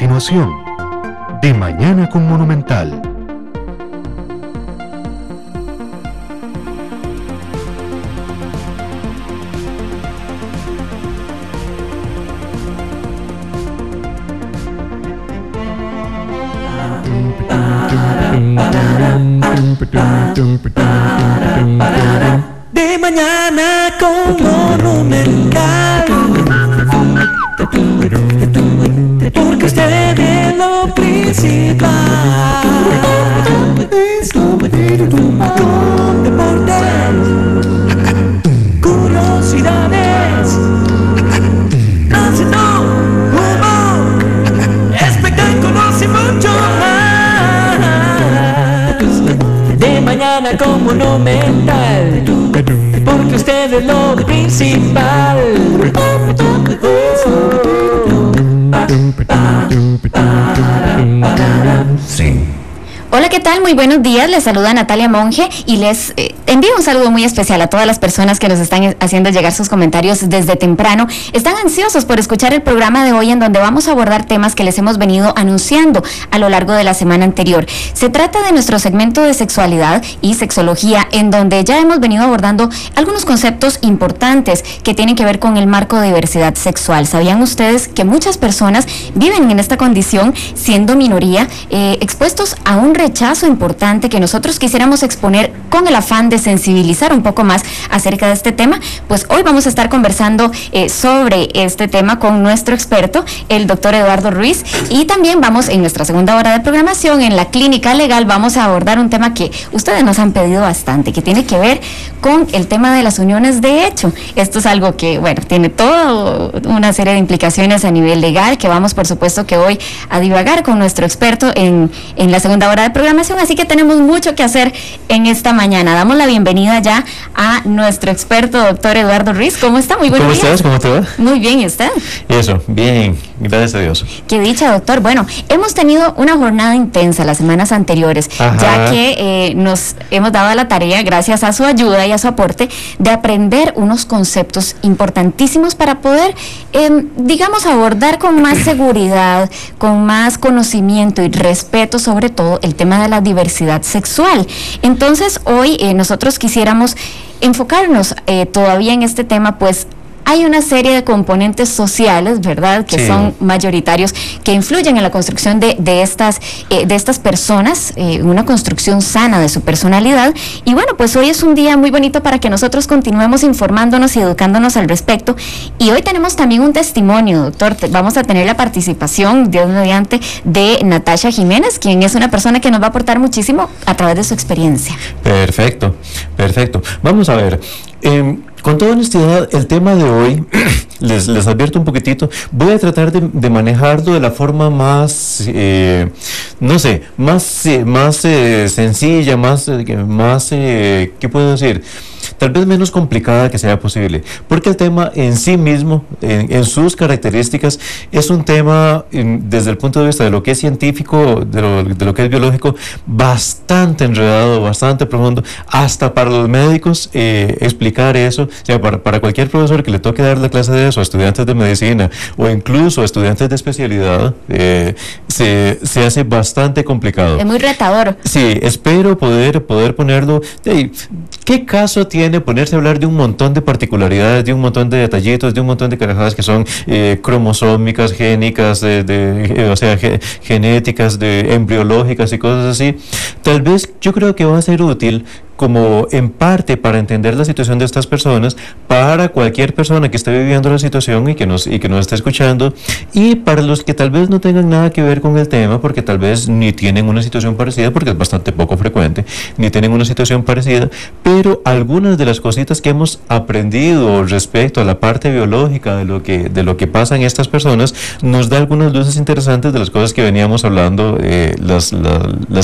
continuación, De Mañana con Monumental. De mañana con Monumental, porque usted es lo principal. Deportes, curiosidades, tránsito, humor, espectáculos y mucho más. De mañana con Monumental, porque usted es lo principal. Sí. Hola, ¿qué tal? Muy buenos días, les saluda Natalia Monge y les envío un saludo muy especial a todas las personas que nos están haciendo llegar sus comentarios desde temprano. Están ansiosos por escuchar el programa de hoy, en donde vamos a abordar temas que les hemos venido anunciando a lo largo de la semana anterior. Se trata de nuestro segmento de sexualidad y sexología, en donde ya hemos venido abordando algunos conceptos importantes que tienen que ver con el marco de diversidad sexual. ¿Sabían ustedes que muchas personas viven en esta condición, siendo minoría, expuestos a un rechazo importante que nosotros quisiéramos exponer con el afán de sensibilizar un poco más acerca de este tema? Pues hoy vamos a estar conversando sobre este tema con nuestro experto, el doctor Eduardo Ruiz, y también vamos en nuestra segunda hora de programación en la Clínica Legal, vamos a abordar un tema que ustedes nos han pedido bastante, que tiene que ver con el tema de las uniones de hecho. Esto es algo que, bueno, tiene toda una serie de implicaciones a nivel legal, que vamos, por supuesto, que hoy a divagar con nuestro experto en la segunda hora de programación, así que tenemos mucho que hacer en esta mañana. Damos la bienvenida ya a nuestro experto, doctor Eduardo Ruiz. ¿Cómo está? Muy buenos días. ¿Cómo estás? ¿Cómo te va? Muy bien, ¿y usted? Eso, bien, gracias a Dios. Qué dicha, doctor. Bueno, hemos tenido una jornada intensa las semanas anteriores, ya que nos hemos dado la tarea, gracias a su ayuda y a su aporte, de aprender unos conceptos importantísimos para poder, digamos, abordar con más seguridad, con más conocimiento y respeto, sobre todo, el tema de la diversidad sexual. Entonces, hoy nosotros quisiéramos enfocarnos todavía en este tema, pues hay una serie de componentes sociales, ¿verdad?, que son mayoritarios, que influyen en la construcción de estas personas, una construcción sana de su personalidad. Y bueno, pues hoy es un día muy bonito para que nosotros continuemos informándonos y educándonos al respecto. Y hoy tenemos también un testimonio, doctor. Vamos a tener la participación, Dios mediante, de Natasha Jiménez, quien es una persona que nos va a aportar muchísimo a través de su experiencia. Perfecto, perfecto. Vamos a ver. Con toda honestidad, el tema de hoy, les advierto un poquitito, voy a tratar de manejarlo de la forma más, no sé, más sencilla, ¿qué puedo decir? Tal vez menos complicada que sea posible, porque el tema en sí mismo, en sus características, es un tema, desde el punto de vista de lo que es científico, de lo que es biológico, bastante enredado, bastante profundo, hasta para los médicos explicar eso. O sea, para cualquier profesor que le toque dar la clase de eso a estudiantes de medicina o incluso a estudiantes de especialidad, se hace bastante complicado. Es muy retador. Sí, espero poder ponerlo. ¿Qué caso tiene ponerse a hablar de un montón de particularidades, de un montón de detallitos, de un montón de carajadas que son cromosómicas, génicas, genéticas, embriológicas y cosas así? Tal vez yo creo que va a ser útil, como en parte para entender la situación de estas personas, para cualquier persona que esté viviendo la situación y que nos esté escuchando, y para los que tal vez no tengan nada que ver con el tema, porque tal vez ni tienen una situación parecida, porque es bastante poco frecuente, ni tienen una situación parecida, pero algunas de las cositas que hemos aprendido respecto a la parte biológica de lo que pasa en estas personas, nos da algunas luces interesantes de las cosas que veníamos hablando las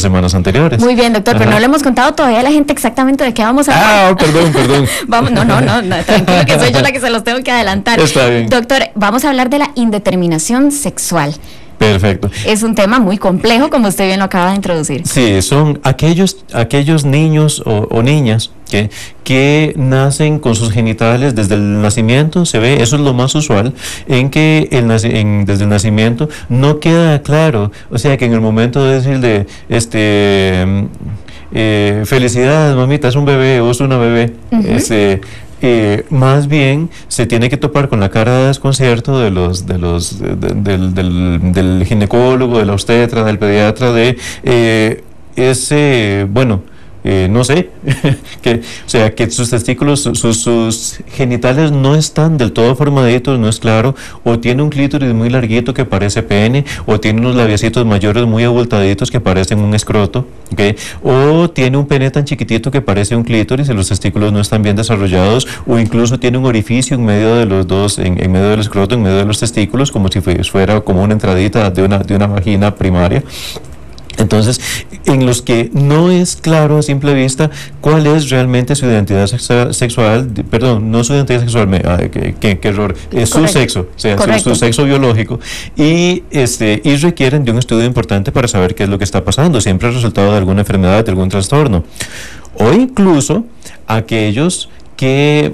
semanas anteriores. Muy bien, doctor, pero no le hemos contado todavía a la gente exactamente de qué vamos a hablar. Perdón. Vamos, no, tranquilo, que soy yo la que se los tengo que adelantar. Está bien. Doctor, vamos a hablar de la indeterminación sexual. Perfecto. Es un tema muy complejo, como usted bien lo acaba de introducir. Sí, son aquellos niños o niñas que nacen con sus genitales desde el nacimiento, se ve, eso es lo más usual, en que desde el nacimiento no queda claro, o sea que en el momento de decirle, felicidades mamita, es un bebé o es una bebé, más bien se tiene que topar con la cara de desconcierto del ginecólogo, de la obstetra, del pediatra, no sé, que sus testículos, sus genitales no están del todo formaditos, no es claro, o tiene un clítoris muy larguito que parece pene, o tiene unos labiecitos mayores muy abultaditos que parecen un escroto, o tiene un pene tan chiquitito que parece un clítoris y los testículos no están bien desarrollados, o incluso tiene un orificio en medio de los dos, en medio del escroto, en medio de los testículos, como si fuera como una entradita de una vagina primaria. Entonces, en los que no es claro a simple vista cuál es realmente su identidad sexual, perdón, no su identidad sexual, qué error, es su sexo, o sea, su sexo biológico, y requieren de un estudio importante para saber qué es lo que está pasando, siempre el resultado de alguna enfermedad, de algún trastorno, o incluso aquellos que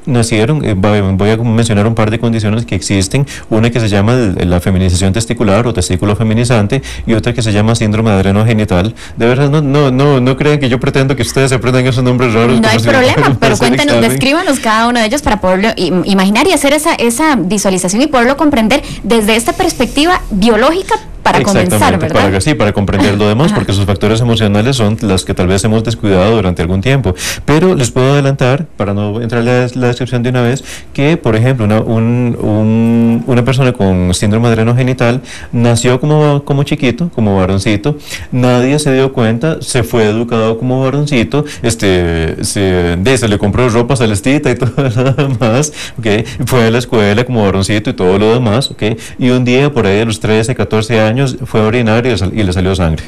nacieron, voy a mencionar un par de condiciones que existen, una que se llama la feminización testicular o testículo feminizante y otra que se llama síndrome de adreno genital. De verdad, no crean que yo pretendo que ustedes aprendan esos nombres raros. No hay problema, pero cuéntenos, descríbanos cada uno de ellos para poderlo imaginar y hacer esa visualización y poderlo comprender desde esta perspectiva biológica para comenzar, ¿verdad? Para comprender lo demás, porque sus factores emocionales son los que tal vez hemos descuidado durante algún tiempo. Pero les puedo adelantar, para no entrar a la descripción de una vez, que, por ejemplo, una persona con síndrome de adreno genital nació como chiquito, como varoncito, nadie se dio cuenta, se fue educado como varoncito, se le compró ropa celestita y todo lo demás, fue a la escuela como varoncito y todo lo demás, y un día por ahí a los 13, 14 años fue a orinar y le salió sangre,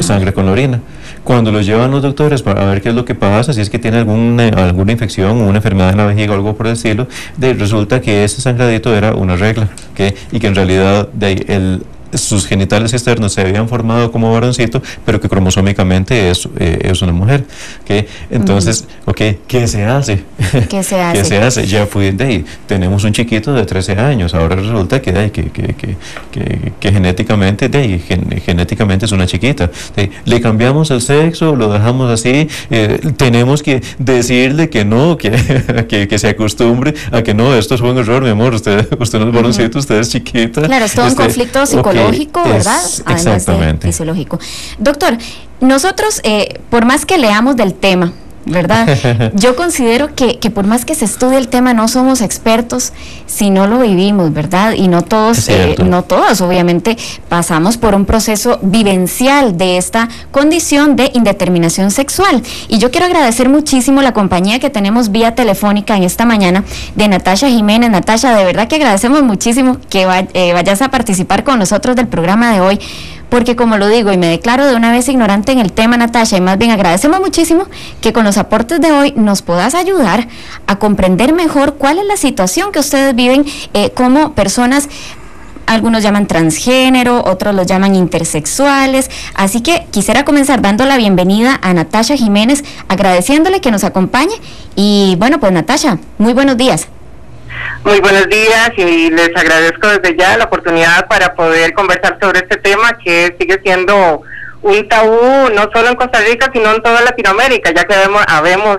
sangre con la orina. Cuando lo llevan los doctores para ver qué es lo que pasa, si es que tiene alguna infección o una enfermedad en la vejiga o algo por el estilo, resulta que ese sangradito era una regla, y que en realidad sus genitales externos se habían formado como varoncito, pero que cromosómicamente es una mujer. Entonces, ¿qué se hace? ¿Qué se hace? Ya tenemos un chiquito de 13 años, ahora resulta que genéticamente es una chiquita. Le cambiamos el sexo, lo dejamos así, tenemos que decirle que no, que se acostumbre a que no, esto es un error, mi amor, usted no es varoncito, usted es chiquita. Claro, es todo un conflicto psicológico, ¿verdad? Exactamente. Fisiológico. Doctor, nosotros, por más que leamos del tema, ¿verdad? Yo considero que por más que se estudie el tema, no somos expertos si no lo vivimos, ¿verdad? Y no todos, obviamente, pasamos por un proceso vivencial de esta condición de indeterminación sexual. Y yo quiero agradecer muchísimo la compañía que tenemos vía telefónica en esta mañana de Natasha Jiménez. Natasha, de verdad que agradecemos muchísimo que vayas a participar con nosotros del programa de hoy, porque como lo digo y me declaro de una vez ignorante en el tema, Natasha, y más bien agradecemos muchísimo que con los aportes de hoy nos puedas ayudar a comprender mejor cuál es la situación que ustedes viven como personas. Algunos llaman transgénero, otros los llaman intersexuales, así que quisiera comenzar dando la bienvenida a Natasha Jiménez, agradeciéndole que nos acompañe. Y bueno, pues Natasha, muy buenos días. Muy buenos días y les agradezco desde ya la oportunidad para poder conversar sobre este tema que sigue siendo un tabú no solo en Costa Rica sino en toda Latinoamérica, ya que habemos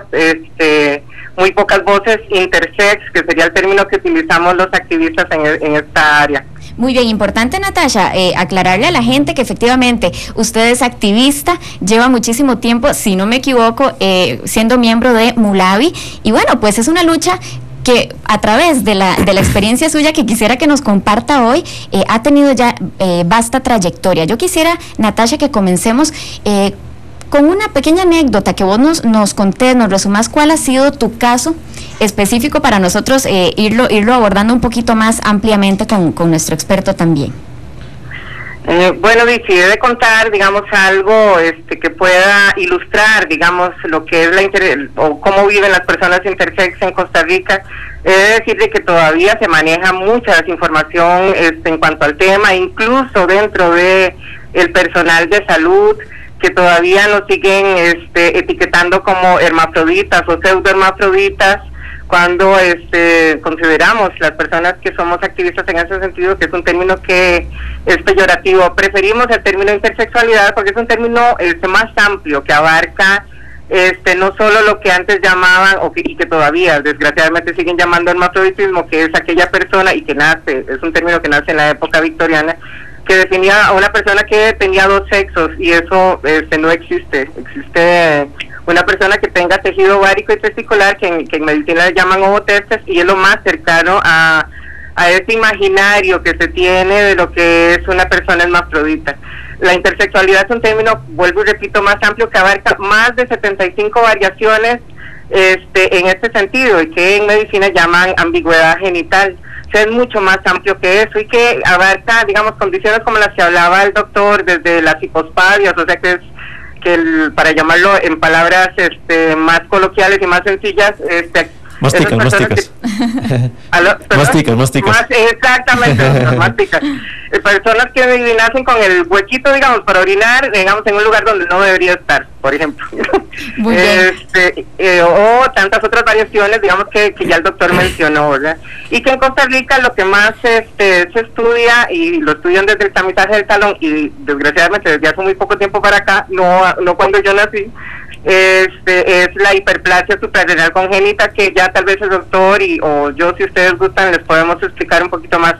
muy pocas voces intersex, que sería el término que utilizamos los activistas en esta área. Muy bien, importante, Natasha, aclararle a la gente que efectivamente usted es activista, lleva muchísimo tiempo, si no me equivoco, siendo miembro de Mulavi, y bueno, pues es una lucha que a través de la experiencia suya que quisiera que nos comparta hoy, ha tenido ya vasta trayectoria. Yo quisiera, Natasha, que comencemos con una pequeña anécdota, que vos nos contés, nos resumas cuál ha sido tu caso específico para nosotros irlo abordando un poquito más ampliamente con nuestro experto también. Bueno, Vichy, de contar, digamos, algo que pueda ilustrar, digamos, lo que es o cómo viven las personas intersex en Costa Rica. He de decirle que todavía se maneja mucha desinformación en cuanto al tema, incluso dentro de el personal de salud, que todavía nos siguen etiquetando como hermafroditas o pseudohermafroditas, cuando consideramos las personas que somos activistas en ese sentido que es un término que es peyorativo. Preferimos el término intersexualidad porque es un término más amplio, que abarca no solo lo que antes llamaban y que todavía desgraciadamente siguen llamando hermafroditismo, que es aquella persona y que nace, es un término que nace en la época victoriana, que definía a una persona que tenía dos sexos, y eso no existe. Existe una persona que tenga tejido ovárico y testicular, que en medicina le llaman ovotestes, y es lo más cercano a ese imaginario que se tiene de lo que es una persona hermafrodita. La intersexualidad es un término, vuelvo y repito, más amplio, que abarca más de 75 variaciones en este sentido, y que en medicina llaman ambigüedad genital. O sea, es mucho más amplio que eso, y que abarca, digamos, condiciones como las que hablaba el doctor, desde las hipospadias, o sea, para llamarlo en palabras más coloquiales y más sencillas, Másticas. Exactamente, másticas. Personas que nacen con el huequito, digamos, para orinar, digamos, en un lugar donde no debería estar, por ejemplo. Muy bien. O tantas otras variaciones, digamos, que ya el doctor mencionó, ¿verdad? Y que en Costa Rica lo que más se estudia, y lo estudian desde el tamizaje del talón, y desgraciadamente desde hace muy poco tiempo para acá, no cuando yo nací, es la hiperplasia suprarrenal congénita, que ya tal vez el doctor o yo, si ustedes gustan, les podemos explicar un poquito más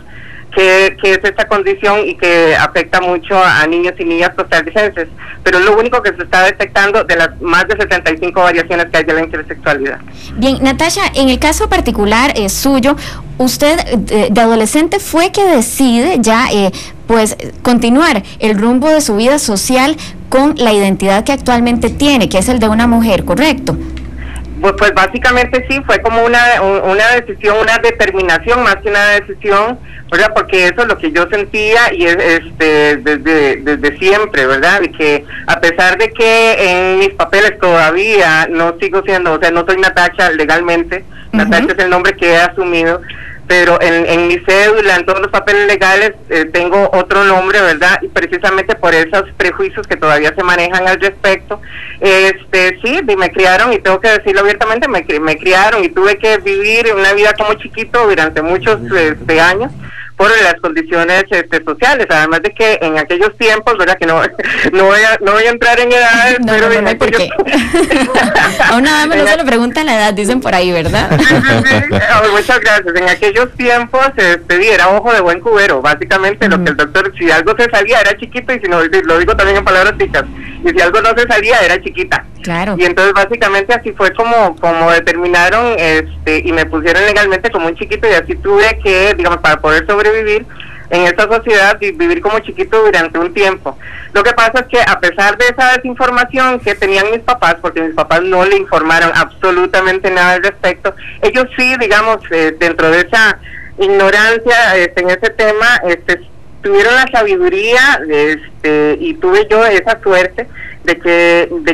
qué es esta condición, y que afecta mucho a niños y niñas costarricenses, pero es lo único que se está detectando de las más de 75 variaciones que hay de la intersexualidad. Bien, Natasha, en el caso particular suyo, usted de adolescente fue que decide ya pues continuar el rumbo de su vida social con la identidad que actualmente tiene, que es el de una mujer, ¿correcto? Pues básicamente sí, fue como una decisión, una determinación más que una decisión, ¿verdad? Porque eso es lo que yo sentía, y desde siempre, ¿verdad? Y que a pesar de que en mis papeles todavía no sigo siendo, o sea, no soy Natasha legalmente, Natasha es el nombre que he asumido, pero en mi cédula, en todos los papeles legales, tengo otro nombre, ¿verdad? Y precisamente por esos prejuicios que todavía se manejan al respecto, sí, me criaron, y tengo que decirlo abiertamente, me criaron, y tuve que vivir una vida como chiquito durante muchos años, por las condiciones sociales, además de que en aquellos tiempos, ¿verdad? Que no voy a entrar en edades, no, pero no, ¿por qué? A una dama no se le pregunta la edad, dicen por ahí, ¿verdad? Sí. Muchas gracias. En aquellos tiempos era ojo de buen cubero, básicamente lo que el doctor, si algo se salía era chiquito, y si no, lo digo también en palabras chicas, y si algo no se salía era chiquita. Claro. Y entonces básicamente así fue como determinaron, y me pusieron legalmente como un chiquito, y así tuve que, digamos, para poder sobrevivir en esta sociedad y vivir como chiquito durante un tiempo. Lo que pasa es que a pesar de esa desinformación que tenían mis papás, porque mis papás no le informaron absolutamente nada al respecto, ellos sí, digamos, dentro de esa ignorancia en ese tema, tuvieron la sabiduría, y tuve yo esa suerte de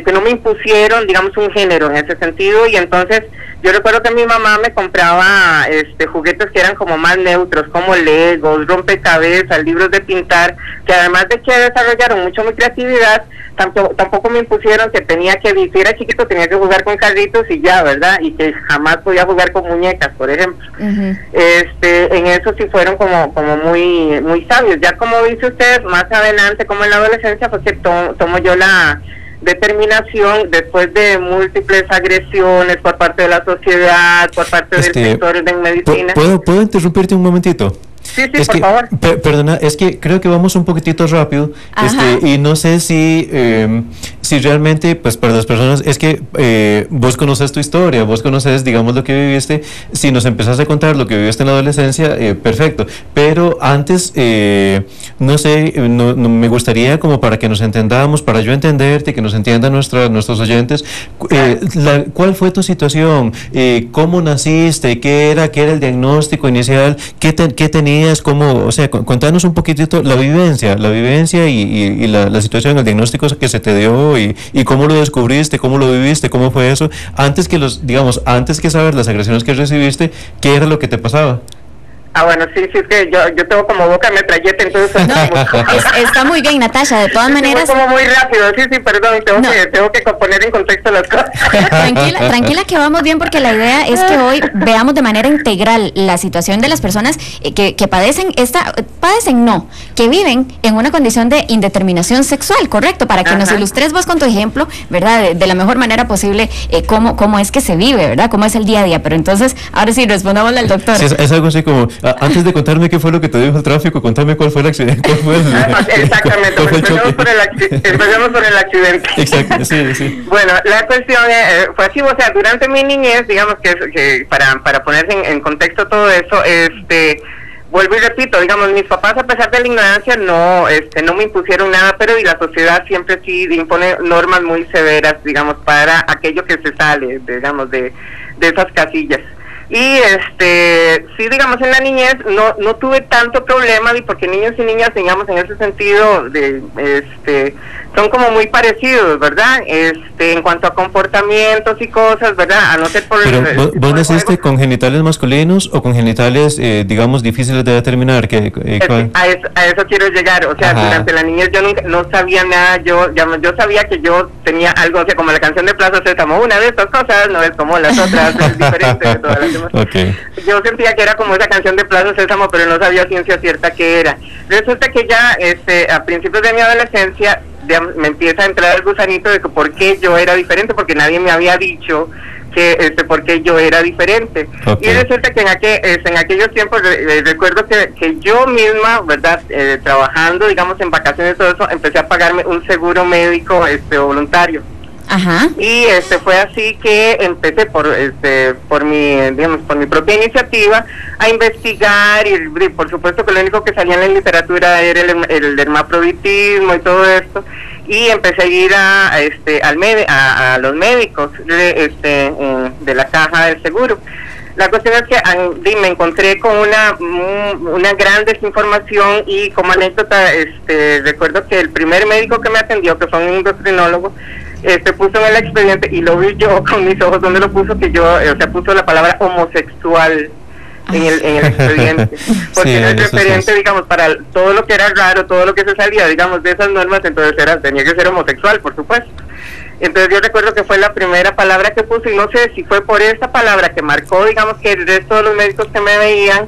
que no me impusieron, digamos, un género en ese sentido. Y entonces yo recuerdo que mi mamá me compraba juguetes que eran como más neutros, como Legos, rompecabezas, libros de pintar, que además de que desarrollaron mucho mi creatividad, tampoco me impusieron que tenía que, si era chiquito, tenía que jugar con carritos y ya, ¿verdad? Y que jamás podía jugar con muñecas, por ejemplo. En eso sí fueron como muy muy sabios. Ya como dice usted, más adelante, como en la adolescencia, pues que tomo yo la determinación, después de múltiples agresiones por parte de la sociedad, por parte del sector de medicina. ¿Puedo interrumpirte un momentito? Sí, por favor. Perdona, es que creo que vamos un poquitito rápido, y no sé si si realmente, pues para las personas, es que vos conoces tu historia, vos conoces, digamos, lo que viviste, si nos empezás a contar lo que viviste en la adolescencia, perfecto, pero antes, no sé, no me gustaría como para que nos entendamos, para yo entenderte, que nos entiendan nuestros oyentes, ¿cuál fue tu situación? ¿Cómo naciste? ¿Qué era el diagnóstico inicial? ¿Qué tenías? ¿Cómo? O sea, contanos un poquitito la vivencia y la situación, el diagnóstico que se te dio y cómo lo descubriste, cómo lo viviste, cómo fue eso, antes que saber las agresiones que recibiste, ¿qué era lo que te pasaba? Bueno, sí, es que yo tengo como boca de metralleta, entonces... Está muy bien, Natasha, de todas maneras... como muy rápido, sí, perdón, tengo que poner en contexto las cosas. Tranquila que vamos bien, porque la idea es que hoy veamos de manera integral la situación de las personas que padecen que viven en una condición de indeterminación sexual, ¿correcto? Para que nos ilustres vos con tu ejemplo, ¿verdad? De la mejor manera posible, cómo es que se vive, ¿verdad? Cómo es el día a día, pero entonces, ahora sí, respondámosle al doctor. Sí, es algo así como... Antes de contarme qué fue lo que te dijo el tráfico, contame cuál fue el accidente. Exactamente, empecemos por el accidente. Exacto, sí. Bueno, la cuestión fue así, o sea, durante mi niñez, digamos que para poner en contexto todo eso, vuelvo y repito, digamos, mis papás, a pesar de la ignorancia, no me impusieron nada, pero la sociedad siempre sí impone normas muy severas, digamos, para aquello que se sale, digamos, de esas casillas. Y sí, digamos, en la niñez no tuve tanto problema, porque niños y niñas, digamos, en ese sentido son como muy parecidos, ¿verdad? En cuanto a comportamientos y cosas, ¿verdad? A no ser por... Pero ¿vos naciste con genitales masculinos o con genitales, digamos, difíciles de determinar? A eso quiero llegar, o sea, durante la niñez yo no sabía nada, yo sabía que yo tenía algo, o sea, como la canción de Plaza Sésamo, una de estas cosas no es como las otras, es diferente de todas las demás. Okay. Yo sentía que era como esa canción de Plaza Sésamo, pero no sabía ciencia cierta qué era. Resulta que ya a principios de mi adolescencia me empieza a entrar el gusanito de que por qué yo era diferente, porque nadie me había dicho que por qué yo era diferente. Okay. Y resulta que en aquellos tiempos recuerdo que yo misma, ¿verdad? Trabajando, digamos, en vacaciones y todo eso, empecé a pagarme un seguro médico voluntario. Ajá. Y fue así que empecé por mi propia iniciativa a investigar, y por supuesto que lo único que salía en la literatura era el hermafroditismo y todo esto, y empecé a ir a los médicos de la caja del seguro. La cuestión es que me encontré con una gran desinformación, y como anécdota, recuerdo que el primer médico que me atendió, que fue un endocrinólogo, puso en el expediente, y lo vi yo con mis ojos donde lo puso, que puso la palabra homosexual en el expediente, porque sí, era el referente, digamos, para todo lo que era raro, todo lo que se salía, digamos, de esas normas, entonces tenía que ser homosexual, por supuesto. Entonces yo recuerdo que fue la primera palabra que puso, y no sé si fue por esta palabra que marcó, digamos, que el resto de los médicos que me veían,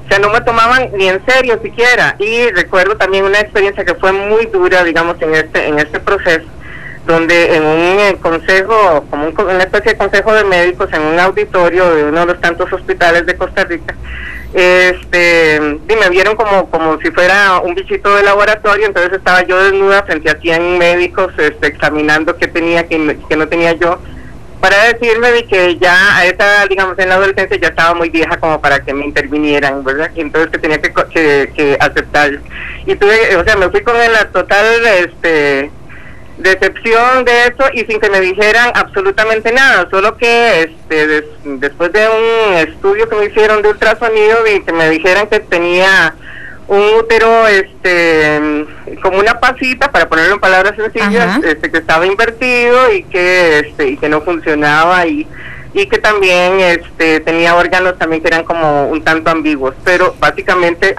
o sea, no me tomaban ni en serio siquiera. Y recuerdo también una experiencia que fue muy dura, digamos, en este proceso, donde en un consejo, como una especie de consejo de médicos, en un auditorio de uno de los tantos hospitales de Costa Rica, me vieron como si fuera un bichito de laboratorio. Entonces estaba yo desnuda frente a 100 médicos, examinando qué tenía, que no tenía yo, para decirme de que ya a esa, digamos, en la adolescencia ya estaba muy vieja como para que me intervinieran, ¿verdad? Y entonces que tenía que aceptarlo. Y me fui con la total, decepción de eso, y sin que me dijeran absolutamente nada, solo que después de un estudio que me hicieron de ultrasonido, y que me dijeran que tenía un útero como una pasita, para ponerlo en palabras sencillas, que estaba invertido, y que no funcionaba, y que también tenía órganos también que eran como un tanto ambiguos, pero básicamente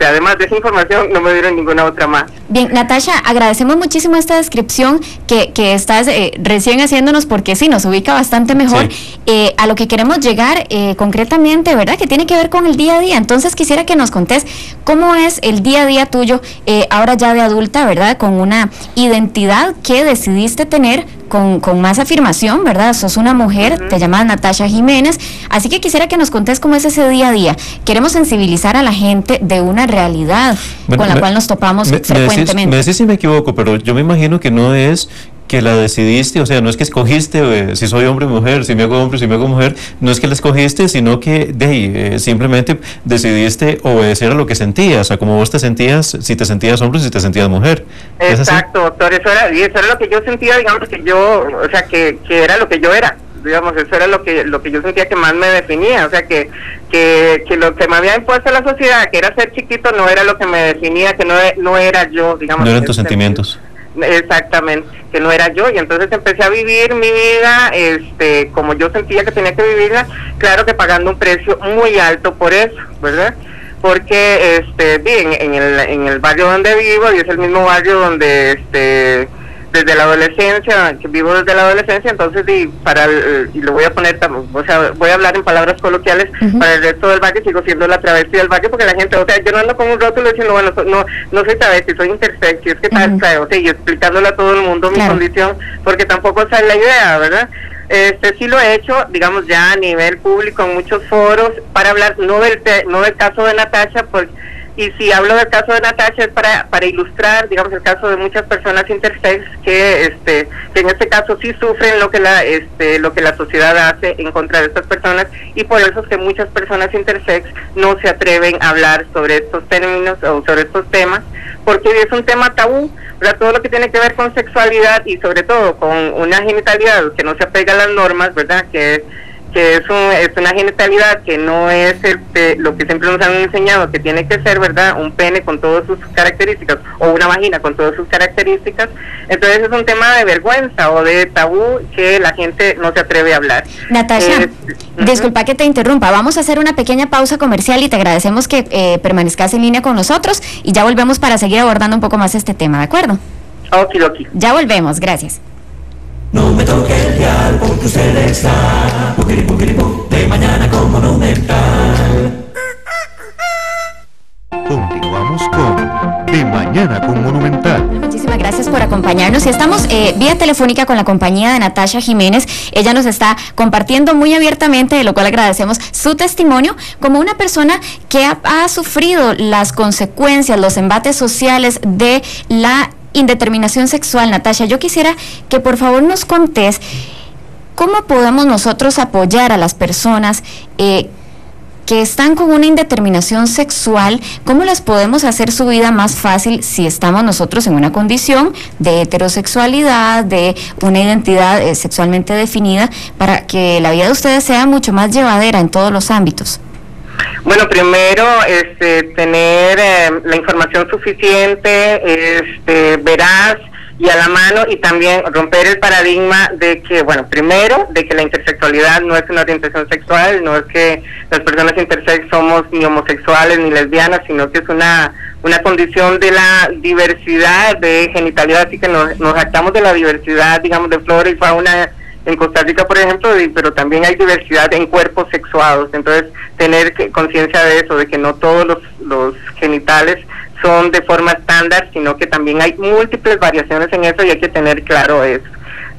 además de esa información no me dieron ninguna otra más. Bien, Natasha, agradecemos muchísimo esta descripción que estás recién haciéndonos, porque sí, nos ubica bastante mejor, sí. A lo que queremos llegar concretamente, ¿verdad? Que tiene que ver con el día a día. Entonces quisiera que nos contés cómo es el día a día tuyo, ahora ya de adulta, ¿verdad? Con una identidad que decidiste tener con más afirmación, ¿verdad? Sos una mujer, te llamas Natasha Jiménez, así que quisiera que nos contés cómo es ese día a día. Queremos sensibilizar a la gente de una realidad con la cual nos topamos frecuentemente. Me decís si me equivoco, pero yo me imagino que no es que la decidiste, o sea, no es que escogiste si soy hombre o mujer, si me hago hombre, si me hago mujer, no es que la escogiste, sino que simplemente decidiste obedecer a lo que sentías, a cómo vos te sentías, si te sentías hombre o si te sentías mujer. Exacto, doctor, eso era lo que yo sentía, digamos, que yo, o sea, que era lo que yo era. Digamos, eso era lo que yo sentía que más me definía, o sea, que lo que me había impuesto la sociedad, que era ser chiquito, no era lo que me definía, que no era yo, digamos. No eran tus sentimientos. Exactamente, que no era yo, y entonces empecé a vivir mi vida, como yo sentía que tenía que vivirla, claro que pagando un precio muy alto por eso, ¿verdad? Porque, en el barrio donde vivo, y es el mismo barrio donde, desde la adolescencia, que vivo desde la adolescencia, entonces y lo voy a poner, o sea, voy a hablar en palabras coloquiales, para el resto del barrio sigo siendo la travesti del barrio, porque la gente, o sea, yo no ando con un rótulo diciendo, bueno, no soy travesti, soy intersex, y es que tal, o sea, y explicándole a todo el mundo mi condición, porque tampoco esa es la idea, ¿verdad? Sí lo he hecho, digamos, ya a nivel público en muchos foros, para hablar no del caso de Natasha, pues. Y si hablo del caso de Natasha es para ilustrar, digamos, el caso de muchas personas intersex que en este caso sí sufren lo que la sociedad hace en contra de estas personas, y por eso es que muchas personas intersex no se atreven a hablar sobre estos términos o sobre estos temas, porque es un tema tabú, ¿verdad? Todo lo que tiene que ver con sexualidad y sobre todo con una genitalidad que no se apega a las normas, ¿verdad? Que es una genitalidad que no es lo que siempre nos han enseñado que tiene que ser, ¿verdad? Un pene con todas sus características, o una vagina con todas sus características. Entonces es un tema de vergüenza o de tabú que la gente no se atreve a hablar. Natasha, disculpa que te interrumpa, vamos a hacer una pequeña pausa comercial y te agradecemos que permanezcas en línea con nosotros, y ya volvemos para seguir abordando un poco más este tema, ¿de acuerdo? Okidoki. Ya volvemos, gracias. No me toque el dial porque usted está de mañana con Monumental. Continuamos con De Mañana con Monumental. Muchísimas gracias por acompañarnos, y estamos vía telefónica con la compañía de Natasha Jiménez. Ella nos está compartiendo muy abiertamente, de lo cual agradecemos su testimonio, como una persona que ha sufrido las consecuencias, los embates sociales de la indeterminación sexual. Natasha, yo quisiera que por favor nos contés cómo podemos nosotros apoyar a las personas que están con una indeterminación sexual, cómo les podemos hacer su vida más fácil si estamos nosotros en una condición de heterosexualidad, de una identidad sexualmente definida, para que la vida de ustedes sea mucho más llevadera en todos los ámbitos. Bueno, primero, tener la información suficiente, veraz y a la mano, y también romper el paradigma de que, bueno, primero, de que la intersexualidad no es una orientación sexual, no es que las personas intersex somos ni homosexuales ni lesbianas, sino que es una condición de la diversidad de genitalidad, así que nos jactamos de la diversidad, digamos, de flora y fauna en Costa Rica, por ejemplo, pero también hay diversidad en cuerpos sexuados. Entonces, tener conciencia de eso, de que no todos los genitales son de forma estándar, sino que también hay múltiples variaciones en eso, y hay que tener claro eso.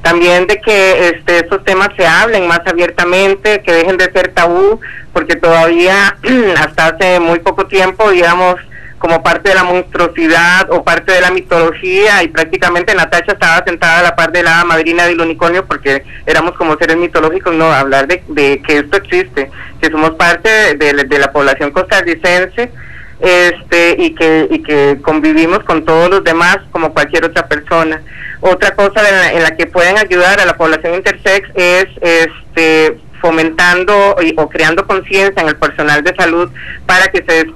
También de que estos temas se hablen más abiertamente, que dejen de ser tabú, porque todavía hasta hace muy poco tiempo, digamos, como parte de la monstruosidad o parte de la mitología, y prácticamente Natasha estaba sentada a la par de la madrina del unicornio, porque éramos como seres mitológicos, no hablar de que esto existe, que somos parte de la población costarricense, y que convivimos con todos los demás como cualquier otra persona. Otra cosa en la que pueden ayudar a la población intersex es fomentando o creando conciencia en el personal de salud para que se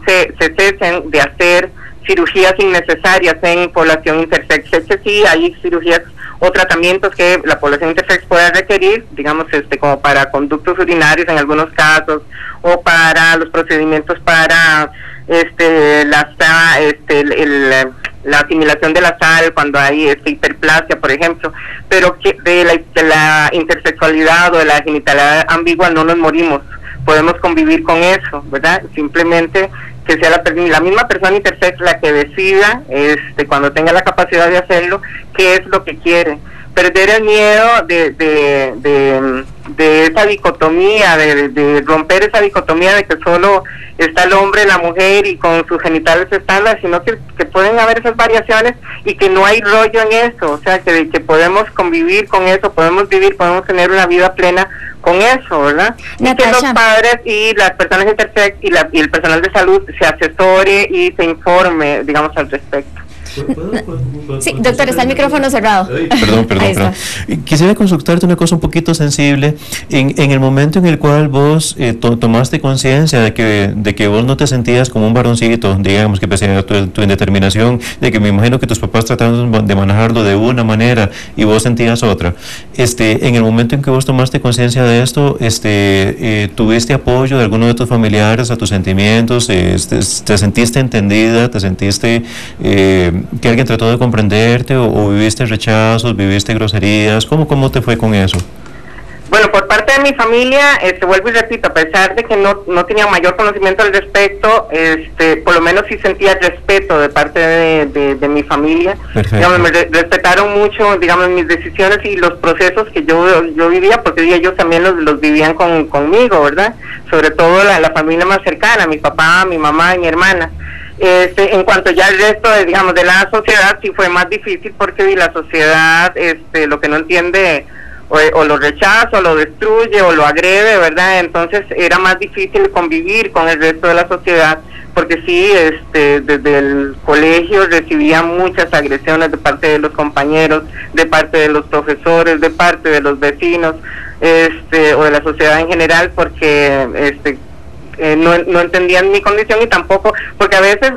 cesen de hacer cirugías innecesarias en población intersex. Sí, hay cirugías o tratamientos que la población intersex pueda requerir, digamos, como para conductos urinarios en algunos casos, o para los procedimientos para la asimilación de la sal cuando hay hiperplasia, por ejemplo, pero que de la intersexualidad o de la genitalidad ambigua no nos morimos, podemos convivir con eso, ¿verdad? Simplemente que sea la misma persona intersex la que decida, cuando tenga la capacidad de hacerlo, qué es lo que quiere. Perder el miedo de esa dicotomía, de romper esa dicotomía de que solo está el hombre, la mujer y con sus genitales estándar, sino que pueden haber esas variaciones y que no hay rollo en eso, o sea, que podemos convivir con eso, podemos vivir, podemos tener una vida plena con eso, ¿verdad? Y que los padres y las personas intersex y el personal de salud se asesore y se informe, digamos, al respecto. Sí, doctor, está el micrófono cerrado. Perdón. Quisiera consultarte una cosa un poquito sensible. En el momento en el cual vos tomaste conciencia de que vos no te sentías como un varoncito, digamos, que pese a tu indeterminación, de que me imagino que tus papás trataron de manejarlo de una manera y vos sentías otra. En el momento en que vos tomaste conciencia de esto, ¿tuviste apoyo de alguno de tus familiares a tus sentimientos? ¿Te sentiste entendida? ¿Te sentiste que alguien trató de comprenderte o viviste rechazos, viviste groserías? ¿Cómo te fue con eso? Bueno, por parte de mi familia, vuelvo y repito, a pesar de que no tenía mayor conocimiento al respecto, por lo menos sí sentía respeto de parte de mi familia. Digamos, me respetaron mucho, digamos, mis decisiones y los procesos que yo vivía, porque ellos también los vivían conmigo, ¿verdad? Sobre todo la familia más cercana, mi papá, mi mamá y mi hermana. En cuanto ya al resto de la sociedad, sí fue más difícil porque la sociedad lo que no entiende o lo rechaza o lo destruye o lo agrede, ¿verdad? Entonces era más difícil convivir con el resto de la sociedad, porque sí, desde el colegio recibía muchas agresiones de parte de los compañeros, de parte de los profesores, de parte de los vecinos, o de la sociedad en general, porque no entendían mi condición y tampoco, porque a veces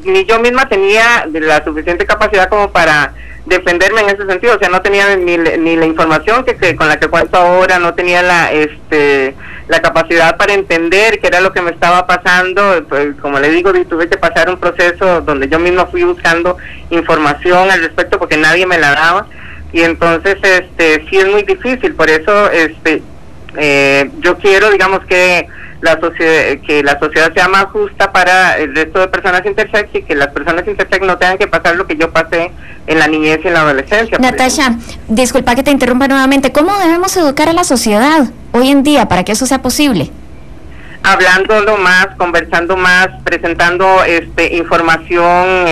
ni yo misma tenía la suficiente capacidad como para defenderme en ese sentido, o sea, no tenía ni la información que con la que cuento ahora, no tenía la capacidad para entender qué era lo que me estaba pasando. Pues, como le digo, tuve que pasar un proceso donde yo misma fui buscando información al respecto porque nadie me la daba, y entonces sí es muy difícil. Por eso yo quiero, digamos, que la sociedad sea más justa para el resto de personas intersex y que las personas intersex no tengan que pasar lo que yo pasé en la niñez y en la adolescencia. Natasha, disculpa que te interrumpa nuevamente. ¿Cómo debemos educar a la sociedad hoy en día para que eso sea posible? Hablándolo más, conversando más, presentando información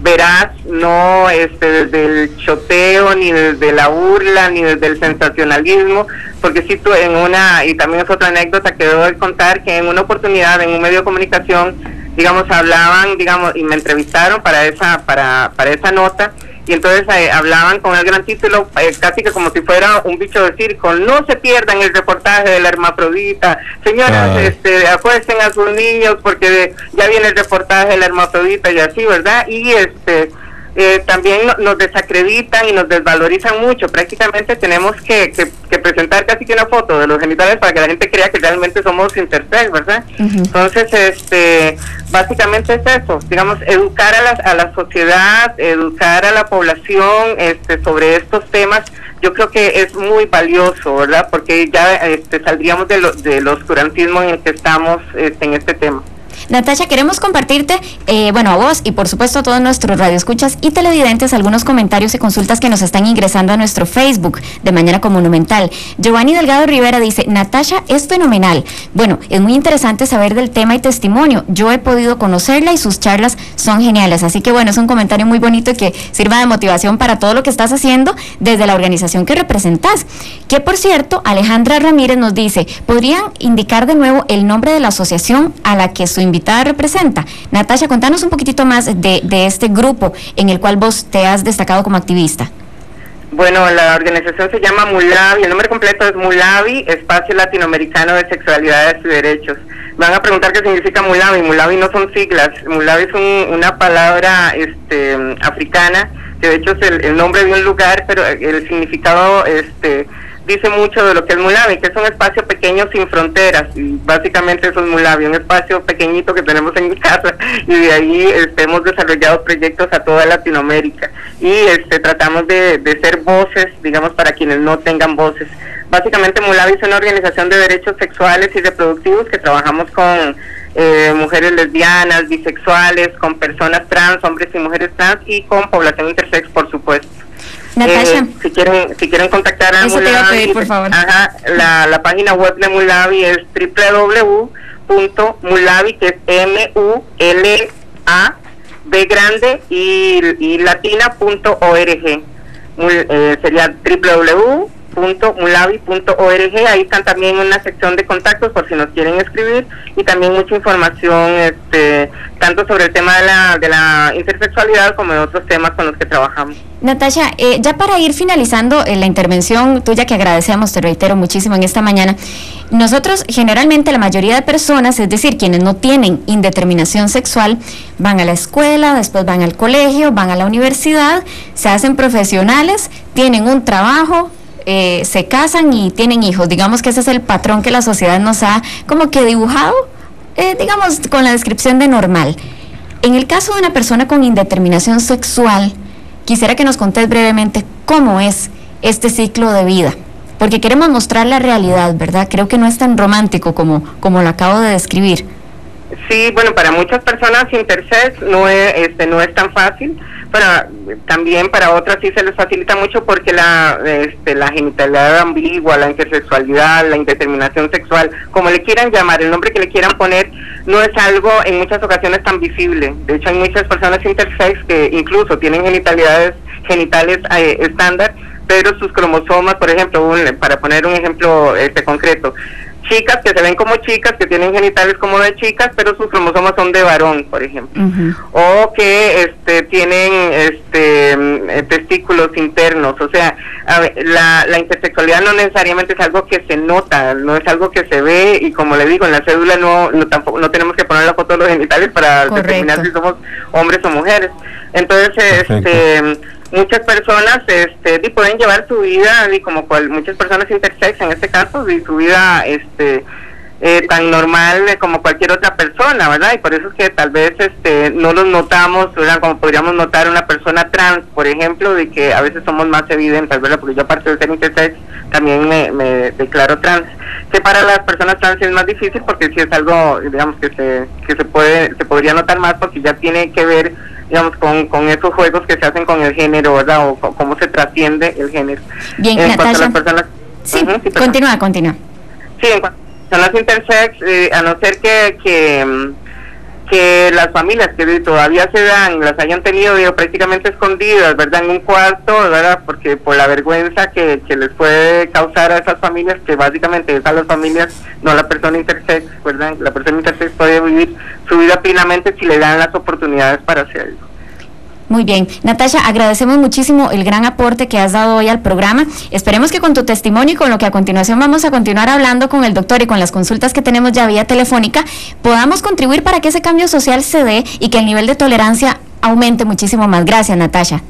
veraz, no desde el choteo, ni desde la burla, ni desde el sensacionalismo, porque si tú y también es otra anécdota que debo de contar, que en una oportunidad en un medio de comunicación, digamos, hablaban, digamos, y me entrevistaron para esa nota, y entonces hablaban con el gran título, casi que como si fuera un bicho de circo: no se pierdan el reportaje de la hermafrodita, señoras, acuesten a sus niños porque ya viene el reportaje de la hermafrodita, y así, ¿verdad? Y también nos desacreditan y nos desvalorizan mucho. Prácticamente tenemos que presentar casi que una foto de los genitales para que la gente crea que realmente somos intersex, ¿verdad? Entonces, básicamente es eso, digamos, educar a la sociedad, educar a la población sobre estos temas. Yo creo que es muy valioso, ¿verdad? Porque ya saldríamos del oscurantismo en el que estamos en este tema. Natasha, queremos compartirte, a vos y por supuesto a todos nuestros radioescuchas y televidentes algunos comentarios y consultas que nos están ingresando a nuestro Facebook de Mañana con Monumental. Giovanni Delgado Rivera dice: Natasha es fenomenal. Bueno, es muy interesante saber del tema y testimonio. Yo he podido conocerla y sus charlas son geniales. Así que bueno, es un comentario muy bonito que sirva de motivación para todo lo que estás haciendo desde la organización que representas. Que por cierto, Alejandra Ramírez nos dice: ¿podrían indicar de nuevo el nombre de la asociación a la que su invitada representa? Natasha, contanos un poquitito más de este grupo en el cual vos te has destacado como activista. Bueno, la organización se llama MULAVI, el nombre completo es MULAVI, Espacio Latinoamericano de Sexualidades y Derechos. Van a preguntar qué significa MULAVI. MULAVI no son siglas, MULAVI es una palabra africana, que de hecho es el nombre de un lugar, pero el significado dice mucho de lo que es MULAVI, que es un espacio pequeño sin fronteras, y básicamente eso es MULAVI, un espacio pequeñito que tenemos en mi casa, y de ahí hemos desarrollado proyectos a toda Latinoamérica, y tratamos de ser voces, digamos, para quienes no tengan voces. Básicamente MULAVI es una organización de derechos sexuales y reproductivos que trabajamos con mujeres lesbianas, bisexuales, con personas trans, hombres y mujeres trans, y con población intersex, por supuesto. Natasha. Si quieren contactar a Eso te iba a pedir, por favor. Ajá, la página web de Mulavi es www.mulavi, que es MULAB grande y latina.org. Sería www.mulavi.org. Ahí están también una sección de contactos por si nos quieren escribir, y también mucha información tanto sobre el tema de la intersexualidad como de otros temas con los que trabajamos. Natasha, ya para ir finalizando la intervención tuya, que agradecemos, te reitero muchísimo en esta mañana, nosotros generalmente, la mayoría de personas, es decir, quienes no tienen indeterminación sexual, van a la escuela, después van al colegio, van a la universidad, se hacen profesionales, tienen un trabajo, se casan y tienen hijos. Digamos que ese es el patrón que la sociedad nos ha como que dibujado, digamos, con la descripción de normal. En el caso de una persona con indeterminación sexual, quisiera que nos contés brevemente cómo es este ciclo de vida, porque queremos mostrar la realidad, ¿verdad? Creo que no es tan romántico como lo acabo de describir. Sí, bueno, para muchas personas intersex no es tan fácil, pero también para otras sí se les facilita mucho, porque la genitalidad ambigua, la intersexualidad, la indeterminación sexual, como le quieran llamar, el nombre que le quieran poner, no es algo en muchas ocasiones tan visible. De hecho, hay muchas personas intersex que incluso tienen genitales estándar, pero sus cromosomas, por ejemplo, para poner un ejemplo concreto, chicas que se ven como chicas, que tienen genitales como de chicas, pero sus cromosomas son de varón, por ejemplo. O que tienen testículos internos. O sea, la intersexualidad no necesariamente es algo que se nota, no es algo que se ve, y como le digo, en la cédula tampoco no tenemos que poner la foto de los genitales para determinar si somos hombres o mujeres. Entonces, muchas personas pueden llevar su vida, y como muchas personas intersex en este caso, y su vida tan normal como cualquier otra persona, ¿verdad? Y por eso es que tal vez no los notamos, ¿verdad? Como podríamos notar una persona trans, por ejemplo, de que a veces somos más evidentes, ¿verdad? Porque yo, aparte de ser intersex, también me declaro trans, que para las personas trans es más difícil, porque sí es algo, digamos, que se podría notar más, porque ya tiene que ver, digamos, con esos juegos que se hacen con el género, ¿verdad? O cómo se trasciende el género. Bien, en Natasha. Cuanto a las personas, sí, continúa. Sí, en cuanto a las intersex, a no ser que las familias que todavía se dan, las hayan tenido prácticamente escondidas, ¿verdad? En un cuarto, ¿verdad? Porque por la vergüenza que les puede causar a esas familias, que básicamente es a las familias, no a la persona intersex, ¿verdad? La persona intersex puede vivir su vida plenamente si le dan las oportunidades para hacerlo. Muy bien, Natasha, agradecemos muchísimo el gran aporte que has dado hoy al programa. Esperemos que con tu testimonio y con lo que a continuación vamos a continuar hablando con el doctor y con las consultas que tenemos ya vía telefónica, podamos contribuir para que ese cambio social se dé y que el nivel de tolerancia aumente muchísimo más. Gracias, Natasha.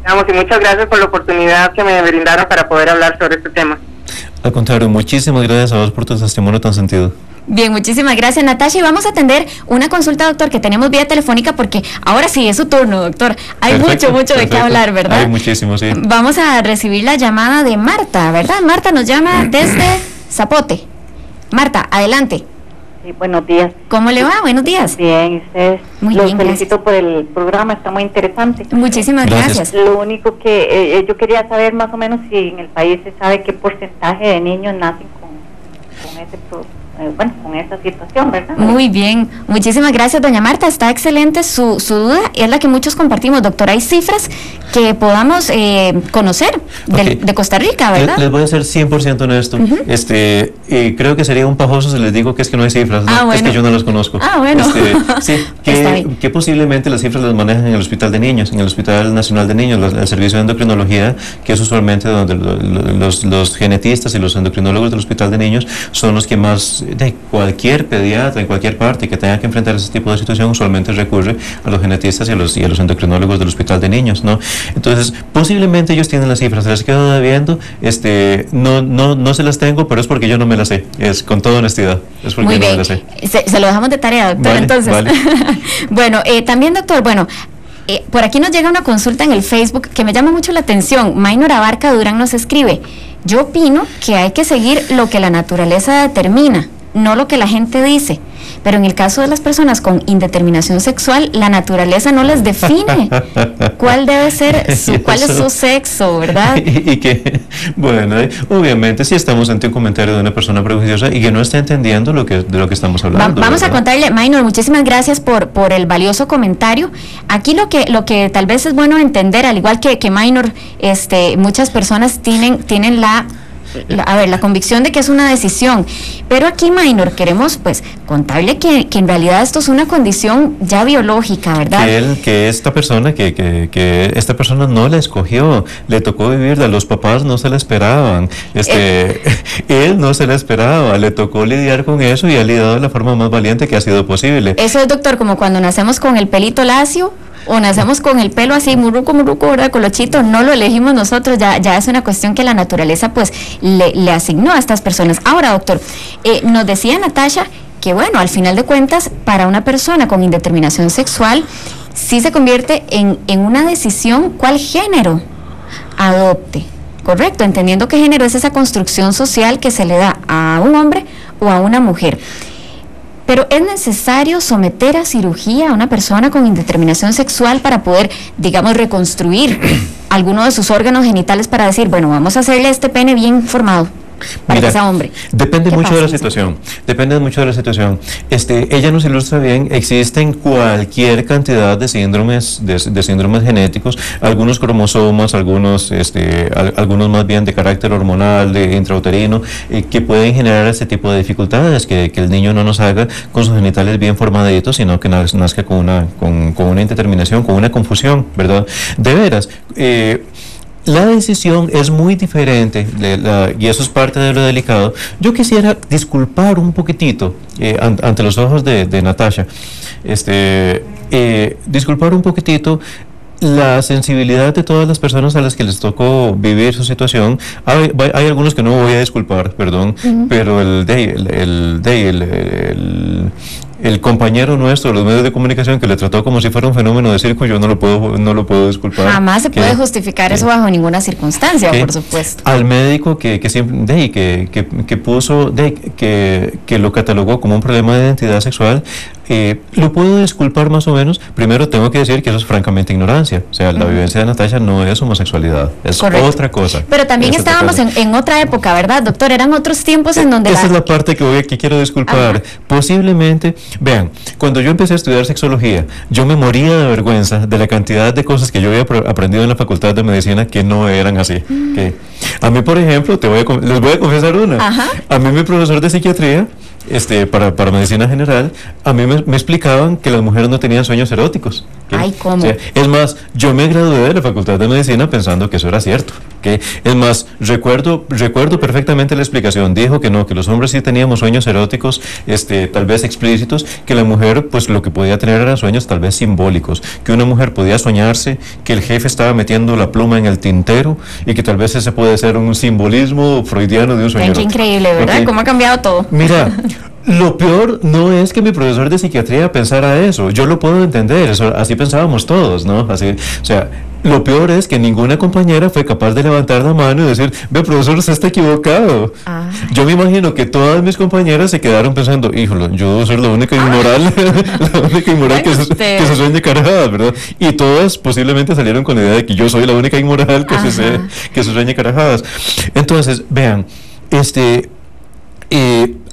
Y muchas gracias por la oportunidad que me brindaron para poder hablar sobre este tema. Al contrario, muchísimas gracias a vos por tu testimonio tan sentido. Bien, muchísimas gracias, Natasha, y vamos a atender una consulta, doctor, que tenemos vía telefónica, porque ahora sí es su turno, doctor. Hay mucho de qué hablar, ¿verdad? Hay muchísimo, sí. Vamos a recibir la llamada de Marta, ¿verdad? Marta nos llama desde Zapote. Marta, adelante. Sí, buenos días. ¿Cómo le va? Buenos días. Bien, ustedes. Muy Los bien, felicito por el programa, está muy interesante. Muchísimas gracias. Lo único que yo quería saber más o menos si en el país se sabe qué porcentaje de niños nacen con ese producto. Con esta situación, ¿verdad? Muy bien, muchísimas gracias, doña Marta, está excelente su duda, es la que muchos compartimos, doctor. Hay cifras que podamos conocer de Costa Rica, ¿verdad? Les voy a ser 100% honesto. Creo que sería un pajoso si les digo que es que no hay cifras, ¿no? Bueno. Es que yo no las conozco. Bueno. Sí, que posiblemente las cifras las manejan en el Hospital de Niños, en el Hospital Nacional de Niños, el Servicio de Endocrinología, que es usualmente donde los genetistas y los endocrinólogos del Hospital de Niños son los que más, de cualquier pediatra en cualquier parte que tenga que enfrentar ese tipo de situación, usualmente recurre a los genetistas y a los endocrinólogos del Hospital de Niños, ¿no? Entonces, posiblemente ellos tienen las cifras, se las quedo debiendo, no se las tengo, pero es porque yo no me las sé, es con toda honestidad, es porque Muy yo bien. no me las sé. Se lo dejamos de tarea, doctor, Vale, entonces. vale. Bueno, también, doctor, por aquí nos llega una consulta en el Facebook que me llama mucho la atención. Maynor Abarca Durán nos escribe: yo opino que hay que seguir lo que la naturaleza determina, no lo que la gente dice. pero en el caso de las personas con indeterminación sexual, la naturaleza no les define cuál debe ser cuál es su sexo, ¿verdad? Y que, bueno, obviamente si estamos ante un comentario de una persona prejuiciosa y que no está entendiendo de lo que estamos hablando. Vamos a contarle, Minor, muchísimas gracias por el valioso comentario. Aquí lo que tal vez es bueno entender, al igual que Minor, muchas personas tienen la convicción de que es una decisión, pero aquí, Minor, queremos pues contarle que en realidad esto es una condición ya biológica, ¿verdad? Que esta persona no la escogió, le tocó vivirla, los papás no se la esperaban, él no se la esperaba, le tocó lidiar con eso y ha lidiado de la forma más valiente que ha sido posible. Eso es, doctor, como cuando nacemos con el pelito lacio, o nacemos con el pelo así, murruco, ¿verdad? Colochito, no lo elegimos nosotros, ya es una cuestión que la naturaleza pues le asignó a estas personas. Ahora, doctor, nos decía Natasha que bueno, al final de cuentas, para una persona con indeterminación sexual, sí se convierte en una decisión cuál género adopte, ¿correcto? Entendiendo que género es esa construcción social que se le da a un hombre o a una mujer. Pero ¿es necesario someter a cirugía a una persona con indeterminación sexual para poder, digamos, reconstruir alguno de sus órganos genitales para decir, bueno, vamos a hacerle este pene bien formado para que sea hombre? Depende mucho de la situación. Depende mucho de la situación. Ella nos ilustra bien, existen cualquier cantidad de síndromes, de síndromes genéticos, algunos cromosomas, algunos más bien de carácter hormonal, de intrauterino, que pueden generar este tipo de dificultades, que el niño no nos haga con sus genitales bien formaditos, sino que nazca con una indeterminación, con una confusión, ¿verdad? De veras, la decisión es muy diferente y eso es parte de lo delicado. Yo quisiera disculpar un poquitito ante los ojos de Natasha, disculpar un poquitito la sensibilidad de todas las personas a las que les tocó vivir su situación. Hay algunos que no voy a disculpar, perdón, pero el compañero nuestro de los medios de comunicación que le trató como si fuera un fenómeno de circo, yo no lo puedo disculpar. Jamás se puede justificar eso bajo ninguna circunstancia, por supuesto. Al médico que siempre puso, que lo catalogó como un problema de identidad sexual, lo puedo disculpar más o menos. Primero tengo que decir que eso es francamente ignorancia. O sea, la vivencia de Natasha no es homosexualidad, es otra cosa. Pero también estábamos en otra época, ¿verdad, doctor? Eran otros tiempos en donde... Esa es la parte que quiero disculpar. Posiblemente, vean, cuando yo empecé a estudiar sexología, yo me moría de vergüenza de la cantidad de cosas que yo había aprendido en la Facultad de Medicina que no eran así. A mí, por ejemplo, les voy a confesar una. A mí mi profesor de psiquiatría, para medicina general, a mí me explicaban que las mujeres no tenían sueños eróticos. Ay, ¿cómo? O sea, es más, yo me gradué de la Facultad de Medicina pensando que eso era cierto. Es más, recuerdo perfectamente la explicación. Dijo que no, que los hombres sí teníamos sueños eróticos, tal vez explícitos, que la mujer, pues lo que podía tener eran sueños tal vez simbólicos, que una mujer podía soñarse que el jefe estaba metiendo la pluma en el tintero y que tal vez ese puede ser un simbolismo freudiano de un sueño. Qué increíble, ¿verdad? ¿Cómo ha cambiado todo? Mira, lo peor no es que mi profesor de psiquiatría pensara eso, yo lo puedo entender, así pensábamos todos, ¿no? Así, o sea, lo peor es que ninguna compañera fue capaz de levantar la mano y decir, ve, profesor, usted está equivocado. Yo me imagino que todas mis compañeras se quedaron pensando, híjole, yo debo ser la única inmoral, que se sueñe carajadas, ¿verdad? Y todas posiblemente salieron con la idea de que yo soy la única inmoral que se sueñe carajadas. Entonces, vean,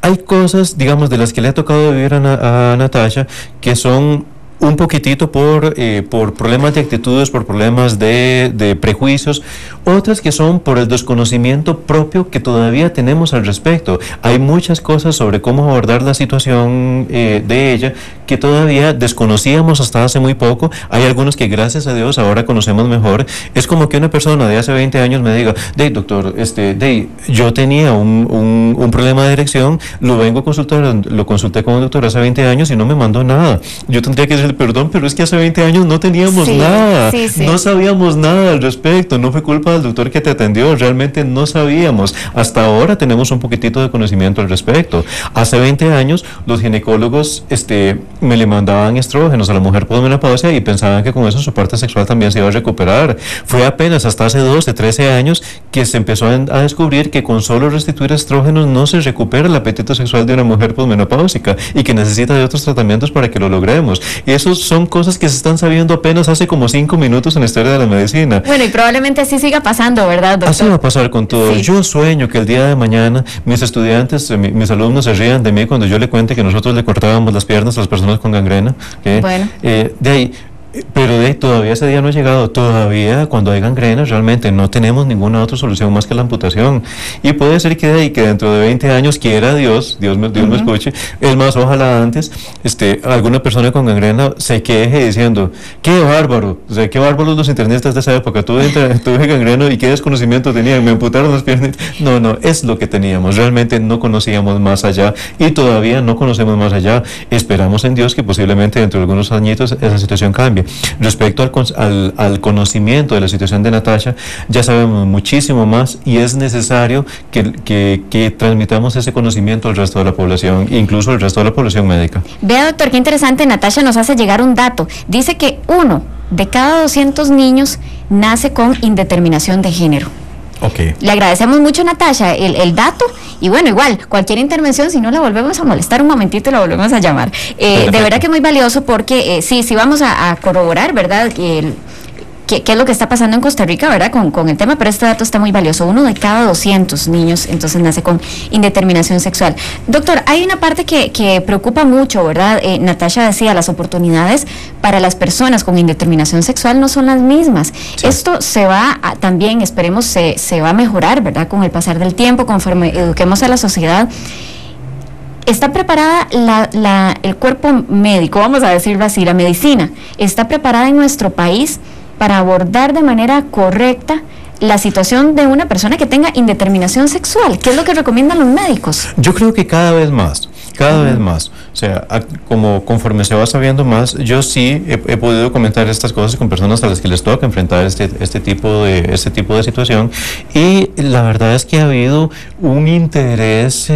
hay cosas, digamos, de las que le ha tocado vivir a Natasha que son un poquitito por problemas de actitudes, por problemas de prejuicios, otras que son por el desconocimiento propio que todavía tenemos al respecto. Hay muchas cosas sobre cómo abordar la situación de ella que todavía desconocíamos hasta hace muy poco. Hay algunos que gracias a Dios ahora conocemos mejor. Es como que una persona de hace 20 años me diga, doctor, yo tenía un problema de erección, lo consulté con un doctor hace 20 años y no me mandó nada. Yo tendría que decirle, perdón, pero es que hace 20 años no teníamos nada, no sabíamos nada al respecto, no fue culpa del doctor que te atendió, realmente no sabíamos, hasta ahora tenemos un poquitito de conocimiento al respecto. Hace 20 años los ginecólogos me le mandaban estrógenos a la mujer posmenopáusia y pensaban que con eso su parte sexual también se iba a recuperar. Fue apenas hasta hace 12, 13 años que se empezó a descubrir que con solo restituir estrógenos no se recupera el apetito sexual de una mujer posmenopáusica y que necesita de otros tratamientos para que lo logremos. Esas son cosas que se están sabiendo apenas hace como 5 minutos en la historia de la medicina. Bueno, y probablemente así siga pasando, ¿verdad, doctor? Así va a pasar con todo. Sí. Yo sueño que el día de mañana mis estudiantes, mis alumnos se rían de mí cuando yo le cuente que nosotros le cortábamos las piernas a las personas con gangrena. Bueno. De ahí, pero de ahí todavía ese día no ha llegado. Todavía cuando hay gangrena realmente no tenemos ninguna otra solución más que la amputación. Y puede ser que de ahí que dentro de 20 años quiera Dios me escuche, es más, ojalá antes, alguna persona con gangrena se queje diciendo, qué bárbaro, o sea, qué bárbaros los internistas de esa época, tuve gangreno y qué desconocimiento tenían, me amputaron las piernas. No, es lo que teníamos, realmente no conocíamos más allá y todavía no conocemos más allá. Esperamos en Dios que posiblemente dentro de algunos añitos esa situación cambie. Respecto al conocimiento de la situación de Natasha, ya sabemos muchísimo más y es necesario que transmitamos ese conocimiento al resto de la población, incluso al resto de la población médica. Vea, doctor, qué interesante, Natasha nos hace llegar un dato. Dice que 1 de cada 200 niños nace con indeterminación de género. Okay. Le agradecemos mucho, Natasha, el dato, y bueno, igual, cualquier intervención, si no la volvemos a molestar un momentito, la volvemos a llamar. De verdad que es muy valioso porque sí vamos a corroborar, ¿verdad?, qué es lo que está pasando en Costa Rica, ¿verdad?, con el tema, pero este dato está muy valioso. 1 de cada 200 niños entonces nace con indeterminación sexual. Doctor, hay una parte que preocupa mucho, ¿verdad? Natasha decía, las oportunidades para las personas con indeterminación sexual no son las mismas. Sí. Esto se va también, esperemos, se va a mejorar, ¿verdad?, con el pasar del tiempo, conforme eduquemos a la sociedad. ¿Está preparada el cuerpo médico, vamos a decirlo así, la medicina, está preparada en nuestro país para abordar de manera correcta la situación de una persona que tenga indeterminación sexual? ¿Qué es lo que recomiendan los médicos? Yo creo que cada vez más. O sea, conforme se va sabiendo más, yo sí he podido comentar estas cosas con personas a las que les toca enfrentar este tipo de situación, y la verdad es que ha habido un interés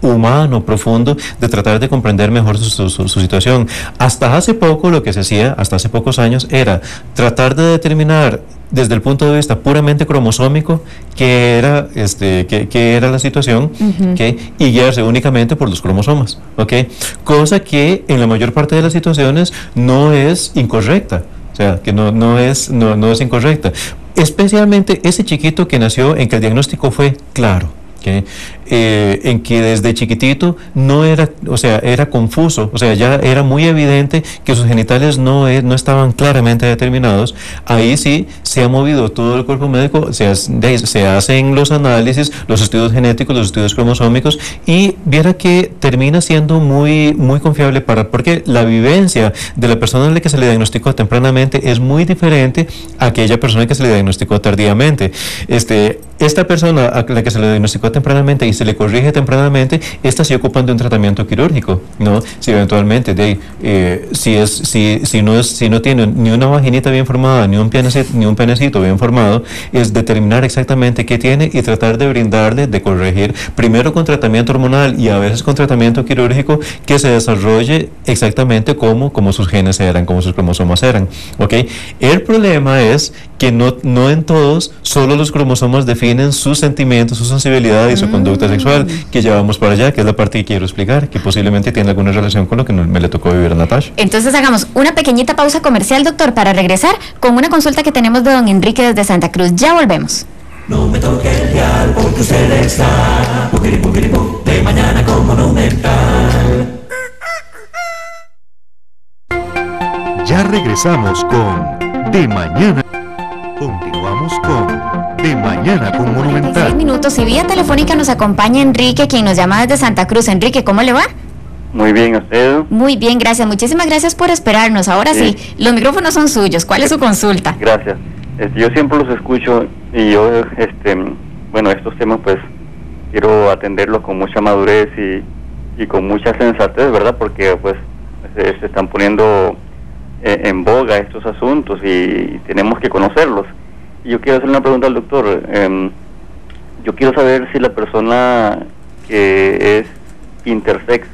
humano profundo de tratar de comprender mejor su situación. Hasta hace poco lo que se hacía, hasta hace pocos años, era tratar de determinar desde el punto de vista puramente cromosómico qué era la situación, y guiarse únicamente por los cromosomas, cosa que en la mayor parte de las situaciones no es incorrecta, o sea, que no es incorrecta, especialmente ese chiquito que nació en que el diagnóstico fue claro, en que desde chiquitito no era, o sea, era confuso, o sea, ya era muy evidente que sus genitales no estaban claramente determinados. Ahí sí se ha movido todo el cuerpo médico, se hacen los análisis, los estudios genéticos, los estudios cromosómicos, y viera que termina siendo muy, muy confiable porque la vivencia de la persona a la que se le diagnosticó tempranamente es muy diferente a aquella persona que se le diagnosticó tardíamente. Esta persona a la que se le diagnosticó tempranamente y se le corrige tempranamente, esta se ocupan de un tratamiento quirúrgico, ¿no? Si eventualmente si no tiene ni una vaginita bien formada, ni un penecito bien formado, es determinar exactamente qué tiene y tratar de brindarle, de corregir, primero con tratamiento hormonal y a veces con tratamiento quirúrgico, que se desarrolle exactamente como sus genes eran, como sus cromosomas eran, El problema es que no en todos, solo los cromosomas definen sus sentimientos, su sensibilidad y su conducta sexual, que llevamos para allá, que es la parte que quiero explicar, que posiblemente tiene alguna relación con lo que me le tocó vivir a Natasha. Entonces hagamos una pequeñita pausa comercial, doctor, para regresar con una consulta que tenemos de don Enrique desde Santa Cruz. Ya volvemos. No me toque el dial porque usted está de mañana con Monumental. Ya regresamos con De Mañana. Continuamos con De Mañana con Monumental. 6 minutos y vía telefónica nos acompaña Enrique, quien nos llama desde Santa Cruz. Enrique, ¿cómo le va? Muy bien, ¿usted? Muy bien, gracias. Muchísimas gracias por esperarnos. Ahora sí, los micrófonos son suyos. ¿Cuál es su consulta? Gracias. Yo siempre los escucho y yo, estos temas pues quiero atenderlos con mucha madurez y con mucha sensatez, ¿verdad? Porque pues se están poniendo en boga estos asuntos y tenemos que conocerlos. Y yo quiero hacer una pregunta al doctor. Yo quiero saber si la persona que es intersex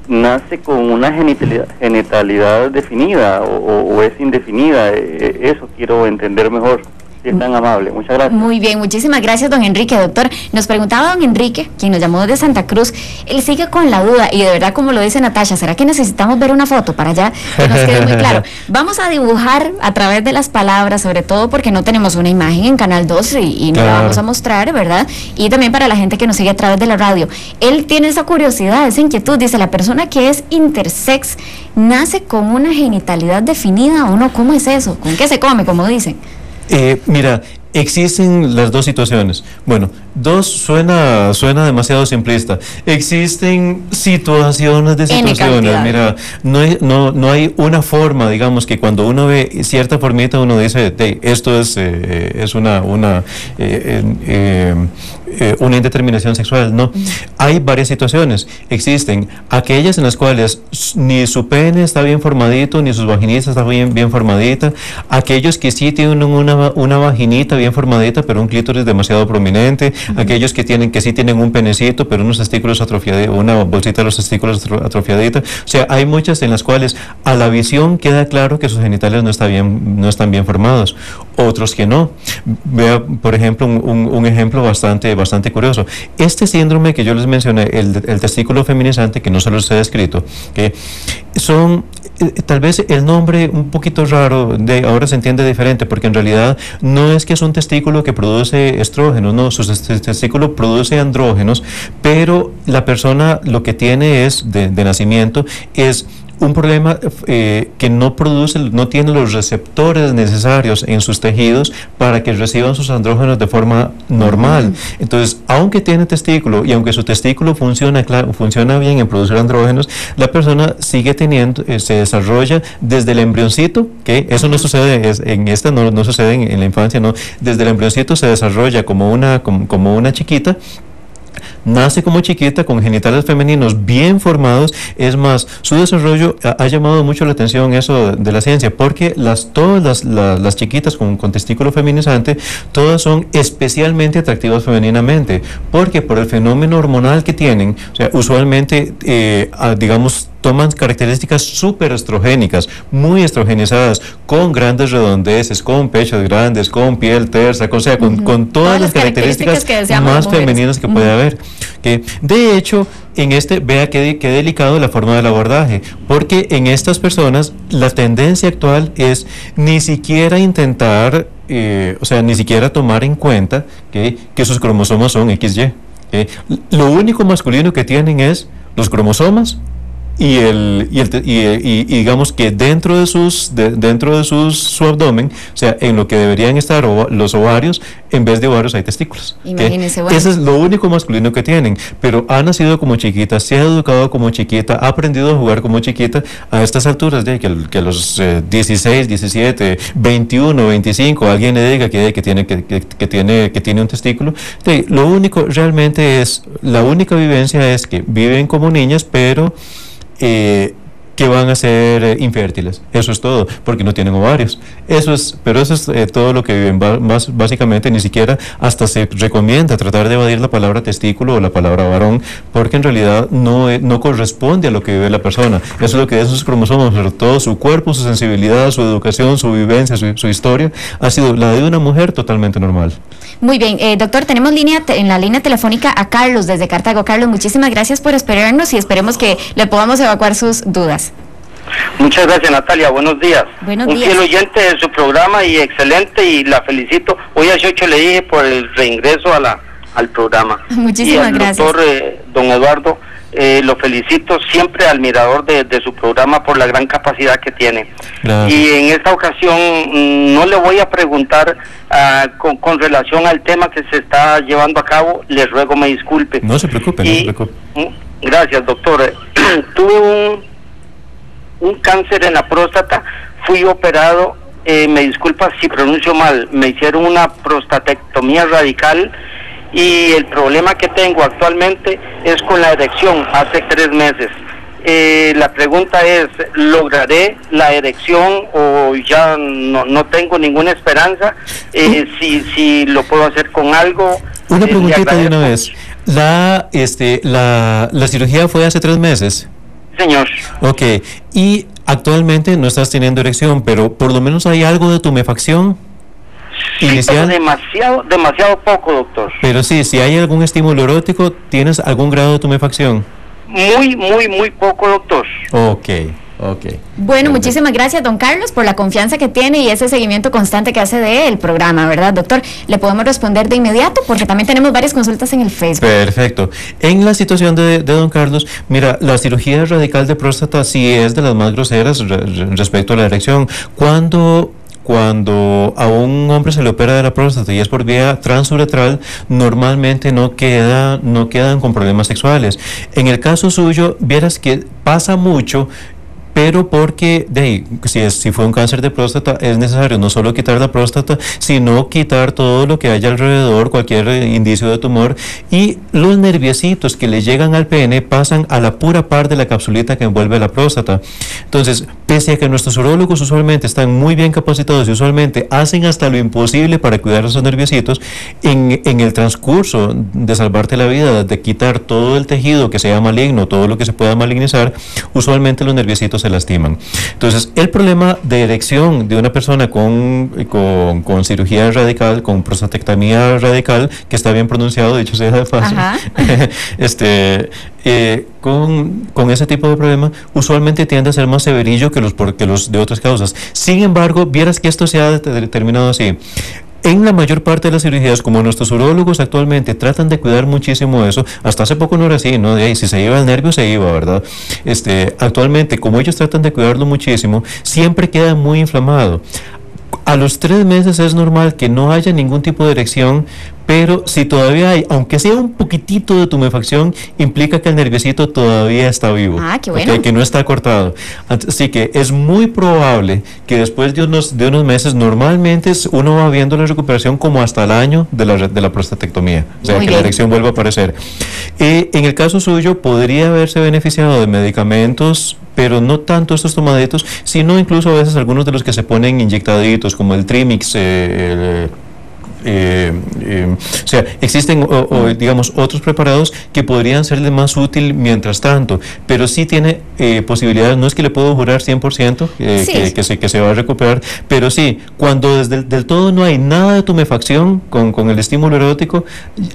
nace con una genitalidad definida o es indefinida. Eso quiero entender mejor. Si es tan amable, muchas gracias. Muy bien, muchísimas gracias, don Enrique. Doctor, nos preguntaba don Enrique, quien nos llamó de Santa Cruz, él sigue con la duda, y de verdad, como lo dice Natasha, ¿será que necesitamos ver una foto para allá que nos quede muy claro? Vamos a dibujar a través de las palabras, sobre todo porque no tenemos una imagen en Canal 2 y no la vamos a mostrar, ¿verdad? Y también para la gente que nos sigue a través de la radio. Él tiene esa curiosidad, esa inquietud, dice, la persona que es intersex, ¿nace con una genitalidad definida o no? ¿Cómo es eso? ¿Con qué se come, como dicen? Mira, existen las dos situaciones. Bueno, dos suena demasiado simplista. Existen situaciones de situaciones. Mira, no hay una forma, digamos, que cuando uno ve cierta formita uno dice, esto es una indeterminación sexual. No, hay varias situaciones. Existen aquellas en las cuales ni su pene está bien formadito, ni sus vaginitas está bien formadita. Aquellos que sí tienen una vaginita bien formadita, pero un clítoris demasiado prominente. Aquellos que sí tienen un penecito, pero unos testículos atrofiaditos, una bolsita de los testículos atrofiadita. O sea, hay muchas en las cuales a la visión queda claro que sus genitales no están bien formados. Otros que no. Vea, por ejemplo, un ejemplo bastante curioso. Este síndrome que yo les mencioné, el testículo feminizante, que no se los he descrito, que son tal vez el nombre un poquito raro, ahora se entiende diferente, porque en realidad no es que es un testículo que produce estrógenos, no, su testículo produce andrógenos, pero la persona lo que tiene es, de nacimiento, es un problema que no tiene los receptores necesarios en sus tejidos para que reciban sus andrógenos de forma normal. Entonces, aunque tiene testículo y aunque su testículo funciona bien en producir andrógenos, la persona sigue teniendo, se desarrolla desde el embrioncito, que eso no sucede no sucede en la infancia, no, desde el embrioncito se desarrolla como una chiquita. Nace como chiquita con genitales femeninos bien formados. Es más, su desarrollo ha llamado mucho la atención eso de la ciencia, porque todas las chiquitas con testículo feminizante, todas son especialmente atractivas femeninamente, porque por el fenómeno hormonal que tienen, o sea, usualmente, digamos, toman características súper estrogénicas, muy estrogenizadas, con grandes redondeces, con pechos grandes, con piel tersa, o sea, con todas las características más femeninas que puede haber. Que, de hecho, vea qué delicado la forma del abordaje, porque en estas personas la tendencia actual es ni siquiera intentar, ni siquiera tomar en cuenta que sus cromosomas son XY. Lo único masculino que tienen es los cromosomas y digamos que dentro de su abdomen, o sea, en lo que deberían estar los ovarios, en vez de ovarios hay testículos. Imagínense, bueno. Ese es lo único masculino que tienen, pero ha nacido como chiquita, se ha educado como chiquita, ha aprendido a jugar como chiquita. A estas alturas, que a los 16, 17, 21, 25, alguien le diga que tiene un testículo, lo único realmente es, la única vivencia es que viven como niñas, pero que van a ser infértiles. Eso es todo, porque no tienen ovarios. Eso es todo lo que viven. Básicamente, ni siquiera hasta se recomienda tratar de evadir la palabra testículo o la palabra varón, porque en realidad no corresponde a lo que vive la persona. Eso es lo que es sus cromosomas, pero todo su cuerpo, su sensibilidad, su educación, su vivencia, su historia, ha sido la de una mujer totalmente normal. Muy bien, doctor, tenemos en la línea telefónica a Carlos desde Cartago. Carlos, muchísimas gracias por esperarnos y esperemos que le podamos evacuar sus dudas. Muchas gracias, Natalia. Buenos días. Buenos días. Un fiel oyente de su programa y excelente, y la felicito. Hoy a 18 le dije por el reingreso al programa. Muchísimas gracias. Doctor don Eduardo, lo felicito, siempre admirador de su programa por la gran capacidad que tiene. Gracias. Y en esta ocasión no le voy a preguntar con relación al tema que se está llevando a cabo. Les ruego me disculpe. No se preocupe, no se preocupe. Gracias, doctor. Tuve un cáncer en la próstata, fui operado, me disculpa si pronuncio mal, me hicieron una prostatectomía radical, y el problema que tengo actualmente es con la erección hace 3 meses. La pregunta es, ¿lograré la erección o ya no tengo ninguna esperanza? Si lo puedo hacer con algo. Una preguntita de una vez. ¿La cirugía fue hace 3 meses? Señor. Ok, y actualmente no estás teniendo erección, pero por lo menos hay algo de tumefacción Sí, inicial. pero demasiado poco, doctor. Pero sí, si hay algún estímulo erótico, ¿tienes algún grado de tumefacción? Muy poco, doctor. Ok. Bueno, muchísimas gracias, don Carlos, por la confianza que tiene y ese seguimiento constante que hace del programa, ¿verdad, doctor? Le podemos responder de inmediato porque también tenemos varias consultas en el Facebook. Perfecto. En la situación de don Carlos, mira, la cirugía radical de próstata sí es de las más groseras respecto a la erección. Cuando a un hombre se le opera de la próstata y es por vía transuretral, normalmente no quedan con problemas sexuales. En el caso suyo, vieras que pasa mucho, pero porque si fue un cáncer de próstata es necesario no solo quitar la próstata, sino quitar todo lo que haya alrededor, cualquier indicio de tumor, y los nerviecitos que le llegan al pene pasan a la pura par de la capsulita que envuelve la próstata. Entonces, pese a que nuestros urólogos usualmente están muy bien capacitados y usualmente hacen hasta lo imposible para cuidar esos nerviecitos, en el transcurso de salvarte la vida, de quitar todo el tejido que sea maligno, todo lo que se pueda malignizar, usualmente los nerviecitos se lastiman. Entonces, el problema de erección de una persona con cirugía radical, con prostatectomía radical, que está bien pronunciado, dicho sea de paso, con ese tipo de problema, usualmente tiende a ser más severillo que los de otras causas. Sin embargo, vieras que esto se ha determinado así. En la mayor parte de las cirugías, como nuestros urólogos actualmente tratan de cuidar muchísimo eso, hasta hace poco no era así, ¿no? Si se iba el nervio, se iba, ¿verdad? Actualmente, como ellos tratan de cuidarlo muchísimo, siempre queda muy inflamado. A los 3 meses es normal que no haya ningún tipo de erección, pero si todavía hay, aunque sea un poquitito de tumefacción, implica que el nerviecito todavía está vivo. Ah, qué bueno. Que no está cortado. Así que es muy probable que después de unos meses, normalmente uno va viendo la recuperación como hasta el año de la prostatectomía. O sea, Muy que bien. la erección vuelva a aparecer. En el caso suyo, podría haberse beneficiado de medicamentos, pero no tanto estos tomaditos, sino incluso a veces algunos de los que se ponen inyectaditos, como el Trimix, o sea, existen digamos otros preparados que podrían serle más útil mientras tanto, pero sí tiene posibilidades. No es que le puedo jurar 100% que se va a recuperar, pero sí, cuando del todo no hay nada de tumefacción con el estímulo erótico,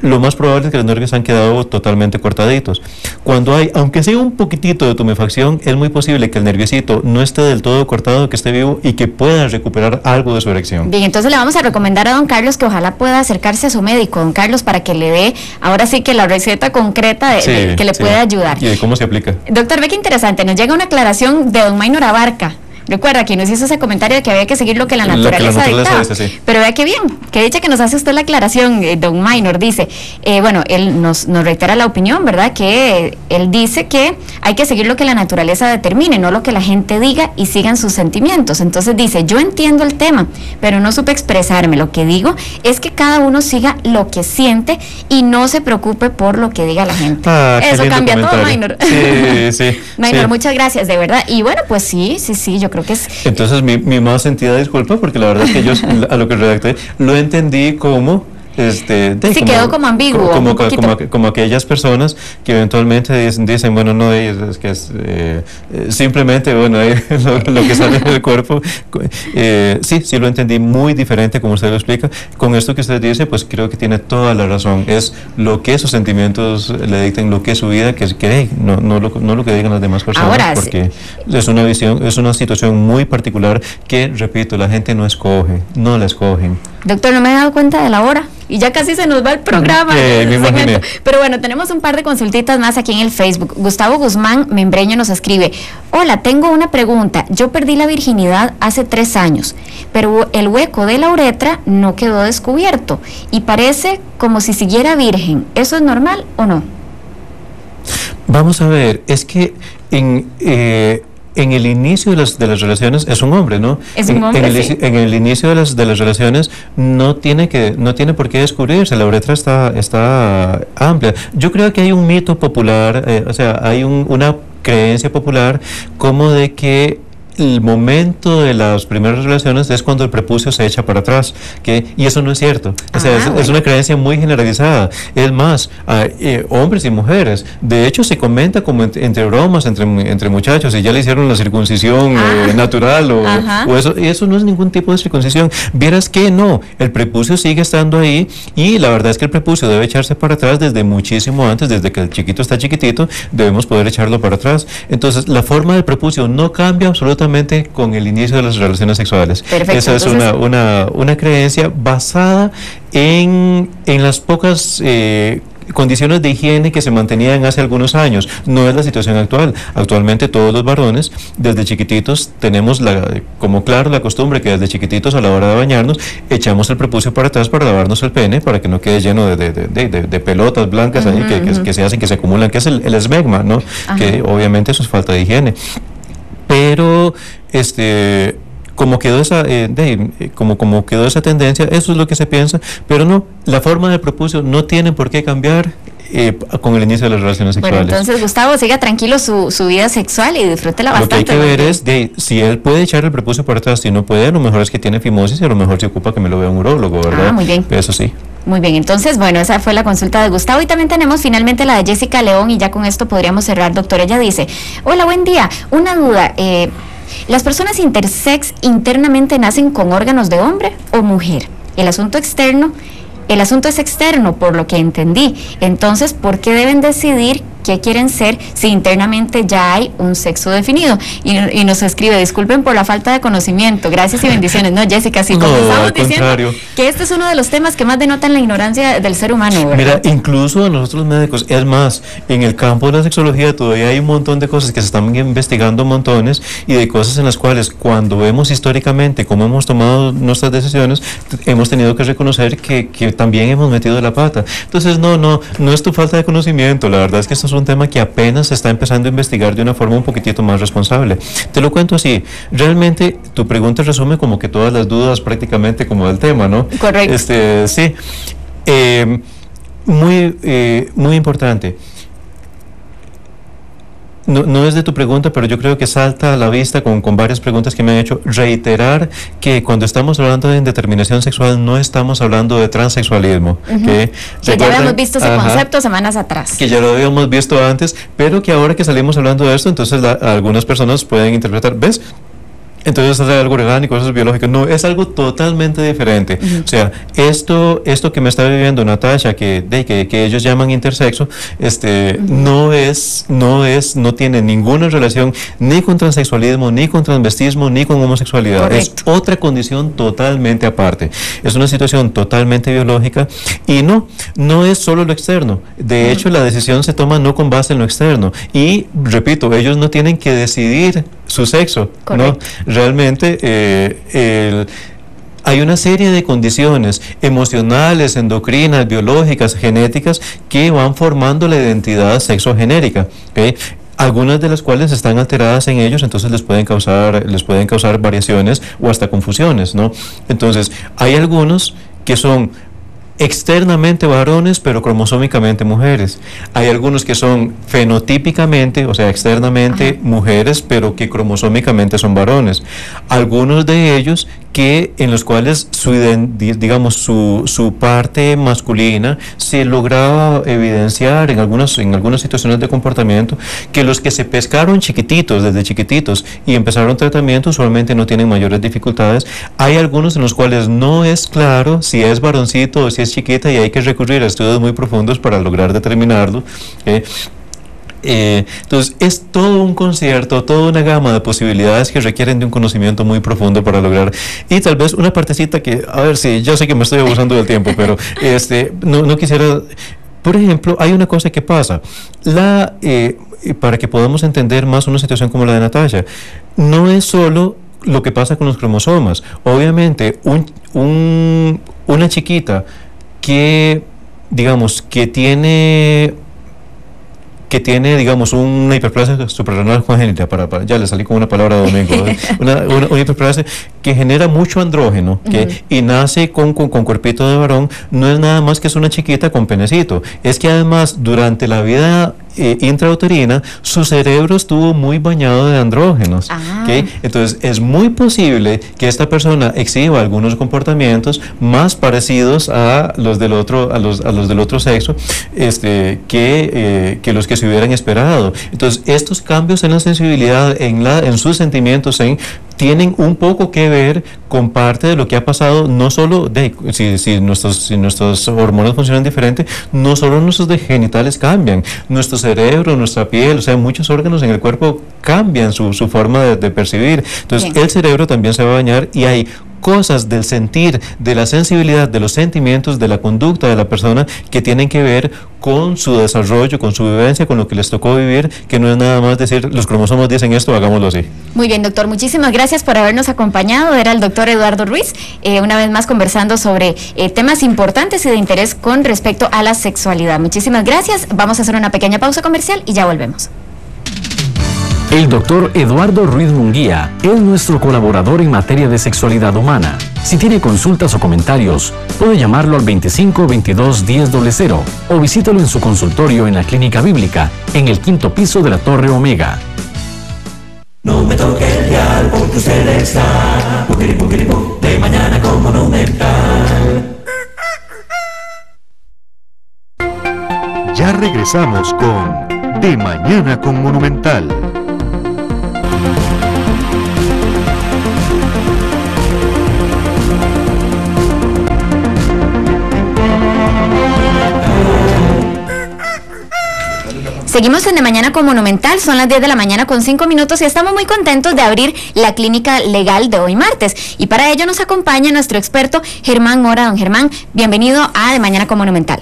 lo más probable es que los nervios han quedado totalmente cortaditos. Cuando hay, aunque sea un poquitito de tumefacción, es muy posible que el nerviecito no esté del todo cortado, que esté vivo y que pueda recuperar algo de su erección. Bien, entonces le vamos a recomendar a don Carlos que ojalá pueda acercarse a su médico, don Carlos, para que le dé ahora sí que la receta concreta que le pueda ayudar. ¿Y de cómo se aplica? Doctor, ve qué interesante, nos llega una aclaración de don Maynor Abarca. Recuerda que nos hizo ese comentario de que había que seguir lo que la naturaleza dictaba. Sí. Pero vea qué bien, que dicha que nos hace usted la aclaración, don Maynor dice, bueno, él nos reitera la opinión, ¿verdad? Que él dice que hay que seguir lo que la naturaleza determine, no lo que la gente diga y sigan sus sentimientos. Entonces dice, yo entiendo el tema, pero no supe expresarme. Lo que digo es que cada uno siga lo que siente y no se preocupe por lo que diga la gente. Eso cambia todo, Maynor. Sí. Maynor, muchas gracias, de verdad. Y bueno, pues sí, yo creo que es... Entonces mi más sentida disculpa, porque la verdad es que yo a lo que redacté lo entendí como quedó como ambiguo, como aquellas personas que eventualmente dicen bueno, no, es que es simplemente, bueno, lo que sale del cuerpo. Sí lo entendí muy diferente como usted lo explica. Con esto que usted dice, pues creo que tiene toda la razón. Es lo que sus sentimientos le dicten, lo que es su vida, no lo que digan las demás personas. Ahora, porque es una situación muy particular que, repito, la gente no la escogen. Doctor, no me he dado cuenta de la hora y ya casi se nos va el programa. Me imaginé. Pero bueno, tenemos un par de consultitas más aquí en el Facebook. Gustavo Guzmán Membreño nos escribe: hola, tengo una pregunta. Yo perdí la virginidad hace 3 años, pero el hueco de la uretra no quedó descubierto y parece como si siguiera virgen. ¿Eso es normal o no? Vamos a ver, es que en el inicio de las relaciones es un hombre, ¿no? Es un hombre, sí. En el inicio de las relaciones no tiene por qué descubrirse, la uretra está amplia. Yo creo que hay un mito popular, hay una creencia popular como de que el momento de las primeras relaciones es cuando el prepucio se echa para atrás, y eso no es cierto. O sea, es una creencia muy generalizada. Es más, hombres y mujeres, de hecho se comenta como entre bromas, entre muchachos, y ya le hicieron la circuncisión natural o eso, y eso no es ningún tipo de circuncisión. Vieras que no, el prepucio sigue estando ahí, y la verdad es que el prepucio debe echarse para atrás desde muchísimo antes, desde que el chiquito está chiquitito, debemos poder echarlo para atrás. Entonces, la forma del prepucio no cambia absolutamente con el inicio de las relaciones sexuales. Perfecto. Esa es una creencia basada en las pocas condiciones de higiene que se mantenían hace algunos años. No es la situación actual. Actualmente todos los varones, desde chiquititos, tenemos como claro la costumbre que desde chiquititos a la hora de bañarnos, echamos el prepucio para atrás para lavarnos el pene, para que no quede lleno de pelotas blancas ahí que se hacen, que se acumulan, que es el esmegma, ¿no? Que obviamente eso es falta de higiene. Pero como quedó esa tendencia, eso es lo que se piensa, pero no, la forma del prepucio no tiene por qué cambiar con el inicio de las relaciones sexuales. Bueno, entonces, Gustavo, siga tranquilo su vida sexual y disfrútela bastante. Lo que hay que ver es si él puede echar el prepucio para atrás. Si no puede, a lo mejor es que tiene fimosis y a lo mejor se ocupa que me lo vea un urólogo, ¿verdad? Muy bien. Eso sí. Muy bien, entonces, bueno, esa fue la consulta de Gustavo, y también tenemos finalmente la de Jessica León, y ya con esto podríamos cerrar, doctor. Ella dice: hola, buen día, una duda, ¿las personas intersex internamente nacen con órganos de hombre o mujer? El asunto es externo, por lo que entendí. Entonces, ¿por qué deben decidir qué quieren ser si internamente ya hay un sexo definido? Y nos escribe: disculpen por la falta de conocimiento, gracias y bendiciones. No, Jessica, sí, como estamos diciendo, que este es uno de los temas que más denotan la ignorancia del ser humano, ¿verdad? Mira, incluso a nosotros médicos, es más, en el campo de la sexología todavía hay un montón de cosas que se están investigando montones, y de cosas en las cuales, cuando vemos históricamente cómo hemos tomado nuestras decisiones, hemos tenido que reconocer que también hemos metido la pata. Entonces, no es tu falta de conocimiento, la verdad es que esto es un tema que apenas se está empezando a investigar de una forma un poquitito más responsable. Te lo cuento así, realmente tu pregunta resume como que todas las dudas prácticamente como del tema, ¿no? Correcto. Sí, muy importante. No es de tu pregunta, pero yo creo que salta a la vista con varias preguntas que me han hecho. Reiterar que cuando estamos hablando de indeterminación sexual no estamos hablando de transexualismo. Que ya habíamos visto ese concepto semanas atrás. Que ya lo habíamos visto antes, pero que ahora que salimos hablando de esto, entonces algunas personas pueden interpretar, ¿ves? Entonces es algo orgánico, eso es biológico. No, es algo totalmente diferente. O sea, esto que me está viviendo Natasha, que ellos llaman intersexo, no tiene ninguna relación ni con transexualismo, ni con transvestismo, ni con homosexualidad. Correcto. Es otra condición totalmente aparte. Es una situación totalmente biológica, y no es solo lo externo. De hecho, la decisión se toma no con base en lo externo. Y, repito, ellos no tienen que decidir su sexo, ¿no? Realmente hay una serie de condiciones emocionales, endocrinas, biológicas, genéticas, que van formando la identidad sexogenérica, ¿okay? Algunas de las cuales están alteradas en ellos, entonces les pueden causar variaciones o hasta confusiones, ¿no? Entonces, hay algunos que son externamente varones, pero cromosómicamente mujeres. Hay algunos que son fenotípicamente, o sea, externamente mujeres, pero que cromosómicamente son varones. Algunos de ellos en los cuales su parte masculina se lograba evidenciar en algunas situaciones de comportamiento, que los que se pescaron desde chiquititos y empezaron tratamiento usualmente no tienen mayores dificultades. Hay algunos en los cuales no es claro si es varoncito o si es chiquita, y hay que recurrir a estudios muy profundos para lograr determinarlo. Entonces es todo un concierto, toda una gama de posibilidades que requieren de un conocimiento muy profundo para lograr. Y tal vez una partecita que, a ver, si yo sé que me estoy abusando del tiempo, pero no quisiera. Por ejemplo, hay una cosa que pasa, para que podamos entender más una situación como la de Natasha, no es solo lo que pasa con los cromosomas. Obviamente, una chiquita que tiene una hiperplasia suprarrenal congénita, ya le salí con una palabra de domingo, una hiperplasia que genera mucho andrógeno y nace con cuerpito de varón, no es nada más que es una chiquita con penecito, es que además durante la vida intrauterina su cerebro estuvo muy bañado de andrógenos. Entonces es muy posible que esta persona exhiba algunos comportamientos más parecidos a los del otro, a los del otro sexo, que los que se hubieran esperado. Entonces estos cambios en la sensibilidad, en sus sentimientos, tienen un poco que ver con parte de lo que ha pasado, no solo si nuestros hormonas funcionan diferente, no solo nuestros genitales cambian, nuestro cerebro, nuestra piel, o sea, muchos órganos en el cuerpo cambian su forma de percibir. Entonces, el cerebro también se va a bañar y hay cosas del sentir, de la sensibilidad, de los sentimientos, de la conducta de la persona que tienen que ver con su desarrollo, con su vivencia, con lo que les tocó vivir, que no es nada más decir, los cromosomas dicen esto, hagámoslo así. Muy bien, doctor, muchísimas gracias por habernos acompañado. Era el doctor Eduardo Ruiz, una vez más conversando sobre temas importantes y de interés con respecto a la sexualidad. Muchísimas gracias. Vamos a hacer una pequeña pausa comercial y ya volvemos. El doctor Eduardo Ruiz Munguía es nuestro colaborador en materia de sexualidad humana. Si tiene consultas o comentarios, puede llamarlo al 25 22 10 00 o visítalo en su consultorio en la Clínica Bíblica, en el 5º piso de la Torre Omega. No me toque el dial porque usted está de mañana con Monumental. Ya regresamos con De Mañana con Monumental. Seguimos en De Mañana con Monumental, son las 10 de la mañana con 5 minutos y estamos muy contentos de abrir la clínica legal de hoy martes. Y para ello nos acompaña nuestro experto Germán Mora. Don Germán, bienvenido a De Mañana con Monumental.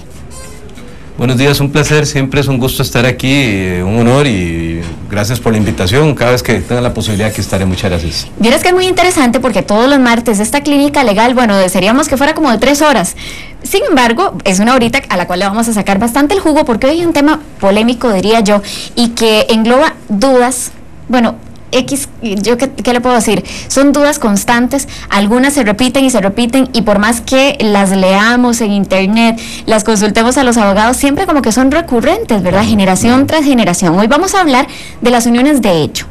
Buenos días, un placer, siempre es un gusto estar aquí, un honor y gracias por la invitación. Cada vez que tenga la posibilidad aquí estaré, muchas gracias. Vieras que es muy interesante porque todos los martes esta clínica legal, bueno, desearíamos que fuera como de 3 horas. Sin embargo, es una horita a la cual le vamos a sacar bastante el jugo porque hoy hay un tema polémico, diría yo, y que engloba dudas, bueno, ¿qué le puedo decir? Son dudas constantes, algunas se repiten y por más que las leamos en internet, las consultemos a los abogados, siempre como que son recurrentes, ¿verdad? Generación tras generación. Hoy vamos a hablar de las uniones de hecho.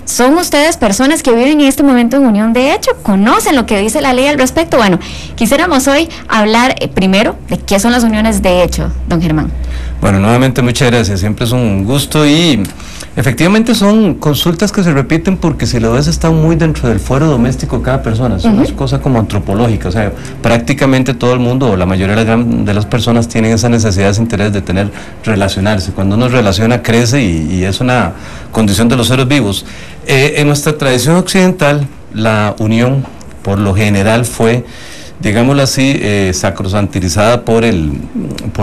¿Son ustedes personas que viven en este momento en unión de hecho? ¿Conocen lo que dice la ley al respecto? Bueno, quisiéramos hoy hablar primero de qué son las uniones de hecho, don Germán. Bueno, nuevamente muchas gracias, siempre es un gusto y efectivamente son consultas que se repiten porque si lo ves están muy dentro del fuero doméstico de cada persona, es una cosa como antropológica, o sea, prácticamente todo el mundo o la mayoría de las personas tienen esa necesidad, ese interés de relacionarse. Cuando uno relaciona crece y es una condición de los seres vivos. En nuestra tradición occidental la unión por lo general fue, digámoslo así, sacrosantilizada por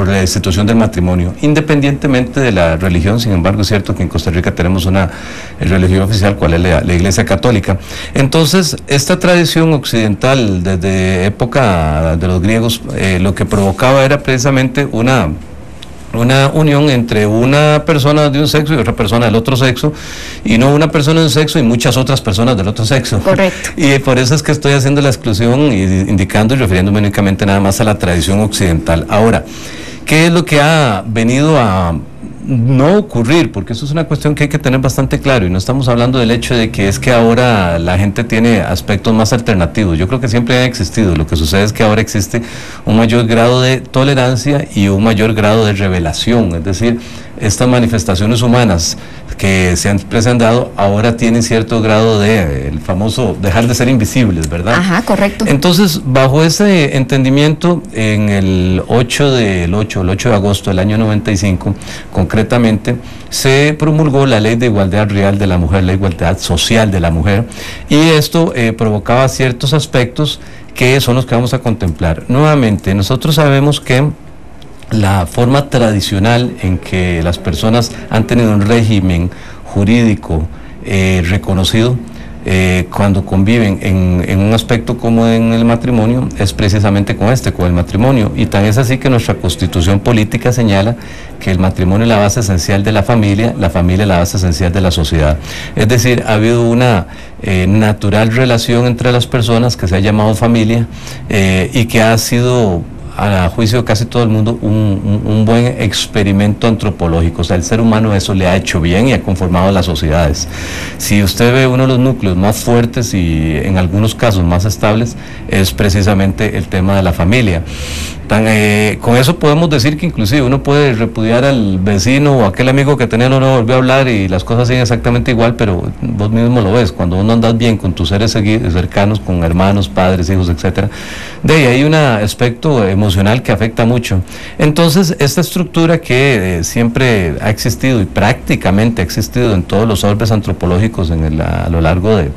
la institución del matrimonio, independientemente de la religión. Sin embargo, es cierto que en Costa Rica tenemos una religión oficial, cual es la Iglesia Católica. Entonces, esta tradición occidental, desde época de los griegos, lo que provocaba era precisamente una unión entre una persona de un sexo y otra persona del otro sexo, y no una persona de un sexo y muchas otras personas del otro sexo. Correcto. Y por eso es que estoy haciendo la exclusión y indicando y refiriéndome únicamente nada más a la tradición occidental. Ahora, ¿qué es lo que ha venido a no ocurrir? Porque eso es una cuestión que hay que tener bastante claro, y no estamos hablando del hecho de que es que ahora la gente tiene aspectos más alternativos. Yo creo que siempre han existido. Lo que sucede es que ahora existe un mayor grado de tolerancia y un mayor grado de revelación, es decir, estas manifestaciones humanas que se han presentado ahora tienen cierto grado de, el famoso dejar de ser invisibles, ¿verdad? Ajá, correcto. Entonces, bajo ese entendimiento, en el 8 de agosto del año 95, concretamente, se promulgó la Ley de Igualdad Real de la Mujer, la igualdad social de la mujer, y esto provocaba ciertos aspectos que son los que vamos a contemplar. Nuevamente, nosotros sabemos que la forma tradicional en que las personas han tenido un régimen jurídico reconocido cuando conviven en un aspecto como en el matrimonio, es precisamente con el matrimonio. Y tan es así que nuestra Constitución política señala que el matrimonio es la base esencial de la familia es la base esencial de la sociedad. Es decir, ha habido una natural relación entre las personas que se ha llamado familia y que ha sido, a juicio de casi todo el mundo, un buen experimento antropológico. O sea, el ser humano eso le ha hecho bien y ha conformado las sociedades. Si usted ve uno de los núcleos más fuertes y en algunos casos más estables, es precisamente el tema de la familia. Con eso podemos decir que inclusive uno puede repudiar al vecino o aquel amigo que tenía, no volvió a hablar y las cosas siguen exactamente igual, pero vos mismo lo ves, cuando uno andas bien con tus seres cercanos, con hermanos, padres, hijos, etcétera, de ahí hay un aspecto emocional que afecta mucho. Entonces, esta estructura que siempre ha existido y prácticamente ha existido en todos los orbes antropológicos a lo largo de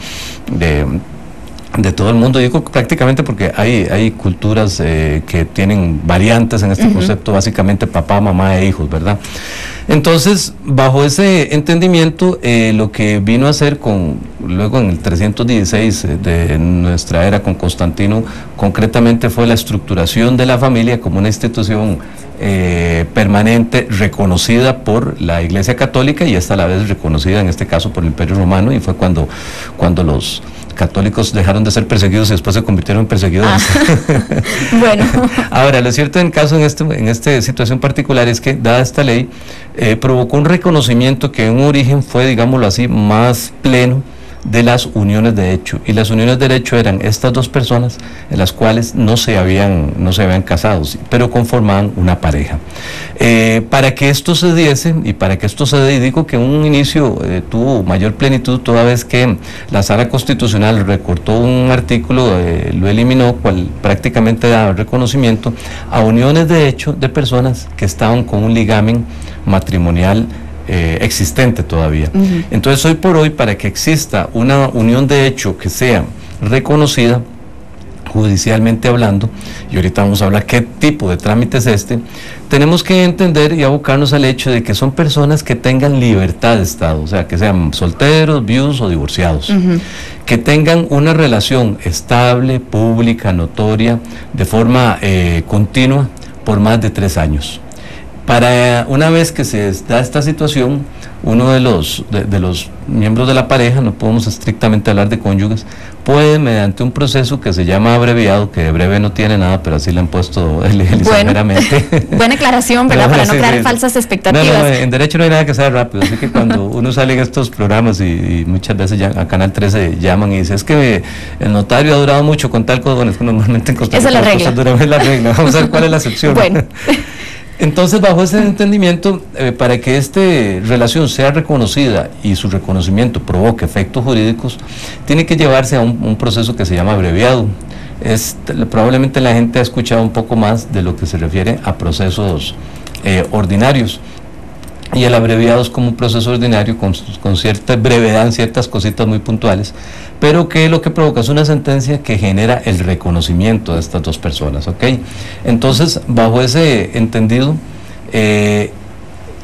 todo el mundo, digo prácticamente porque hay culturas que tienen variantes en este concepto, básicamente papá, mamá e hijos, ¿verdad? Entonces, bajo ese entendimiento, lo que vino a hacer luego en el 316 de nuestra era con Constantino, concretamente fue la estructuración de la familia como una institución permanente, reconocida por la Iglesia Católica y hasta a la vez reconocida en este caso por el Imperio Romano, y fue cuando los católicos dejaron de ser perseguidos y después se convirtieron en perseguidores. Bueno. Ahora, lo cierto en esta situación particular es que, dada esta ley, provocó un reconocimiento que en un origen fue, digámoslo así, más pleno de las uniones de hecho, y las uniones de hecho eran estas dos personas en las cuales no se habían casado, pero conformaban una pareja. Para que esto se diese, y para que esto se dé, digo que en un inicio tuvo mayor plenitud toda vez que la Sala Constitucional recortó un artículo, lo eliminó, cual prácticamente daba reconocimiento a uniones de hecho de personas que estaban con un ligamen matrimonial existente todavía. Entonces, hoy por hoy, para que exista una unión de hecho que sea reconocida judicialmente hablando, y ahorita vamos a hablar qué tipo de trámite es tenemos que entender y abocarnos al hecho de que son personas que tengan libertad de estado, o sea, que sean solteros, viudos o divorciados, que tengan una relación estable, pública, notoria, de forma continua, por más de 3 años. Para una vez que se da esta situación, uno de los miembros de la pareja, no podemos estrictamente hablar de cónyuges, puede, mediante un proceso que se llama abreviado, que de breve no tiene nada, pero así le han puesto ligeramente. Buena aclaración, ¿verdad? Para no crear falsas expectativas. No, en derecho no hay nada que sea rápido, así que cuando uno sale en estos programas y muchas veces a Canal 13 llaman y dicen, es que el notario ha durado mucho con tal cosa, bueno, es que normalmente en Costa Rica las cosas duran, es la regla. Vamos a ver cuál es la excepción. Bueno. Entonces, bajo ese entendimiento, para que esta relación sea reconocida y su reconocimiento provoque efectos jurídicos, tiene que llevarse a un proceso que se llama abreviado. Probablemente la gente ha escuchado un poco más de lo que se refiere a procesos ordinarios. Y el abreviado es como un proceso ordinario con cierta brevedad, ciertas cositas muy puntuales, pero que lo que provoca es una sentencia que genera el reconocimiento de estas dos personas, ¿ok? Entonces, bajo ese entendido,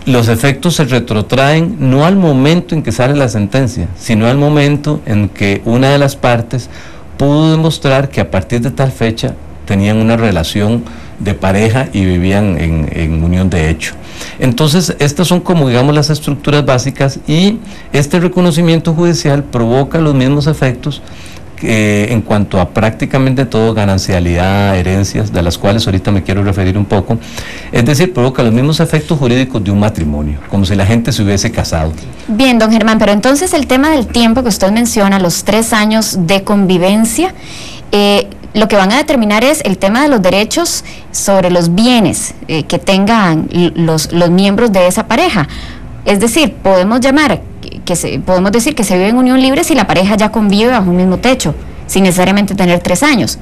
los efectos se retrotraen no al momento en que sale la sentencia, sino al momento en que una de las partes pudo demostrar que a partir de tal fecha tenían una relación de pareja y vivían en unión de hecho. Entonces, estas son como, digamos, las estructuras básicas, y este reconocimiento judicial provoca los mismos efectos en cuanto a prácticamente todo, ganancialidad, herencias, de las cuales ahorita me quiero referir un poco. Es decir, provoca los mismos efectos jurídicos de un matrimonio, como si la gente se hubiese casado. Bien, don Germán, pero entonces el tema del tiempo que usted menciona, los 3 años de convivencia, lo que van a determinar es el tema de los derechos sobre los bienes que tengan los miembros de esa pareja. Es decir, podemos decir que se vive en unión libre si la pareja ya convive bajo un mismo techo, sin necesariamente tener 3 años.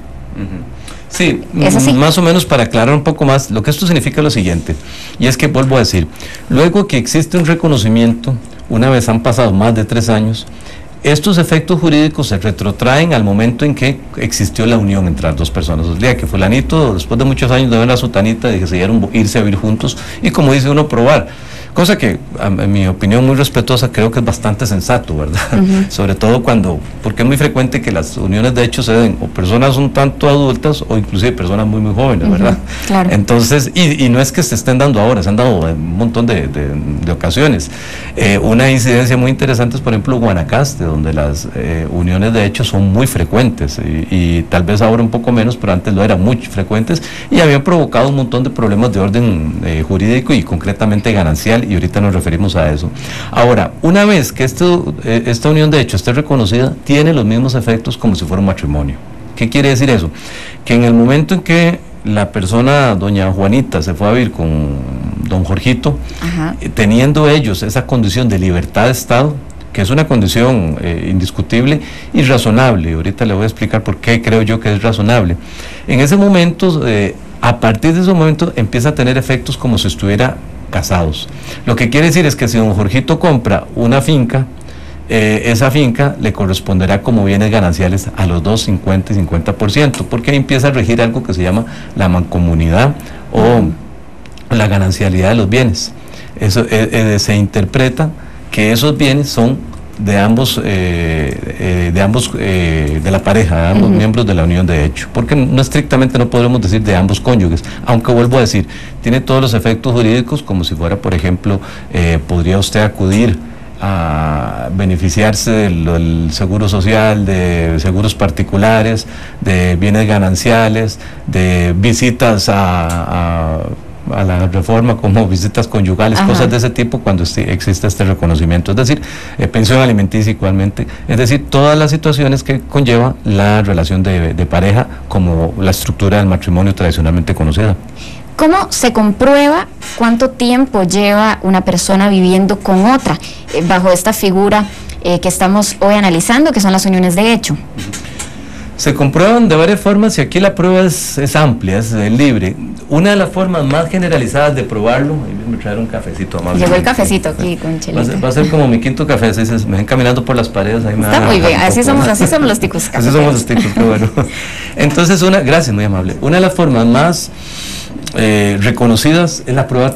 Sí, más o menos, para aclarar un poco más, lo que esto significa es lo siguiente, y es que, vuelvo a decir, luego que existe un reconocimiento, una vez han pasado más de 3 años, estos efectos jurídicos se retrotraen al momento en que existió la unión entre las dos personas. El día que fulanito, después de muchos años de ver a su tanita, decidieron irse a vivir juntos, y como dice uno, probar. Cosa que, en mi opinión muy respetuosa, creo que es bastante sensato, ¿verdad? Sobre todo porque es muy frecuente que las uniones de hecho se den o personas un tanto adultas o inclusive personas muy jóvenes, ¿verdad? Claro. Entonces, y no es que se estén dando ahora, se han dado en un montón de ocasiones. Una incidencia muy interesante es, por ejemplo, Guanacaste, donde las uniones de hecho son muy frecuentes y tal vez ahora un poco menos, pero antes lo eran muy frecuentes y habían provocado un montón de problemas de orden jurídico y concretamente ganancial, y ahorita nos referimos a eso. Ahora, una vez que esta unión de hecho esté reconocida, tiene los mismos efectos como si fuera un matrimonio. ¿Qué quiere decir eso? Que en el momento en que la persona, doña Juanita, se fue a vivir con don Jorgito, teniendo ellos esa condición de libertad de Estado, que es una condición indiscutible y razonable, ahorita le voy a explicar por qué creo yo que es razonable. En ese momento, a partir de ese momento, empieza a tener efectos como si estuviera casados. Lo que quiere decir es que si don Jorgito compra una finca, esa finca le corresponderá como bienes gananciales a los dos, 50 y 50%, porque ahí empieza a regir algo que se llama la mancomunidad o la ganancialidad de los bienes. Eso se interpreta que esos bienes son de ambos, de la pareja, de ambos miembros de la unión de hecho, porque no estrictamente no podremos decir de ambos cónyuges, aunque vuelvo a decir, tiene todos los efectos jurídicos como si fuera, por ejemplo, podría usted acudir a beneficiarse del seguro social, de seguros particulares, de bienes gananciales, de visitas a la reforma como visitas conyugales, cosas de ese tipo cuando existe este reconocimiento, es decir, pensión alimenticia igualmente, es decir, todas las situaciones que conlleva la relación de pareja como la estructura del matrimonio tradicionalmente conocida. ¿Cómo se comprueba cuánto tiempo lleva una persona viviendo con otra bajo esta figura que estamos hoy analizando, que son las uniones de hecho? Se comprueban de varias formas y aquí la prueba es amplia, es libre. Una de las formas más generalizadas de probarlo, me traer un cafecito amable. Llegó el cafecito aquí con chelita. Va a ser como mi quinto café, me ven caminando por las paredes. Ahí está muy bien, así somos los ticos. Así somos los ticos, qué bueno. Entonces, gracias, muy amable. Una de las formas más reconocidas es la prueba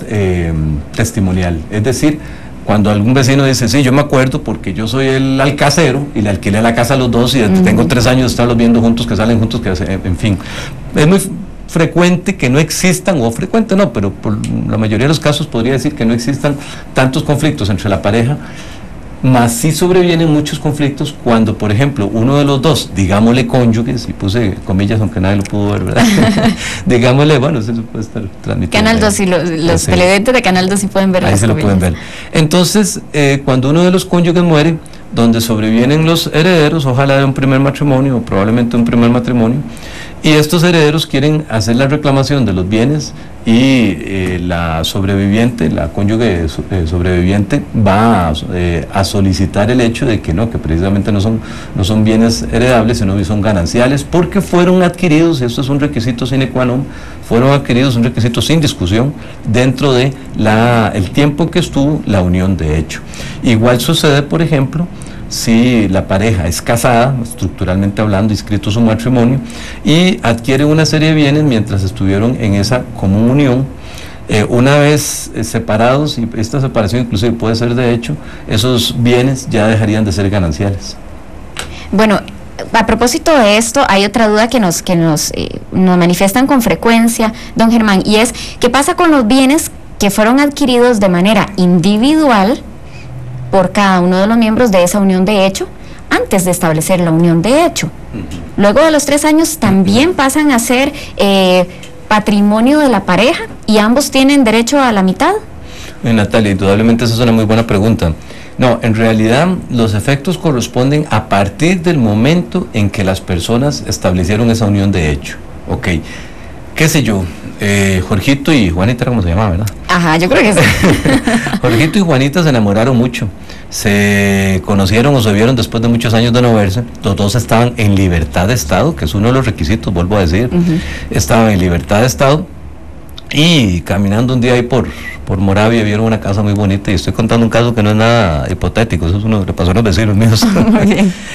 testimonial, es decir, cuando algún vecino dice, sí, yo me acuerdo porque yo soy el alcacero y le alquilé la casa a los dos y tengo 3 años de estarlos viendo juntos, que salen juntos, que en fin. Es muy frecuente que no existan, o frecuente no, pero por la mayoría de los casos podría decir que no existan tantos conflictos entre la pareja, más sí sobrevienen muchos conflictos cuando, por ejemplo, uno de los dos, digámosle cónyuges, y puse comillas aunque nadie lo pudo ver, ¿verdad? Digámosle, bueno, eso se puede estar transmitiendo. Canal 2, y los televidentes de Canal 2 sí pueden ver. Ahí se lo pueden ver. Entonces, cuando uno de los cónyuges muere, donde sobrevienen los herederos, ojalá de un primer matrimonio, o probablemente un primer matrimonio, y estos herederos quieren hacer la reclamación de los bienes y la sobreviviente, la cónyuge sobreviviente va a solicitar el hecho de que no, que precisamente no son bienes heredables, sino que son gananciales, porque fueron adquiridos, y esto es un requisito sine qua non, fueron adquiridos, un requisito sin discusión, dentro de el tiempo que estuvo la unión de hecho. Igual sucede, por ejemplo, si la pareja es casada, estructuralmente hablando, inscrito su matrimonio, y adquiere una serie de bienes mientras estuvieron en esa común unión. Una vez separados, y esta separación inclusive puede ser de hecho, esos bienes ya dejarían de ser gananciales. Bueno, a propósito de esto, hay otra duda que nos manifiestan con frecuencia, don Germán, y es, ¿qué pasa con los bienes que fueron adquiridos de manera individual por cada uno de los miembros de esa unión de hecho antes de establecer la unión de hecho? Luego de los 3 años también pasan a ser patrimonio de la pareja y ambos tienen derecho a la mitad. Natalia, indudablemente esa es una muy buena pregunta. No, en realidad los efectos corresponden a partir del momento en que las personas establecieron esa unión de hecho. Ok, qué sé yo, Jorgito y Juanita, ¿cómo se llamaba, verdad? Ajá, yo creo que sí. Jorgito y Juanita se enamoraron mucho, se conocieron o se vieron después de muchos años de no verse, los dos estaban en libertad de Estado, que es uno de los requisitos, vuelvo a decir, estaban en libertad de Estado, y caminando un día ahí por Moravia vieron una casa muy bonita, y estoy contando un caso que no es nada hipotético, eso es uno que le pasó a los vecinos míos.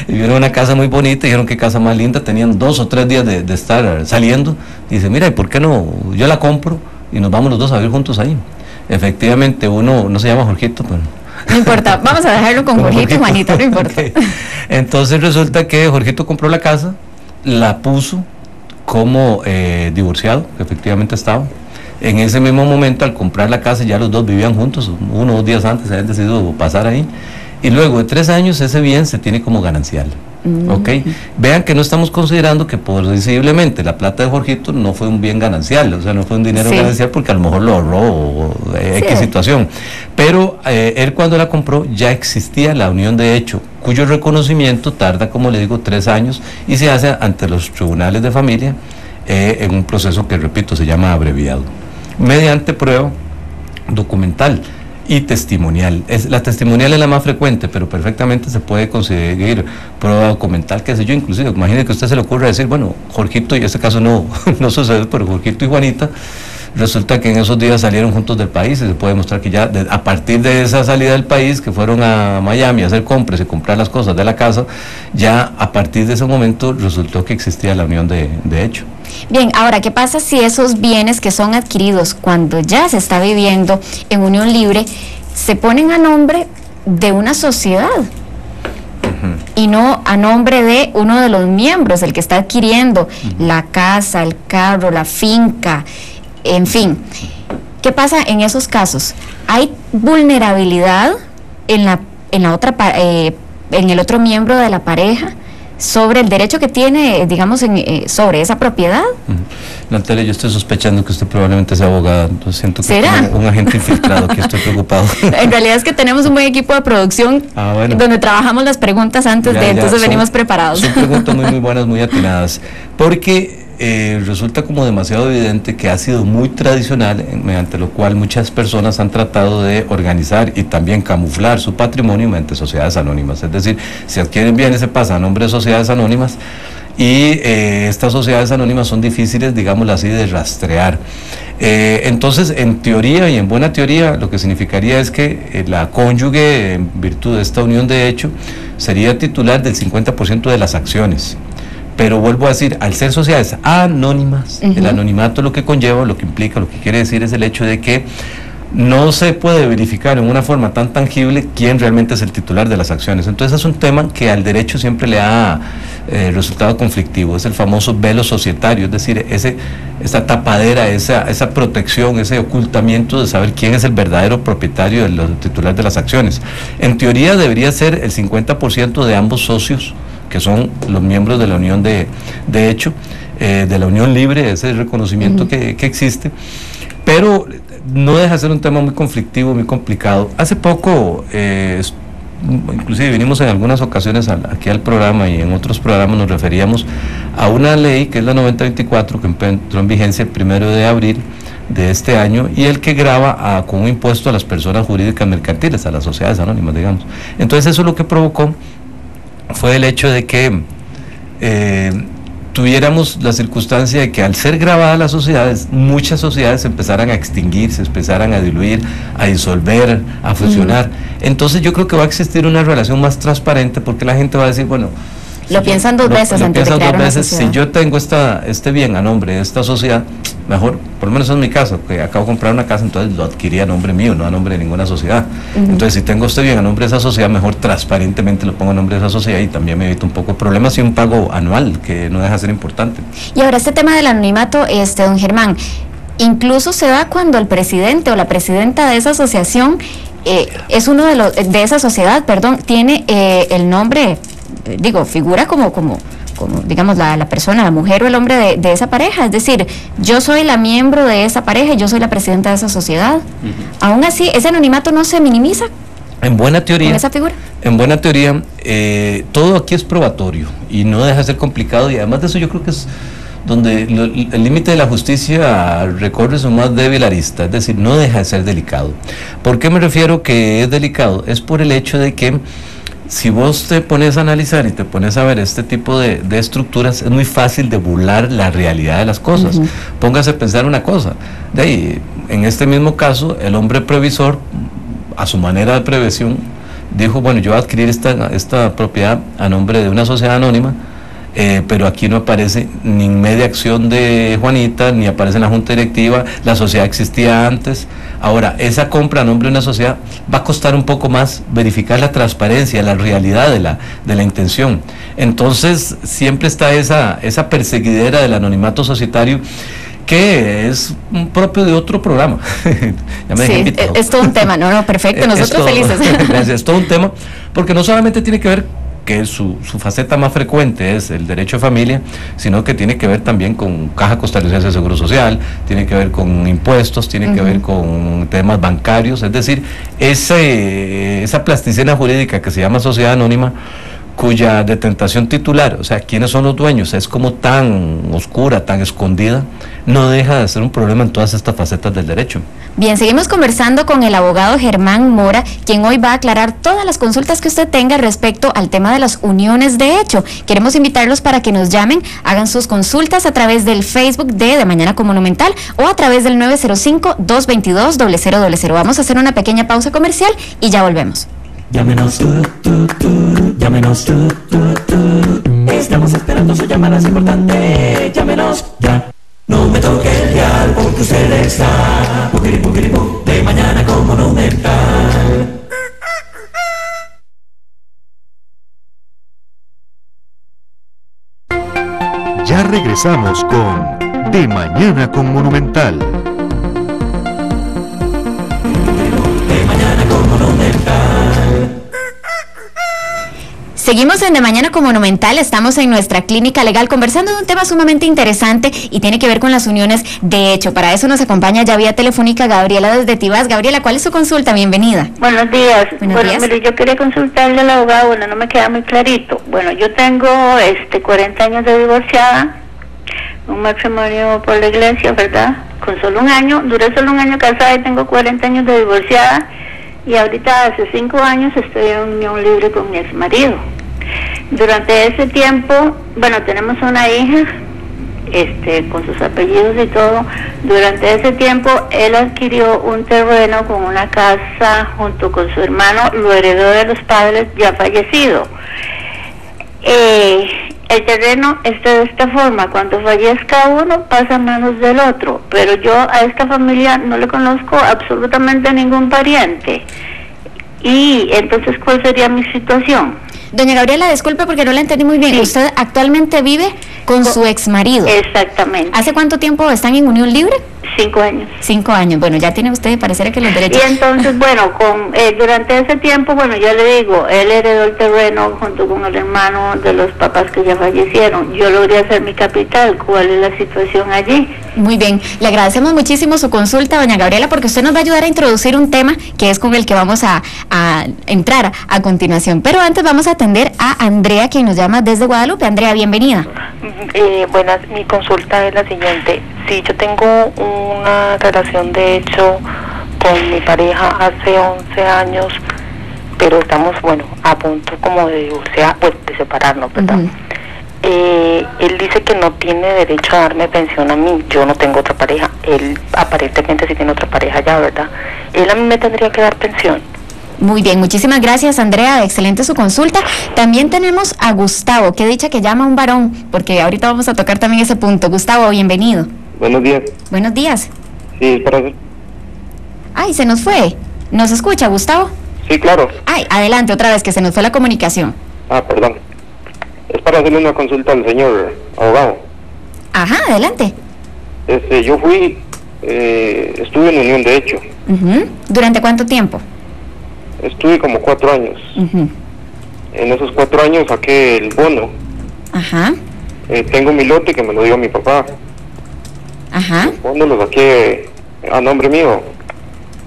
Y vieron una casa muy bonita, y dijeron qué casa más linda, tenían 2 o 3 días de estar saliendo, y dice, mira, ¿y por qué no? Yo la compro y nos vamos los dos a vivir juntos ahí. efectivamente uno no se llama Jorgito, pero no importa, vamos a dejarlo con Jorgito y Juanita, no importa. Okay. Entonces resulta que Jorgito compró la casa, la puso como divorciado, que efectivamente estaba. En ese mismo momento, al comprar la casa, ya los dos vivían juntos, 1 o 2 días antes habían decidido pasar ahí, y luego de 3 años ese bien se tiene como ganancial. ¿Ok? Vean que no estamos considerando que posiblemente la plata de Jorgito no fue un bien ganancial, o sea, no fue un dinero ganancial porque a lo mejor lo ahorró o X situación, pero él cuando la compró ya existía la unión de hecho, cuyo reconocimiento tarda, como le digo, 3 años y se hace ante los tribunales de familia en un proceso que, repito, se llama abreviado, mediante prueba documental y testimonial. La testimonial es la más frecuente, pero perfectamente se puede conseguir prueba documental, qué sé yo. Inclusive, imagine que a usted se le ocurre decir, bueno, Jorgito, y en este caso no sucede, pero Jorgito y Juanita, resulta que en esos días salieron juntos del país, y se puede demostrar que ya a partir de esa salida del país, que fueron a Miami a hacer compras y comprar las cosas de la casa, ya a partir de ese momento resultó que existía la unión de hecho. Bien, ahora, ¿qué pasa si esos bienes que son adquiridos cuando ya se está viviendo en unión libre se ponen a nombre de una sociedad y no a nombre de uno de los miembros, el que está adquiriendo la casa, el carro, la finca, en fin? ¿Qué pasa en esos casos? ¿Hay vulnerabilidad en la otra en el otro miembro de la pareja sobre el derecho que tiene, digamos, sobre esa propiedad? Natalia, yo estoy sospechando que usted probablemente sea abogada, entonces siento que es un agente infiltrado, que estoy preocupado. En realidad es que tenemos un buen equipo de producción donde trabajamos las preguntas antes entonces venimos preparados. Son preguntas muy buenas, muy atinadas, porque resulta como demasiado evidente que ha sido muy tradicional, mediante lo cual muchas personas han tratado de organizar y también camuflar su patrimonio mediante sociedades anónimas. Es decir, si adquieren bienes se pasa a nombre de sociedades anónimas y estas sociedades anónimas son difíciles, digámoslo así, de rastrear. Entonces, en teoría y en buena teoría, lo que significaría es que la cónyuge, en virtud de esta unión de hecho, sería titular del 50% de las acciones. Pero vuelvo a decir, al ser sociedades anónimas, el anonimato lo que conlleva, lo que implica, lo que quiere decir es el hecho de que no se puede verificar en una forma tan tangible quién realmente es el titular de las acciones. Entonces es un tema que al derecho siempre le ha resultado conflictivo, es el famoso velo societario, es decir, esa tapadera, esa protección, ese ocultamiento de saber quién es el verdadero propietario del titular de las acciones. En teoría debería ser el 50% de ambos socios, que son los miembros de la unión de hecho, de la unión libre, ese reconocimiento que existe, pero no deja de ser un tema muy conflictivo, muy complicado. Hace poco, inclusive vinimos en algunas ocasiones aquí al programa y en otros programas nos referíamos a una ley que es la 9024, que entró en vigencia el 1 de abril de este año, y el que grava con un impuesto a las personas jurídicas mercantiles, a las sociedades anónimas, digamos. Entonces eso lo que provocó fue el hecho de que tuviéramos la circunstancia de que al ser grabadas las sociedades, muchas sociedades empezaran a extinguirse, empezaran a diluir, a disolver, a fusionar. Entonces yo creo que va a existir una relación más transparente, porque la gente va a decir, bueno, lo piensan dos veces antes de crear una sociedad. Si yo tengo este bien a nombre de esta sociedad, mejor, por lo menos en mi caso, que acabo de comprar una casa, entonces lo adquirí a nombre mío, no a nombre de ninguna sociedad. Entonces, si tengo este bien a nombre de esa sociedad, mejor transparentemente lo pongo a nombre de esa sociedad y también me evito un poco de problemas y un pago anual, que no deja de ser importante. Y ahora, este tema del anonimato, don Germán, incluso se da cuando el presidente o la presidenta de esa asociación es uno de esa sociedad, tiene el nombre, figura como digamos la persona, la mujer o el hombre de esa pareja, es decir, yo soy la miembro de esa pareja y yo soy la presidenta de esa sociedad. Aún así, ese anonimato no se minimiza. En buena teoría, ¿con esa figura? En buena teoría, todo aquí es probatorio y no deja de ser complicado, y además de eso yo creo que es donde el límite de la justicia recorre su más débil arista, es decir, no deja de ser delicado. ¿Por qué me refiero que es delicado? Es por el hecho de que si vos te pones a analizar y te pones a ver este tipo de estructuras, es muy fácil de burlar la realidad de las cosas. Póngase a pensar una cosa, de ahí, en este mismo caso, el hombre previsor, a su manera de previsión, dijo, bueno, yo voy a adquirir esta propiedad a nombre de una sociedad anónima, pero aquí no aparece ni en media acción de Juanita, ni aparece en la junta directiva. La sociedad existía antes. Ahora, esa compra a nombre de una sociedad va a costar un poco más verificar la transparencia, la realidad de la intención. Entonces, siempre está esa perseguidera del anonimato societario, que es propio de otro programa. Ya me sí, es todo un tema, no, perfecto, nosotros felices. Gracias, es todo un tema, porque no solamente tiene que ver que su faceta más frecuente es el derecho de familia, sino que tiene que ver también con Caja Costarricense de Seguro Social, tiene que ver con impuestos, tiene que ver con temas bancarios, es decir, esa plasticina jurídica que se llama sociedad anónima, cuya detentación titular, o sea, quiénes son los dueños, es como tan oscura, tan escondida, no deja de ser un problema en todas estas facetas del derecho. Bien, seguimos conversando con el abogado Germán Mora, quien hoy va a aclarar todas las consultas que usted tenga respecto al tema de las uniones de hecho. Queremos invitarlos para que nos llamen, hagan sus consultas a través del Facebook de Mañana con Monumental o a través del 905-222-0000. Vamos a hacer una pequeña pausa comercial y ya volvemos. Llámenos llámenos estamos esperando su llamada, es importante, llámenos ya. No me toque el dial porque usted está de Mañana con Monumental. Ya regresamos con De Mañana con Monumental. De Mañana con Monumental. Seguimos en De Mañana con Monumental, estamos en nuestra clínica legal conversando de un tema sumamente interesante y tiene que ver con las uniones de hecho. Para eso nos acompaña ya vía telefónica Gabriela desde Tibás. Gabriela, ¿cuál es su consulta? Bienvenida. Buenos días. Buenos días. Mire, yo quería consultarle al abogado, bueno, no me queda muy clarito. Bueno, yo tengo 40 años de divorciada, un matrimonio por la iglesia, ¿verdad? Con solo un año, duré solo un año casada y tengo 40 años de divorciada. Y ahorita hace 5 años estoy en unión libre con mi exmarido. Durante ese tiempo, bueno, tenemos una hija, con sus apellidos y todo. Durante ese tiempo, él adquirió un terreno con una casa junto con su hermano, lo heredó de los padres ya fallecido. El terreno está de esta forma, cuando fallezca uno pasa a manos del otro, pero yo a esta familia no le conozco absolutamente ningún pariente. Y entonces, ¿cuál sería mi situación? Doña Gabriela, disculpe porque no la entendí muy bien. Sí. ¿Usted actualmente vive con su exmarido? Exactamente. ¿Hace cuánto tiempo están en unión libre? 5 años. 5 años. Bueno, ya tiene usted, pareciera que los derechos... Y entonces, bueno, durante ese tiempo, bueno, ya le digo, él heredó el terreno junto con el hermano de los papás que ya fallecieron. Yo logré hacer mi capital. ¿Cuál es la situación allí? Muy bien. Le agradecemos muchísimo su consulta, doña Gabriela, porque usted nos va a ayudar a introducir un tema que es con el que vamos a entrar a continuación. Pero antes vamos a atender a Andrea, quien nos llama desde Guadalupe. Andrea, bienvenida. Buenas, mi consulta es la siguiente. Sí, yo tengo una relación de hecho con mi pareja hace 11 años, pero estamos, bueno, a punto como de divorciar, pues de separarnos, ¿verdad? Él dice que no tiene derecho a darme pensión a mí, yo no tengo otra pareja, él aparentemente sí tiene otra pareja ya, ¿verdad? Él a mí me tendría que dar pensión. Muy bien, muchísimas gracias, Andrea, excelente su consulta. También tenemos a Gustavo, que dicha que llama a un varón, porque ahorita vamos a tocar también ese punto. Gustavo, bienvenido. Buenos días. Buenos días. Sí, para hacer. Ay, se nos fue. ¿Nos escucha, Gustavo? Sí, claro. Ay, adelante otra vez, que se nos fue la comunicación. Perdón. Es para hacerle una consulta al señor abogado. Ajá, adelante. Yo estuve en unión de hecho. ¿Durante cuánto tiempo? Estuve como 4 años. En esos 4 años saqué el bono. Ajá. Tengo mi lote que me lo dio mi papá. Ajá. El bono lo saqué a nombre mío.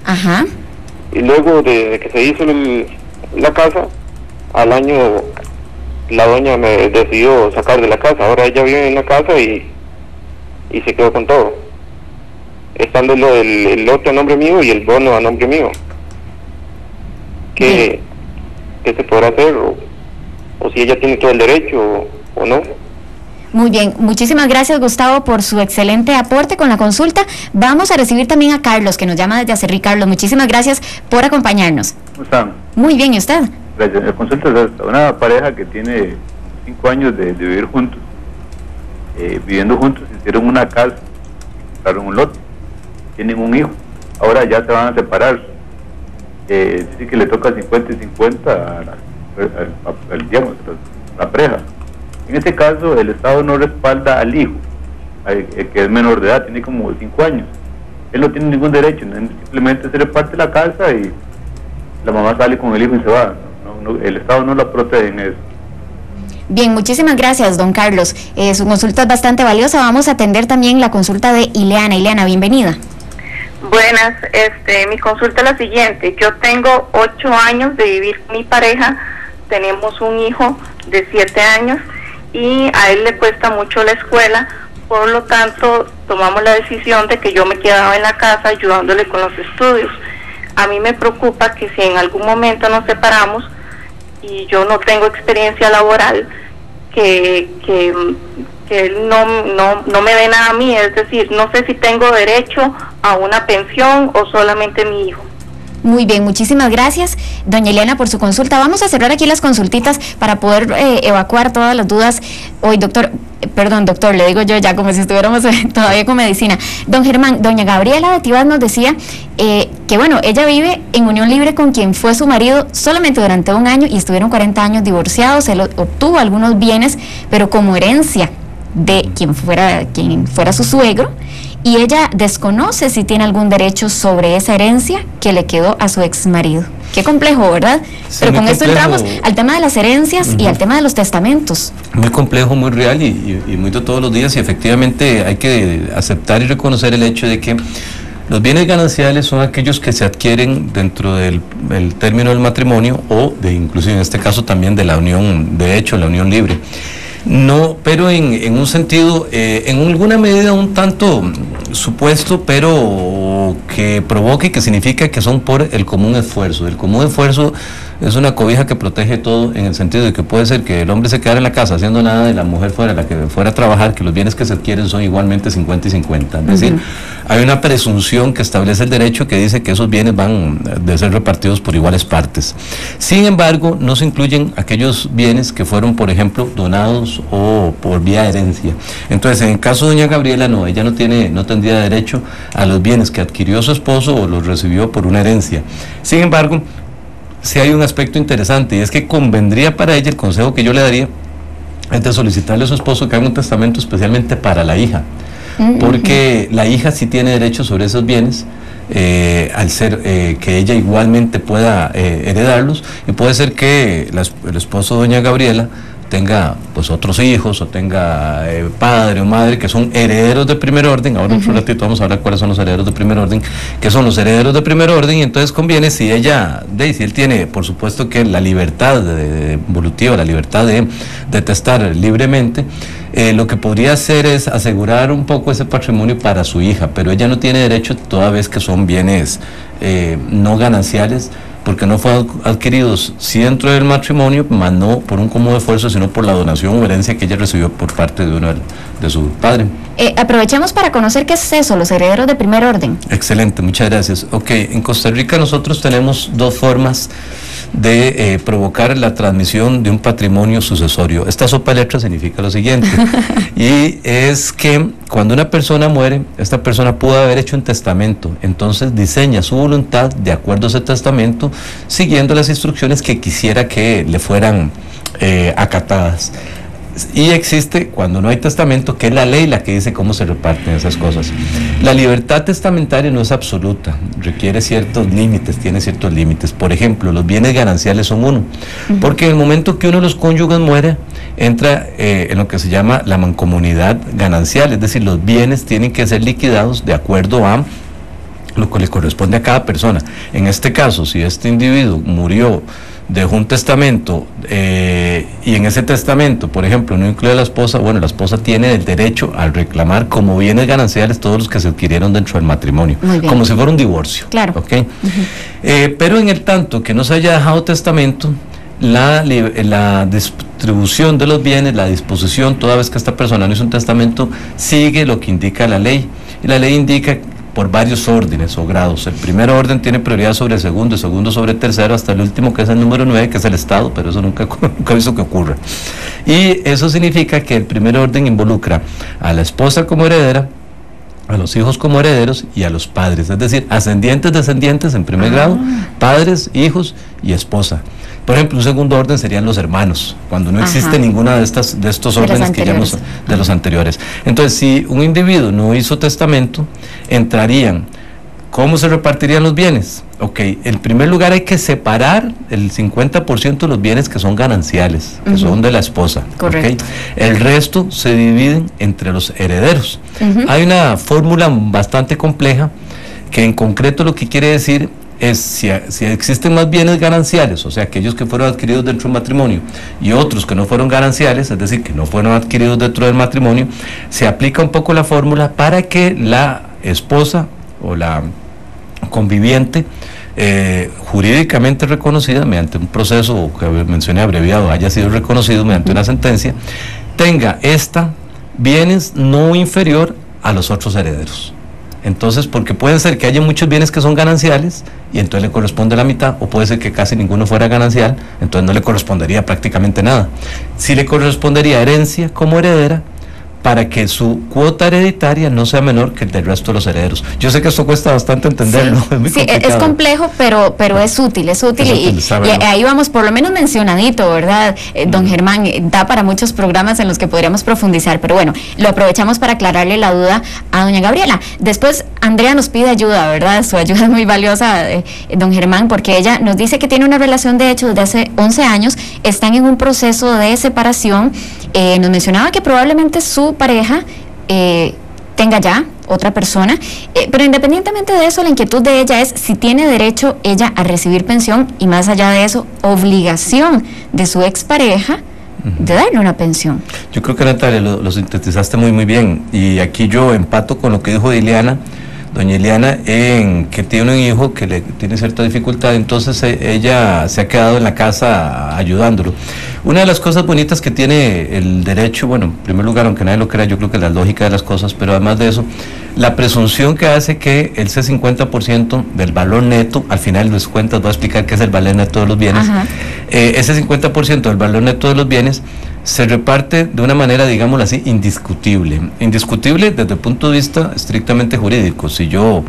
Ajá. Y luego de que se hizo la casa, al año la doña me decidió sacar de la casa. Ahora ella vive en la casa y se quedó con todo. Estando el lote a nombre mío y el bono a nombre mío. ¿Qué se podrá hacer? O si ella tiene todo el derecho o no. Muy bien, muchísimas gracias, Gustavo, por su excelente aporte con la consulta. Vamos a recibir también a Carlos, que nos llama desde Acerrí. Carlos, muchísimas gracias por acompañarnos. ¿Cómo están? Muy bien, ¿y usted? Gracias. La consulta es esta. Una pareja que tiene 5 años de vivir juntos. Viviendo juntos, hicieron una casa, compraron un lote, tienen un hijo, ahora ya se van a separar. Dice que le toca 50 y 50 digamos, la pareja. En este caso, el Estado no respalda al hijo, que es menor de edad, tiene como 5 años. Él no tiene ningún derecho, simplemente se reparte la casa y la mamá sale con el hijo y se va. El Estado no la protege en eso. Bien, muchísimas gracias, don Carlos. Su consulta es bastante valiosa. Vamos a atender también la consulta de Ileana. Ileana, bienvenida. Buenas, mi consulta es la siguiente. Yo tengo 8 años de vivir con mi pareja, tenemos un hijo de 7 años y a él le cuesta mucho la escuela, por lo tanto tomamos la decisión de que yo me quedaba en la casa ayudándole con los estudios. A mí me preocupa que si en algún momento nos separamos y yo no tengo experiencia laboral, que él no me dé nada a mí, es decir, no sé si tengo derecho a una pensión o solamente mi hijo. Muy bien, muchísimas gracias, doña Ileana, por su consulta. Vamos a cerrar aquí las consultitas para poder evacuar todas las dudas hoy, doctor, le digo yo ya como si estuviéramos todavía con medicina. Don Germán, doña Gabriela de Tibás nos decía que bueno, ella vive en unión libre con quien fue su marido solamente durante 1 año y estuvieron 40 años divorciados. Él obtuvo algunos bienes, pero como herencia de quien fuera su suegro, y ella desconoce si tiene algún derecho sobre esa herencia que le quedó a su ex marido. Qué complejo, ¿verdad? Sí, pero con esto complejo. entramos al tema de las herencias y al tema de los testamentos. Muy complejo, muy real y muy de todos los días, y efectivamente hay que aceptar y reconocer el hecho de que los bienes gananciales son aquellos que se adquieren dentro del término del matrimonio o de, inclusive en este caso también de la unión, de hecho, la unión libre. No, pero en un sentido, en alguna medida un tanto supuesto, pero que provoque y que significa que son por el común esfuerzo. El común esfuerzo es una cobija que protege todo, en el sentido de que puede ser que el hombre se quedara en la casa haciendo nada y la mujer fuera la que fuera a trabajar, que los bienes que se adquieren son igualmente 50 y 50. Es decir, hay una presunción que establece el derecho que dice que esos bienes van de ser repartidos por iguales partes. Sin embargo, no se incluyen aquellos bienes que fueron, por ejemplo, donados o por vía de herencia. Entonces, en el caso de doña Gabriela, no, ella no tendría derecho a los bienes que adquirió su esposo o los recibió por una herencia. Sin embargo, sí hay un aspecto interesante, y es que convendría para ella, el consejo que yo le daría, es de solicitarle a su esposo que haga un testamento especialmente para la hija, porque la hija sí tiene derecho sobre esos bienes, al ser que ella igualmente pueda heredarlos, y puede ser que el esposo de doña Gabriela tenga pues otros hijos o tenga padre o madre que son herederos de primer orden. Ahora en un ratito vamos a hablar cuáles son los herederos de primer orden, que son los herederos de primer orden, y entonces conviene, si él tiene por supuesto que la libertad evolutiva, la libertad de testar libremente, lo que podría hacer es asegurar un poco ese patrimonio para su hija, pero ella no tiene derecho toda vez que son bienes no gananciales, porque no fueron adquiridos sí dentro del matrimonio, más no por un común esfuerzo, sino por la donación o herencia que ella recibió por parte de su padre. Aprovechemos para conocer qué es eso, los herederos de primer orden. Excelente, muchas gracias. Ok, en Costa Rica nosotros tenemos 2 formas de provocar la transmisión de un patrimonio sucesorio. Esta sopa de letras significa lo siguiente, y es que cuando una persona muere, esta persona pudo haber hecho un testamento, entonces diseña su voluntad de acuerdo a ese testamento, siguiendo las instrucciones que quisiera que le fueran acatadas. Y existe, cuando no hay testamento, que es la ley la que dice cómo se reparten esas cosas. La libertad testamentaria no es absoluta, requiere ciertos límites, tiene ciertos límites. Por ejemplo, los bienes gananciales son uno, porque en el momento que uno de los cónyuges muere, entra en lo que se llama la mancomunidad ganancial, es decir, los bienes tienen que ser liquidados de acuerdo a lo que le corresponde a cada persona. En este caso, si este individuo murió, dejó un testamento, y en ese testamento, por ejemplo, no incluye a la esposa, bueno, la esposa tiene el derecho a reclamar como bienes gananciales todos los que se adquirieron dentro del matrimonio, como si fuera un divorcio. Claro. ¿Okay? Pero en el tanto que no se haya dejado testamento, la distribución de los bienes, la disposición, toda vez que esta persona no hizo un testamento, sigue lo que indica la ley. Y la ley indica por varios órdenes o grados. El primer orden tiene prioridad sobre el segundo sobre el tercero, hasta el último, que es el número 9, que es el Estado, pero eso nunca he visto que ocurra. Y eso significa que el primer orden involucra a la esposa como heredera, a los hijos como herederos y a los padres, es decir, ascendientes, descendientes en primer grado, padres, hijos y esposa. Por ejemplo, un segundo orden serían los hermanos, cuando no existe ninguna de estos órdenes que llamamos de los anteriores. Entonces, si un individuo no hizo testamento, entrarían. ¿Cómo se repartirían los bienes? Ok, en primer lugar hay que separar el 50% de los bienes que son gananciales, que son de la esposa. Correcto. ¿Okay? El resto se dividen entre los herederos. Hay una fórmula bastante compleja que en concreto lo que quiere decir es si existen más bienes gananciales, o sea, aquellos que fueron adquiridos dentro del matrimonio y otros que no fueron gananciales, es decir, que no fueron adquiridos dentro del matrimonio, se aplica un poco la fórmula para que la esposa o la conviviente jurídicamente reconocida mediante un proceso que mencioné abreviado, haya sido reconocido mediante una sentencia, tenga bienes no inferior a los otros herederos. Entonces, porque puede ser que haya muchos bienes que son gananciales y entonces le corresponde la mitad, o puede ser que casi ninguno fuera ganancial, entonces no le correspondería prácticamente nada. Sí le correspondería herencia como heredera, para que su cuota hereditaria no sea menor que el del resto de los herederos. Yo sé que esto cuesta bastante entenderlo, es muy complicado. Es complejo, pero es útil, y ahí vamos por lo menos mencionadito, ¿verdad? Don Germán, da para muchos programas en los que podríamos profundizar, pero bueno, lo aprovechamos para aclararle la duda a doña Gabriela. Después, Andrea nos pide ayuda, ¿verdad? Su ayuda es muy valiosa, don Germán, porque ella nos dice que tiene una relación de hecho desde hace 11 años, están en un proceso de separación, nos mencionaba que probablemente su pareja tenga ya otra persona, pero independientemente de eso, la inquietud de ella es si tiene derecho ella a recibir pensión y más allá de eso, obligación de su expareja de darle una pensión. Yo creo que, Natalia, lo sintetizaste muy bien, y aquí yo empato con lo que dijo Ileana, doña Ileana, en que tiene un hijo que le tiene cierta dificultad, entonces ella se ha quedado en la casa ayudándolo. Una de las cosas bonitas que tiene el derecho, bueno, en primer lugar, aunque nadie lo crea, yo creo que es la lógica de las cosas, pero además de eso, la presunción que hace que ese 50% del valor neto, al final de las cuentas voy a explicar qué es el valor neto de los bienes, ese 50% del valor neto de los bienes se reparte de una manera, digámoslo así, indiscutible. Indiscutible desde el punto de vista estrictamente jurídico. Si yo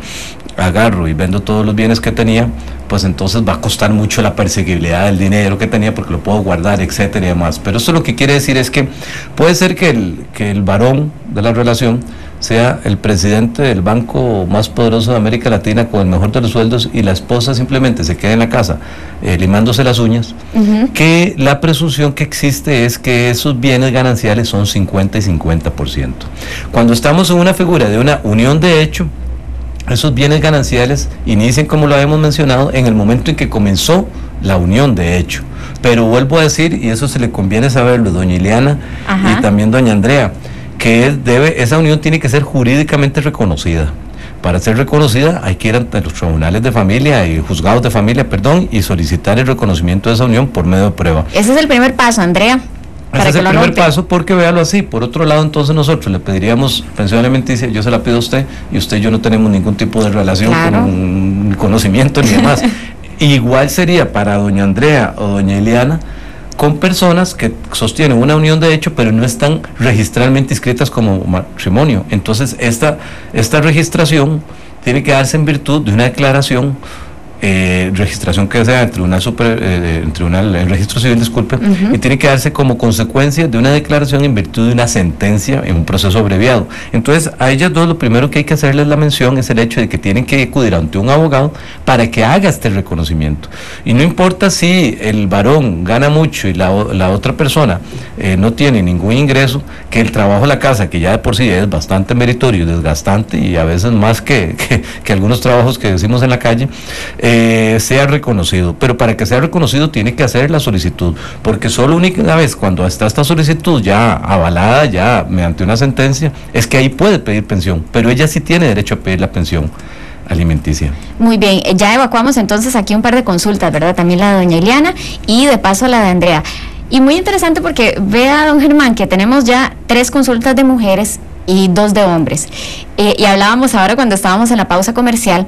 agarro y vendo todos los bienes que tenía, pues entonces va a costar mucho la perseguibilidad del dinero que tenía porque lo puedo guardar, etcétera y demás. Pero eso lo que quiere decir es que puede ser que el varón de la relación sea el presidente del banco más poderoso de América Latina con el mejor de los sueldos y la esposa simplemente se queda en la casa limándose las uñas, que la presunción que existe es que esos bienes gananciales son 50 y 50%. Cuando estamos en una figura de una unión de hecho, esos bienes gananciales inician, como lo habíamos mencionado, en el momento en que comenzó la unión de hecho. Pero vuelvo a decir, y eso se le conviene saberlo, doña Ileana y también doña Andrea, que esa unión tiene que ser jurídicamente reconocida. Para ser reconocida hay que ir ante los tribunales de familia y juzgados de familia, y solicitar el reconocimiento de esa unión por medio de prueba. Ese es el primer paso, Andrea. Ese es el primer paso, porque véalo así. Por otro lado, entonces nosotros le pediríamos pensión alimenticia, yo se la pido a usted, y usted y yo no tenemos ningún tipo de relación con conocimiento ni demás. Igual sería para doña Andrea o doña Ileana, con personas que sostienen una unión de hecho, pero no están registralmente inscritas como matrimonio. Entonces, esta registración tiene que darse en virtud de una declaración, registración que sea el registro civil, disculpe, y tiene que darse como consecuencia de una declaración en virtud de una sentencia en un proceso abreviado. Entonces, a ellas dos lo primero que hay que hacerles la mención es el hecho de que tienen que acudir ante un abogado para que haga este reconocimiento. Y no importa si el varón gana mucho y la otra persona no tiene ningún ingreso, que el trabajo de la casa, que ya de por sí es bastante meritorio y desgastante, y a veces más que algunos trabajos que decimos en la calle, sea reconocido. Pero para que sea reconocido tiene que hacer la solicitud, porque solo única vez cuando está esta solicitud ya avalada, ya mediante una sentencia, es que ahí puede pedir pensión, pero ella sí tiene derecho a pedir la pensión alimenticia. Muy bien, ya evacuamos entonces aquí un par de consultas, ¿verdad? También la de doña Ileana y de paso la de Andrea. Y muy interesante porque vea, don Germán, que tenemos ya 3 consultas de mujeres y 2 de hombres. Y hablábamos ahora cuando estábamos en la pausa comercial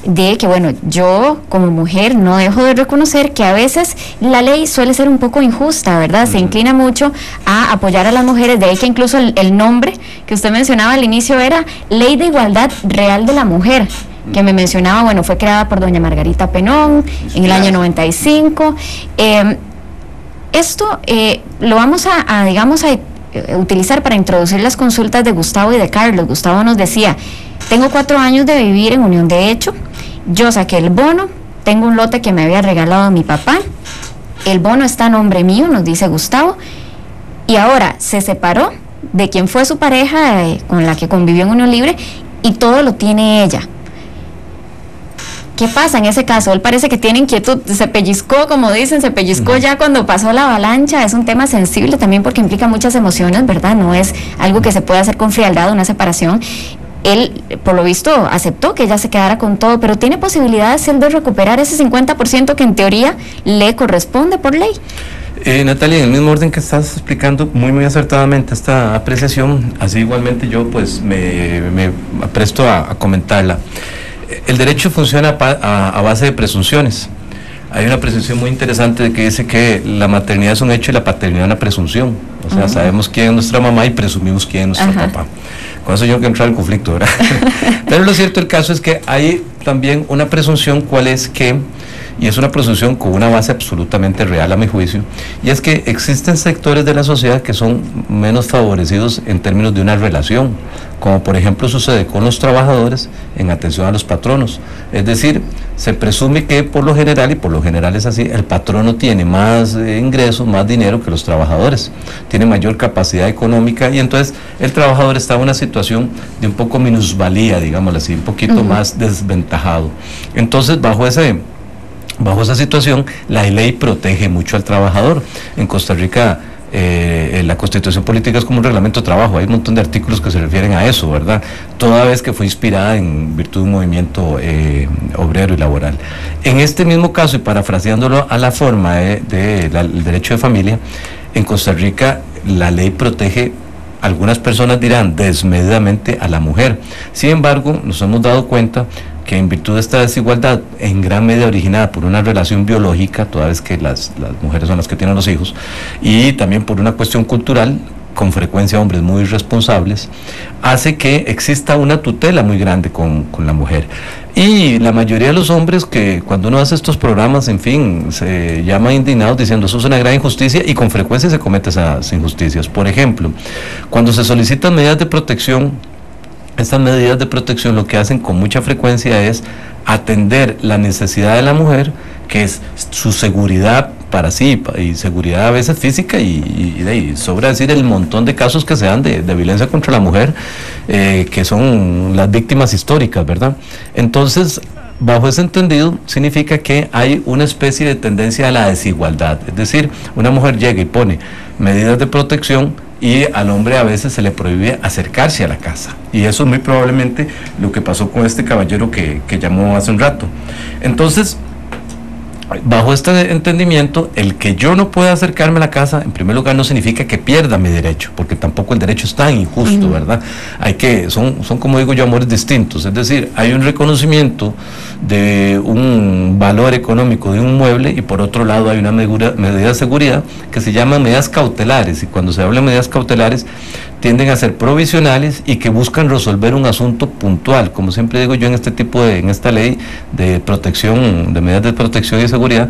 de que, bueno, yo como mujer no dejo de reconocer que a veces la ley suele ser un poco injusta, ¿verdad? Se inclina mucho a apoyar a las mujeres, de ahí que incluso el nombre que usted mencionaba al inicio era Ley de Igualdad Real de la Mujer, que me mencionaba, bueno, fue creada por doña Margarita Penón en el año 95. Esto lo vamos a utilizar para introducir las consultas de Gustavo y de Carlos. Gustavo nos decía: tengo 4 años de vivir en unión de hecho, yo saqué el bono, tengo un lote que me había regalado mi papá, el bono está a nombre mío, nos dice Gustavo, y ahora se separó de quien fue su pareja con la que convivió en unión libre y todo lo tiene ella. ¿Qué pasa en ese caso? Él parece que tiene inquietud, se pellizcó, como dicen, se pellizcó ya cuando pasó la avalancha. Es un tema sensible también porque implica muchas emociones, ¿verdad? No es algo que se puede hacer con frialdad, una separación. Él, por lo visto, aceptó que ella se quedara con todo, pero ¿tiene posibilidades él de recuperar ese 50% que en teoría le corresponde por ley? Natalia, en el mismo orden que estás explicando muy acertadamente esta apreciación, así igualmente yo pues me presto a comentarla. El derecho funciona a base de presunciones. Hay una presunción muy interesante de que dice que la maternidad es un hecho y la paternidad una presunción. O sea, sabemos quién es nuestra mamá y presumimos quién es nuestro papá. Con eso yo que entrar al conflicto, ¿verdad? Pero lo cierto del caso es que hay también una presunción, ¿cuál es? Que, y es una presunción con una base absolutamente real a mi juicio, y es que existen sectores de la sociedad que son menos favorecidos en términos de una relación, como por ejemplo sucede con los trabajadores en atención a los patronos. Es decir, se presume que por lo general, y por lo general es así, el patrono tiene más ingresos, más dinero que los trabajadores, tiene mayor capacidad económica, y entonces el trabajador está en una situación de un poco minusvalía, digámoslo así, un poquito más desventajado. Entonces, bajo esa situación, la ley protege mucho al trabajador. En Costa Rica, la Constitución Política es como un reglamento de trabajo, hay un montón de artículos que se refieren a eso, ¿verdad? Toda vez que fue inspirada en virtud de un movimiento obrero y laboral. En este mismo caso, y parafraseándolo a la forma del derecho de familia, en Costa Rica la ley protege, algunas personas dirán desmedidamente, a la mujer. Sin embargo, nos hemos dado cuenta que en virtud de esta desigualdad, en gran medida originada por una relación biológica, toda vez que las mujeres son las que tienen los hijos, y también por una cuestión cultural, con frecuencia hombres muy irresponsables, hace que exista una tutela muy grande con la mujer. Y la mayoría de los hombres que cuando uno hace estos programas, en fin, se llaman indignados diciendo eso es una gran injusticia, y con frecuencia se cometen esas injusticias. Por ejemplo, cuando se solicitan medidas de protección, estas medidas de protección lo que hacen con mucha frecuencia es atender la necesidad de la mujer, que es su seguridad para sí, y seguridad a veces física, y sobra decir el montón de casos que se dan de violencia contra la mujer, que son las víctimas históricas, ¿verdad? Entonces, bajo ese entendido, significa que hay una especie de tendencia a la desigualdad, es decir, una mujer llega y pone medidas de protección, y al hombre a veces se le prohíbe acercarse a la casa, y eso es muy probablemente lo que pasó con este caballero que llamó hace un rato. Entonces, bajo este entendimiento, el que yo no pueda acercarme a la casa, en primer lugar, no significa que pierda mi derecho, porque tampoco el derecho es tan injusto, ¿verdad? Son como digo yo, amores distintos. Es decir, hay un reconocimiento de un valor económico de un mueble, y por otro lado hay una medida de seguridad que se llaman medidas cautelares, y cuando se habla de medidas cautelares tienden a ser provisionales y que buscan resolver un asunto puntual. Como siempre digo yo, en esta ley de protección, de medidas de protección y seguridad,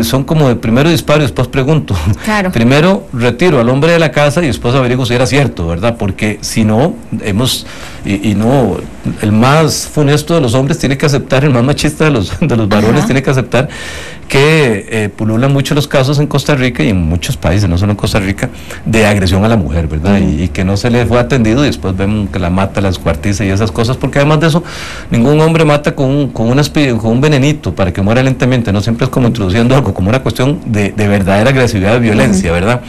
son como de primero disparo y después pregunto. Claro. Primero retiro al hombre de la casa y después averiguo si era cierto, ¿verdad? Porque si no, no, el más funesto de los hombres tiene que aceptar, el más machista de los varones tiene que aceptar que pululan mucho los casos en Costa Rica y en muchos países, no solo en Costa Rica, de agresión a la mujer, ¿verdad? Y que no se le fue atendido, y después vemos que la mata, la descuartiza y esas cosas, porque además de eso, ningún hombre mata con un venenito para que muera lentamente, no siempre es como introduciendo algo, como una cuestión de verdadera agresividad, de violencia, ¿verdad?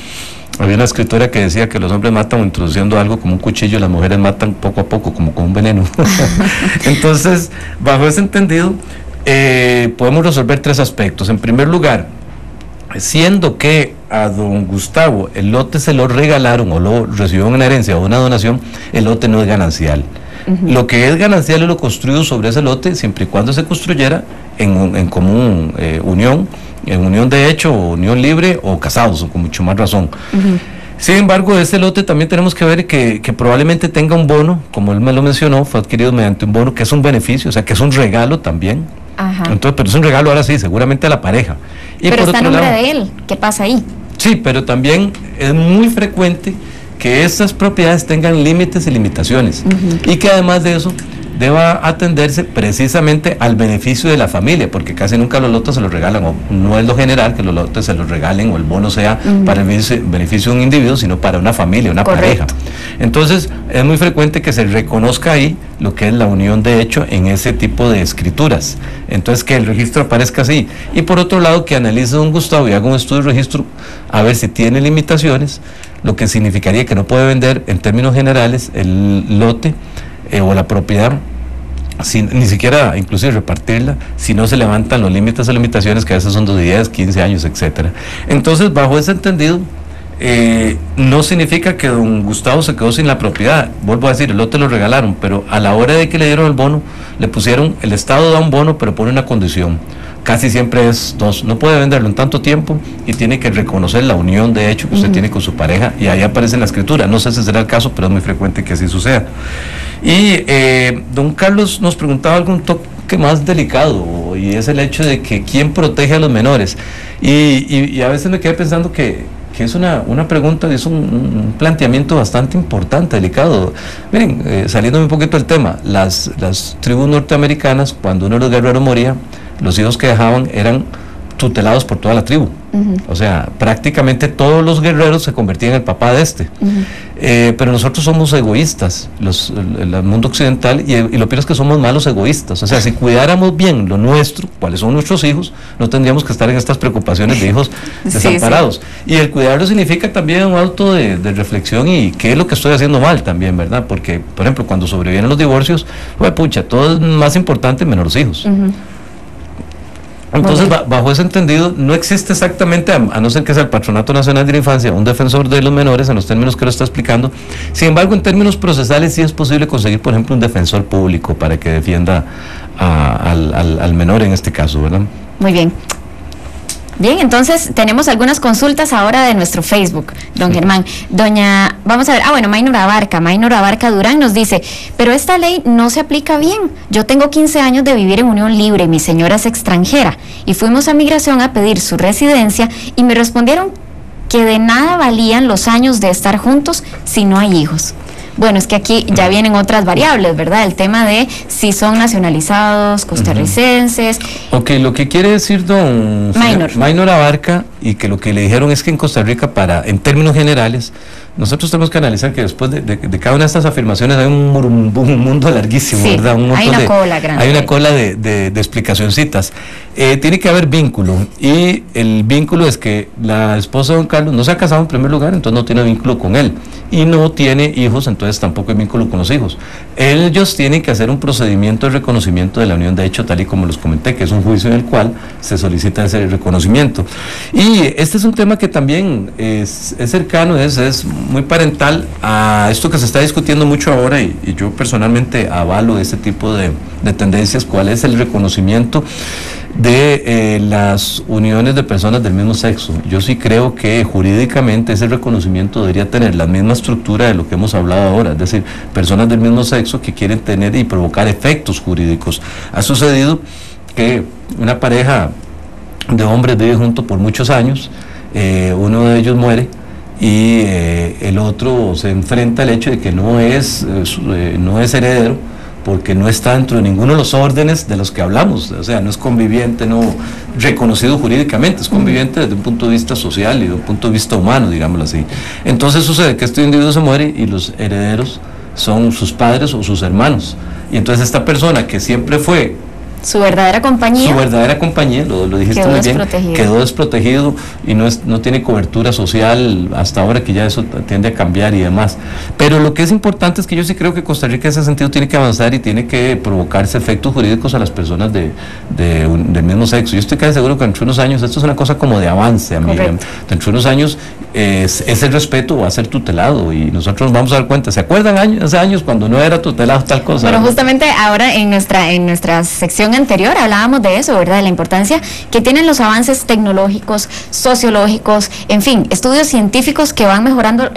Había una escritora que decía que los hombres matan introduciendo algo como un cuchillo, las mujeres matan poco a poco, como con un veneno. Entonces, bajo ese entendido, podemos resolver 3 aspectos. En primer lugar, siendo que a don Gustavo el lote se lo regalaron o lo recibió en una herencia o una donación, el lote no es ganancial. Lo que es ganancial es lo construido sobre ese lote, siempre y cuando se construyera en común unión, en unión de hecho, o unión libre, o casados, o con mucho más razón. Sin embargo, ese lote también tenemos que ver que probablemente tenga un bono, como él me lo mencionó, fue adquirido mediante un bono, que es un beneficio, o sea, que es un regalo también. Entonces, pero es un regalo ahora sí, seguramente a la pareja. Y pero por está a otro nombre lado, de él, ¿qué pasa ahí? sí, pero también es muy frecuente que estas propiedades tengan límites y limitaciones, y que además de eso deba atenderse precisamente al beneficio de la familia, porque casi nunca los lotes se los regalan, o no es lo general que los lotes se los regalen o el bono sea para el beneficio de un individuo, sino para una familia, una pareja. Entonces es muy frecuente que se reconozca ahí lo que es la unión de hecho en ese tipo de escrituras, entonces que el registro aparezca así, y por otro lado que analice don Gustavo y haga un estudio de registro a ver si tiene limitaciones, lo que significaría que no puede vender en términos generales el lote o la propiedad, ni siquiera inclusive repartirla, si no se levantan los límites o limitaciones, que a veces son de 10, 15 años, etcétera. Entonces, bajo ese entendido, no significa que don Gustavo se quedó sin la propiedad. Vuelvo a decir, el lote lo regalaron, pero a la hora de que le dieron el bono, le pusieron, el Estado da un bono, pero pone una condición. Casi siempre es 2, no puede venderlo en tanto tiempo y tiene que reconocer la unión de hecho que usted tiene con su pareja, y ahí aparece en la escritura. No sé si será el caso, pero es muy frecuente que así suceda. Y don Carlos nos preguntaba algún toque más delicado, y es el hecho de que quién protege a los menores, y a veces me quedé pensando que es una pregunta, es un planteamiento bastante importante, delicado. Miren, saliéndome un poquito del tema, las tribus norteamericanas, cuando uno de los guerreros moría, los hijos que dejaban eran tutelados por toda la tribu. O sea, prácticamente todos los guerreros se convertían en el papá de este. Pero nosotros somos egoístas, el mundo occidental, y lo peor es que somos malos egoístas. O sea, si cuidáramos bien lo nuestro, cuáles son nuestros hijos, no tendríamos que estar en estas preocupaciones de hijos desamparados. Y el cuidarlo significa también un acto de reflexión, y qué es lo que estoy haciendo mal también, ¿verdad? Porque, por ejemplo, cuando sobrevienen los divorcios, pues pucha, todo es más importante menos los hijos. Entonces, bajo ese entendido, no existe exactamente, a no ser que sea el Patronato Nacional de la Infancia, un defensor de los menores en los términos que lo está explicando. Sin embargo, en términos procesales sí es posible conseguir, por ejemplo, un defensor público para que defienda al menor en este caso, ¿verdad? Muy bien. Bien, entonces tenemos algunas consultas ahora de nuestro Facebook, don Germán. Vamos a ver, Maynor Abarca Durán nos dice, pero esta ley no se aplica bien. Yo tengo 15 años de vivir en unión libre, mi señora es extranjera, y fuimos a migración a pedir su residencia y me respondieron que de nada valían los años de estar juntos si no hay hijos. Bueno, es que aquí ya vienen otras variables, ¿verdad? El tema de si son nacionalizados, costarricenses. Ok, lo que quiere decir don Maynor Abarca, y que lo que le dijeron es que en Costa Rica, en términos generales, nosotros tenemos que analizar que después de cada una de estas afirmaciones hay un mundo larguísimo, ¿verdad? Hay una cola grande. Hay una cola de explicacioncitas. Tiene que haber vínculo, y el vínculo es que la esposa de don Carlos no se ha casado en primer lugar, entonces no tiene vínculo con él, y no tiene hijos, entonces tampoco hay vínculo con los hijos. Ellos tienen que hacer un procedimiento de reconocimiento de la unión de hecho, tal y como los comenté, que es un juicio en el cual se solicita ese reconocimiento. Y este es un tema que también es cercano, es muy parental a esto que se está discutiendo mucho ahora, y yo personalmente avalo este tipo de tendencias, cuál es el reconocimiento de las uniones de personas del mismo sexo. Yo sí creo que jurídicamente ese reconocimiento debería tener la misma estructura de lo que hemos hablado ahora, es decir, personas del mismo sexo que quieren tener y provocar efectos jurídicos. Ha sucedido que una pareja de hombres vive juntos por muchos años, uno de ellos muere, y el otro se enfrenta al hecho de que no es heredero, porque no está dentro de ninguno de los órdenes de los que hablamos, o sea, no es conviviente, no reconocido jurídicamente, es conviviente desde un punto de vista social y desde un punto de vista humano, digámoslo así. Entonces sucede que este individuo se muere y los herederos son sus padres o sus hermanos, y entonces esta persona que siempre fue Su verdadera compañía. Su verdadera compañía, lo dijiste muy bien, quedó desprotegido y no tiene cobertura social hasta ahora, que ya eso tiende a cambiar y demás. Pero lo que es importante es que yo sí creo que Costa Rica en ese sentido tiene que avanzar y tiene que provocarse efectos jurídicos a las personas del mismo sexo. Yo estoy casi seguro que dentro de unos años, esto es una cosa como de avance, amiga. Dentro de unos años ese respeto va a ser tutelado y nosotros nos vamos a dar cuenta. ¿Se acuerdan hace años cuando no era tutelado tal cosa? Pero justamente ahora en nuestra sección anterior hablábamos de eso, ¿verdad? De la importancia que tienen los avances tecnológicos, sociológicos, en fin, estudios científicos que van mejorando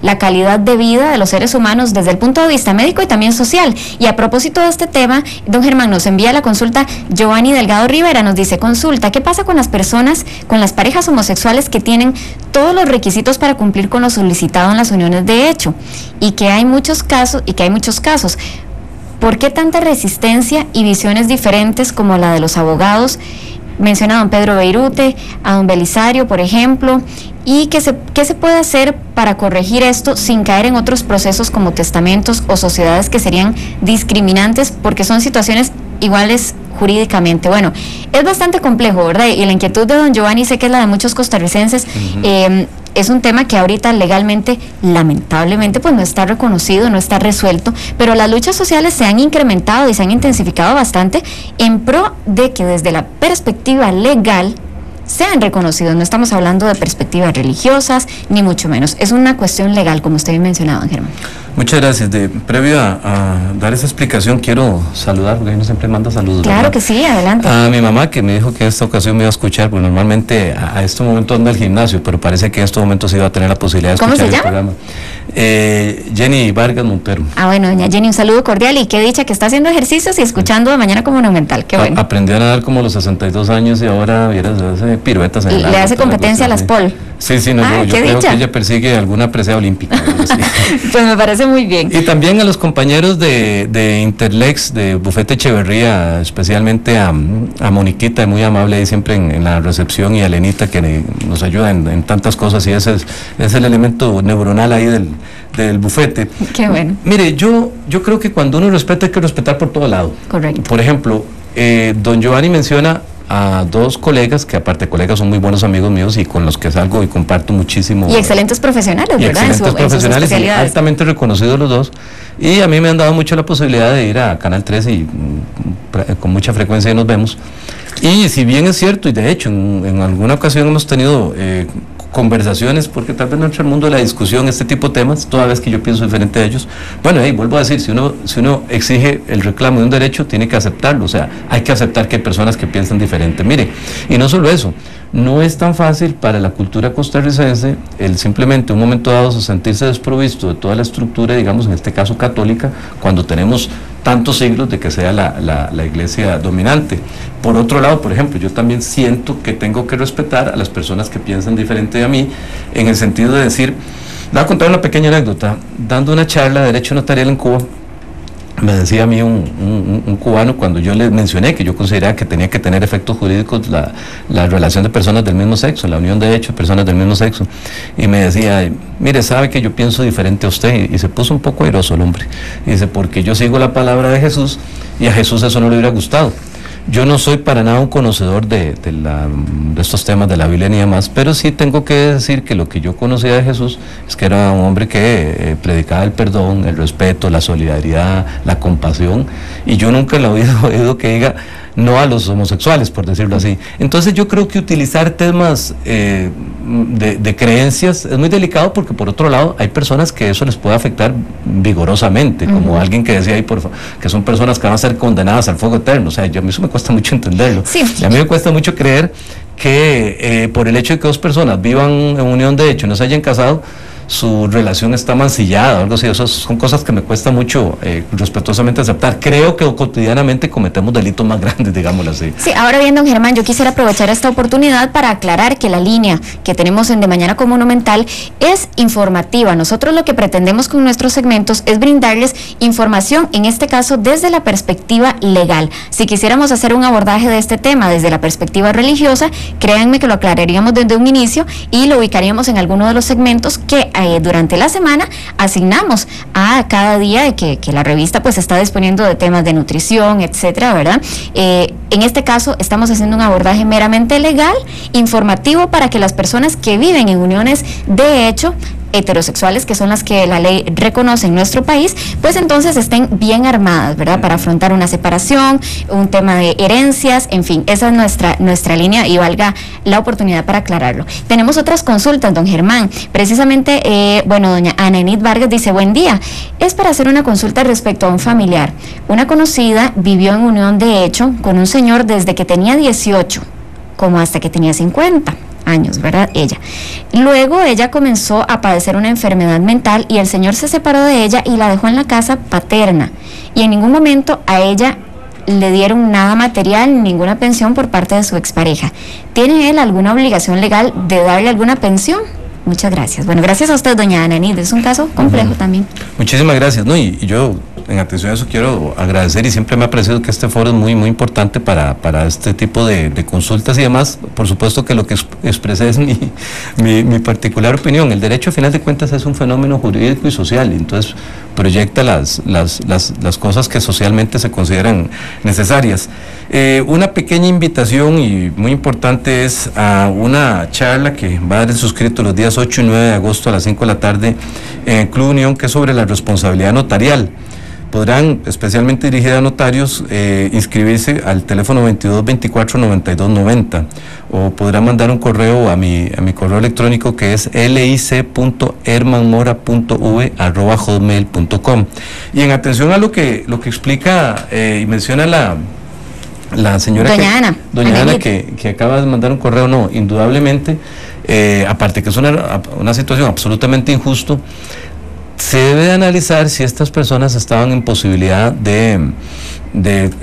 la calidad de vida de los seres humanos desde el punto de vista médico y también social. Y a propósito de este tema, don Germán, nos envía la consulta Giovanni Delgado Rivera, nos dice: consulta, ¿qué pasa con las personas, con las parejas homosexuales que tienen todos los requisitos para cumplir con lo solicitado en las uniones de hecho? Y que hay muchos casos, ¿por qué tanta resistencia y visiones diferentes como la de los abogados? Menciona a don Pedro Beirute, a don Belisario, por ejemplo, y ¿qué se puede hacer para corregir esto sin caer en otros procesos como testamentos o sociedades que serían discriminantes porque son situaciones iguales jurídicamente? Bueno, es bastante complejo, ¿verdad? Y la inquietud de don Giovanni sé que es la de muchos costarricenses. Es un tema que ahorita legalmente, lamentablemente, pues no está reconocido, no está resuelto, pero las luchas sociales se han incrementado y se han intensificado bastante en pro de que desde la perspectiva legal sean reconocidos. No estamos hablando de perspectivas religiosas, ni mucho menos. Es una cuestión legal, como usted mencionaba, don Germán. Muchas gracias. Previo a dar esa explicación, quiero saludar, porque uno siempre manda saludos. Claro, ¿verdad? Que sí, adelante. A mi mamá, que me dijo que en esta ocasión me iba a escuchar, porque normalmente a este momento ando al gimnasio, pero parece que en estos momentos sí iba a tener la posibilidad de escuchar el programa. Jenny Vargas Montero. Bueno, doña Jenny, un saludo cordial y qué dicha que está haciendo ejercicios y escuchando de Mañana como Monumental. Qué bueno. Aprendió a nadar como a los 62 años y ahora hace piruetas en el agua. Le hace competencia a las POL. Sí, yo creo que ella persigue alguna presea olímpica. Pues me parece muy bien. Y también a los compañeros de Interlex, de Bufete Echeverría, especialmente a Moniquita, muy amable ahí siempre en la recepción, y a Lenita, que nos ayuda en tantas cosas, y ese es el elemento neuronal ahí del bufete. Qué bueno. Mire, yo creo que cuando uno respeta hay que respetar por todo lado. Correcto. Por ejemplo, don Giovanni menciona a dos colegas, que aparte de colegas son muy buenos amigos míos y con los que salgo y comparto muchísimo. Y excelentes profesionales, ¿verdad? Excelentes profesionales y altamente reconocidos los dos. Y a mí me han dado mucho la posibilidad de ir a Canal 13 y con mucha frecuencia nos vemos. Y si bien es cierto, y de hecho en alguna ocasión hemos tenido conversaciones, porque tal vez no entra el mundo de la discusión este tipo de temas, toda vez que yo pienso diferente de ellos. Bueno, vuelvo a decir, si uno exige el reclamo de un derecho, tiene que aceptarlo. O sea, hay que aceptar que hay personas que piensan diferente. Mire, y no solo eso, no es tan fácil para la cultura costarricense el simplemente un momento dado sentirse desprovisto de toda la estructura, digamos, en este caso católica, cuando tenemos tantos siglos de que sea la iglesia dominante. Por otro lado, por ejemplo, yo también siento que tengo que respetar a las personas que piensan diferente a mí, en el sentido de decir, voy a contar una pequeña anécdota. Dando una charla de Derecho Notarial en Cuba, me decía a mí un cubano, cuando yo le mencioné que yo consideraba que tenía que tener efectos jurídicos la relación de personas del mismo sexo, la unión de hecho de personas del mismo sexo, y me decía, mire, sabe que yo pienso diferente a usted, y se puso un poco airoso el hombre, y dice, porque yo sigo la palabra de Jesús, y a Jesús eso no le hubiera gustado. Yo no soy para nada un conocedor de estos temas de la Biblia ni demás, pero sí tengo que decir que lo que yo conocía de Jesús es que era un hombre que predicaba el perdón, el respeto, la solidaridad, la compasión, y yo nunca le he oído que diga no a los homosexuales, por decirlo así. Entonces yo creo que utilizar temas de creencias es muy delicado, porque por otro lado hay personas que eso les puede afectar vigorosamente, como alguien que decía ahí, que son personas que van a ser condenadas al fuego eterno. O sea, a mí eso me cuesta mucho entenderlo. Sí. Y a mí me cuesta mucho creer que por el hecho de que dos personas vivan en unión de hecho y no se hayan casado, su relación está mancillada o algo así. Esas son cosas que me cuesta mucho respetuosamente aceptar. Creo que cotidianamente cometemos delitos más grandes, digámoslo así. Sí, ahora bien, don Germán, yo quisiera aprovechar esta oportunidad para aclarar que la línea que tenemos en De Mañana con Monumental es informativa. Nosotros lo que pretendemos con nuestros segmentos es brindarles información, en este caso desde la perspectiva legal. Si quisiéramos hacer un abordaje de este tema desde la perspectiva religiosa, créanme que lo aclararíamos desde un inicio y lo ubicaríamos en alguno de los segmentos que durante la semana asignamos a cada día que la revista pues está disponiendo de temas de nutrición, etcétera, ¿verdad? En este caso estamos haciendo un abordaje meramente legal, informativo, para que las personas que viven en uniones de hecho heterosexuales, que son las que la ley reconoce en nuestro país, pues entonces estén bien armadas, ¿verdad? Para afrontar una separación, un tema de herencias, en fin, esa es nuestra línea y valga la oportunidad para aclararlo. Tenemos otras consultas, don Germán. Precisamente, doña Ana Enid Vargas dice, buen día, es para hacer una consulta respecto a un familiar. Una conocida vivió en unión de hecho con un señor desde que tenía 18, como hasta que tenía 50 años, ¿verdad? Ella. Luego ella comenzó a padecer una enfermedad mental y el señor se separó de ella y la dejó en la casa paterna. Y en ningún momento a ella le dieron nada material, ninguna pensión por parte de su expareja. ¿Tiene él alguna obligación legal de darle alguna pensión? Muchas gracias. Bueno, gracias a usted, doña Ana Enid. Es un caso complejo también. Muchísimas gracias, ¿no? Y yo, en atención a eso, quiero agradecer, y siempre me ha parecido que este foro es muy, muy importante para este tipo de consultas, y además, por supuesto que lo que expresé es mi particular opinión. El derecho, a final de cuentas, es un fenómeno jurídico y social, y entonces proyecta las cosas que socialmente se consideran necesarias. Una pequeña invitación y muy importante es a una charla que va a dar el suscrito los días 8 y 9 de agosto a las 5 de la tarde en el Club Unión, que es sobre la responsabilidad notarial. Podrán, especialmente dirigida a notarios, inscribirse al teléfono 2224-9290, o podrán mandar un correo a mi correo electrónico, que es lic.hermanmora.v@hotmail.com. Y en atención a lo que explica y menciona la señora doña Ana, que acaba de mandar un correo, no, indudablemente, aparte que es una situación absolutamente injusta, se debe de analizar si estas personas estaban en posibilidad de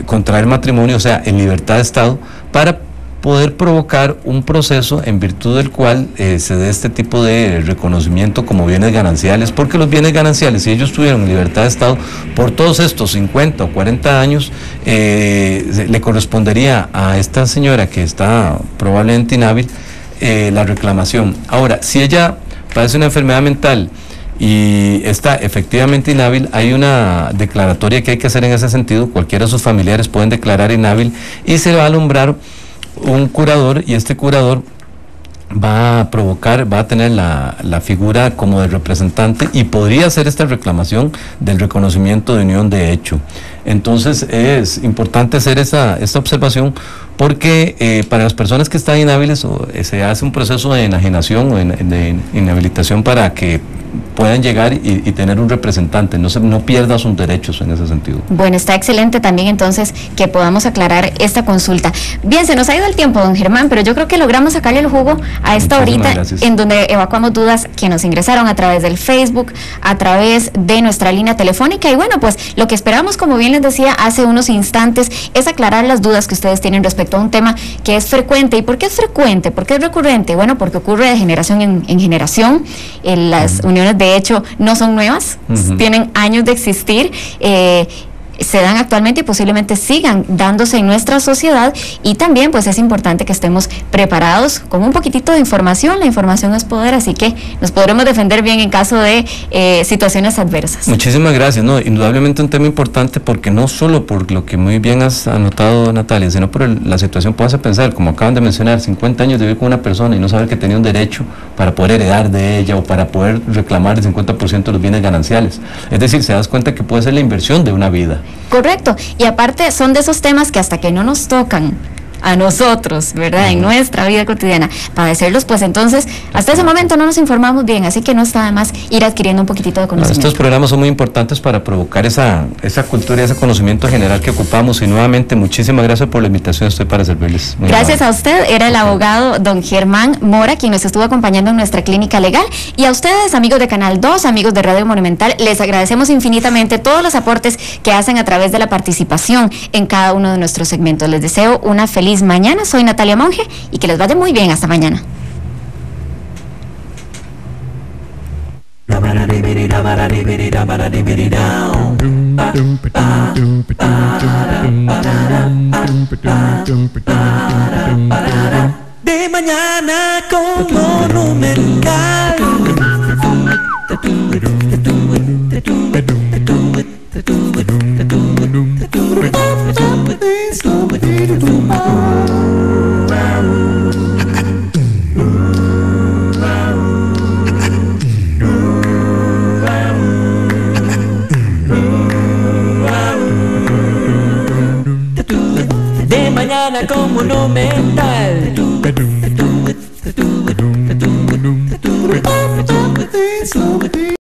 contraer matrimonio, o sea, en libertad de Estado, para poder provocar un proceso en virtud del cual se dé este tipo de reconocimiento como bienes gananciales, porque los bienes gananciales, si ellos tuvieron libertad de Estado por todos estos 50 o 40 años, le correspondería a esta señora, que está probablemente inhábil, la reclamación. Ahora, si ella padece una enfermedad mental y está efectivamente inhábil, hay una declaratoria que hay que hacer en ese sentido. Cualquiera de sus familiares pueden declarar inhábil y se va a alumbrar un curador, y este curador va a tener la figura como de representante, y podría hacer esta reclamación del reconocimiento de unión de hecho. Entonces es importante hacer esta observación, porque para las personas que están inhábiles se hace un proceso de enajenación o de inhabilitación para que puedan llegar y tener un representante, no pierda sus derechos en ese sentido. Bueno, está excelente también entonces que podamos aclarar esta consulta. Bien, se nos ha ido el tiempo, don Germán, pero yo creo que logramos sacarle el jugo a esta horita, en donde evacuamos dudas que nos ingresaron a través del Facebook, a través de nuestra línea telefónica, y bueno, pues lo que esperamos, como bien les decía hace unos instantes, es aclarar las dudas que ustedes tienen respecto a un tema que es frecuente. ¿Y por qué es frecuente? ¿Por qué es recurrente? Bueno, porque ocurre de generación en generación. Las uniones de hecho no son nuevas, tienen años de existir, se dan actualmente y posiblemente sigan dándose en nuestra sociedad, y también pues es importante que estemos preparados con un poquitito de información. La información es poder, así que nos podremos defender bien en caso de situaciones adversas. Muchísimas gracias, no, indudablemente un tema importante, porque no solo por lo que muy bien has anotado, Natalia, sino por la situación. Puedes pensar, como acaban de mencionar, 50 años de vivir con una persona y no saber que tenía un derecho para poder heredar de ella o para poder reclamar el 50% de los bienes gananciales. Es decir, se das cuenta que puede ser la inversión de una vida. Correcto, y aparte son de esos temas que hasta que no nos tocan a nosotros, ¿verdad? En nuestra vida cotidiana, padecerlos, pues entonces hasta ese momento no nos informamos bien, así que no está de más ir adquiriendo un poquitito de conocimiento. Estos programas son muy importantes para provocar esa cultura y ese conocimiento general que ocupamos, y nuevamente muchísimas gracias por la invitación, estoy para servirles. Gracias a usted, era el abogado don Germán Mora quien nos estuvo acompañando en nuestra clínica legal, y a ustedes, amigos de Canal 2, amigos de Radio Monumental, les agradecemos infinitamente todos los aportes que hacen a través de la participación en cada uno de nuestros segmentos. Les deseo una feliz mañana. Soy Natalia Monge y que les vaya muy bien. Hasta mañana. De mañana con Monumental. De mañana con Monumental.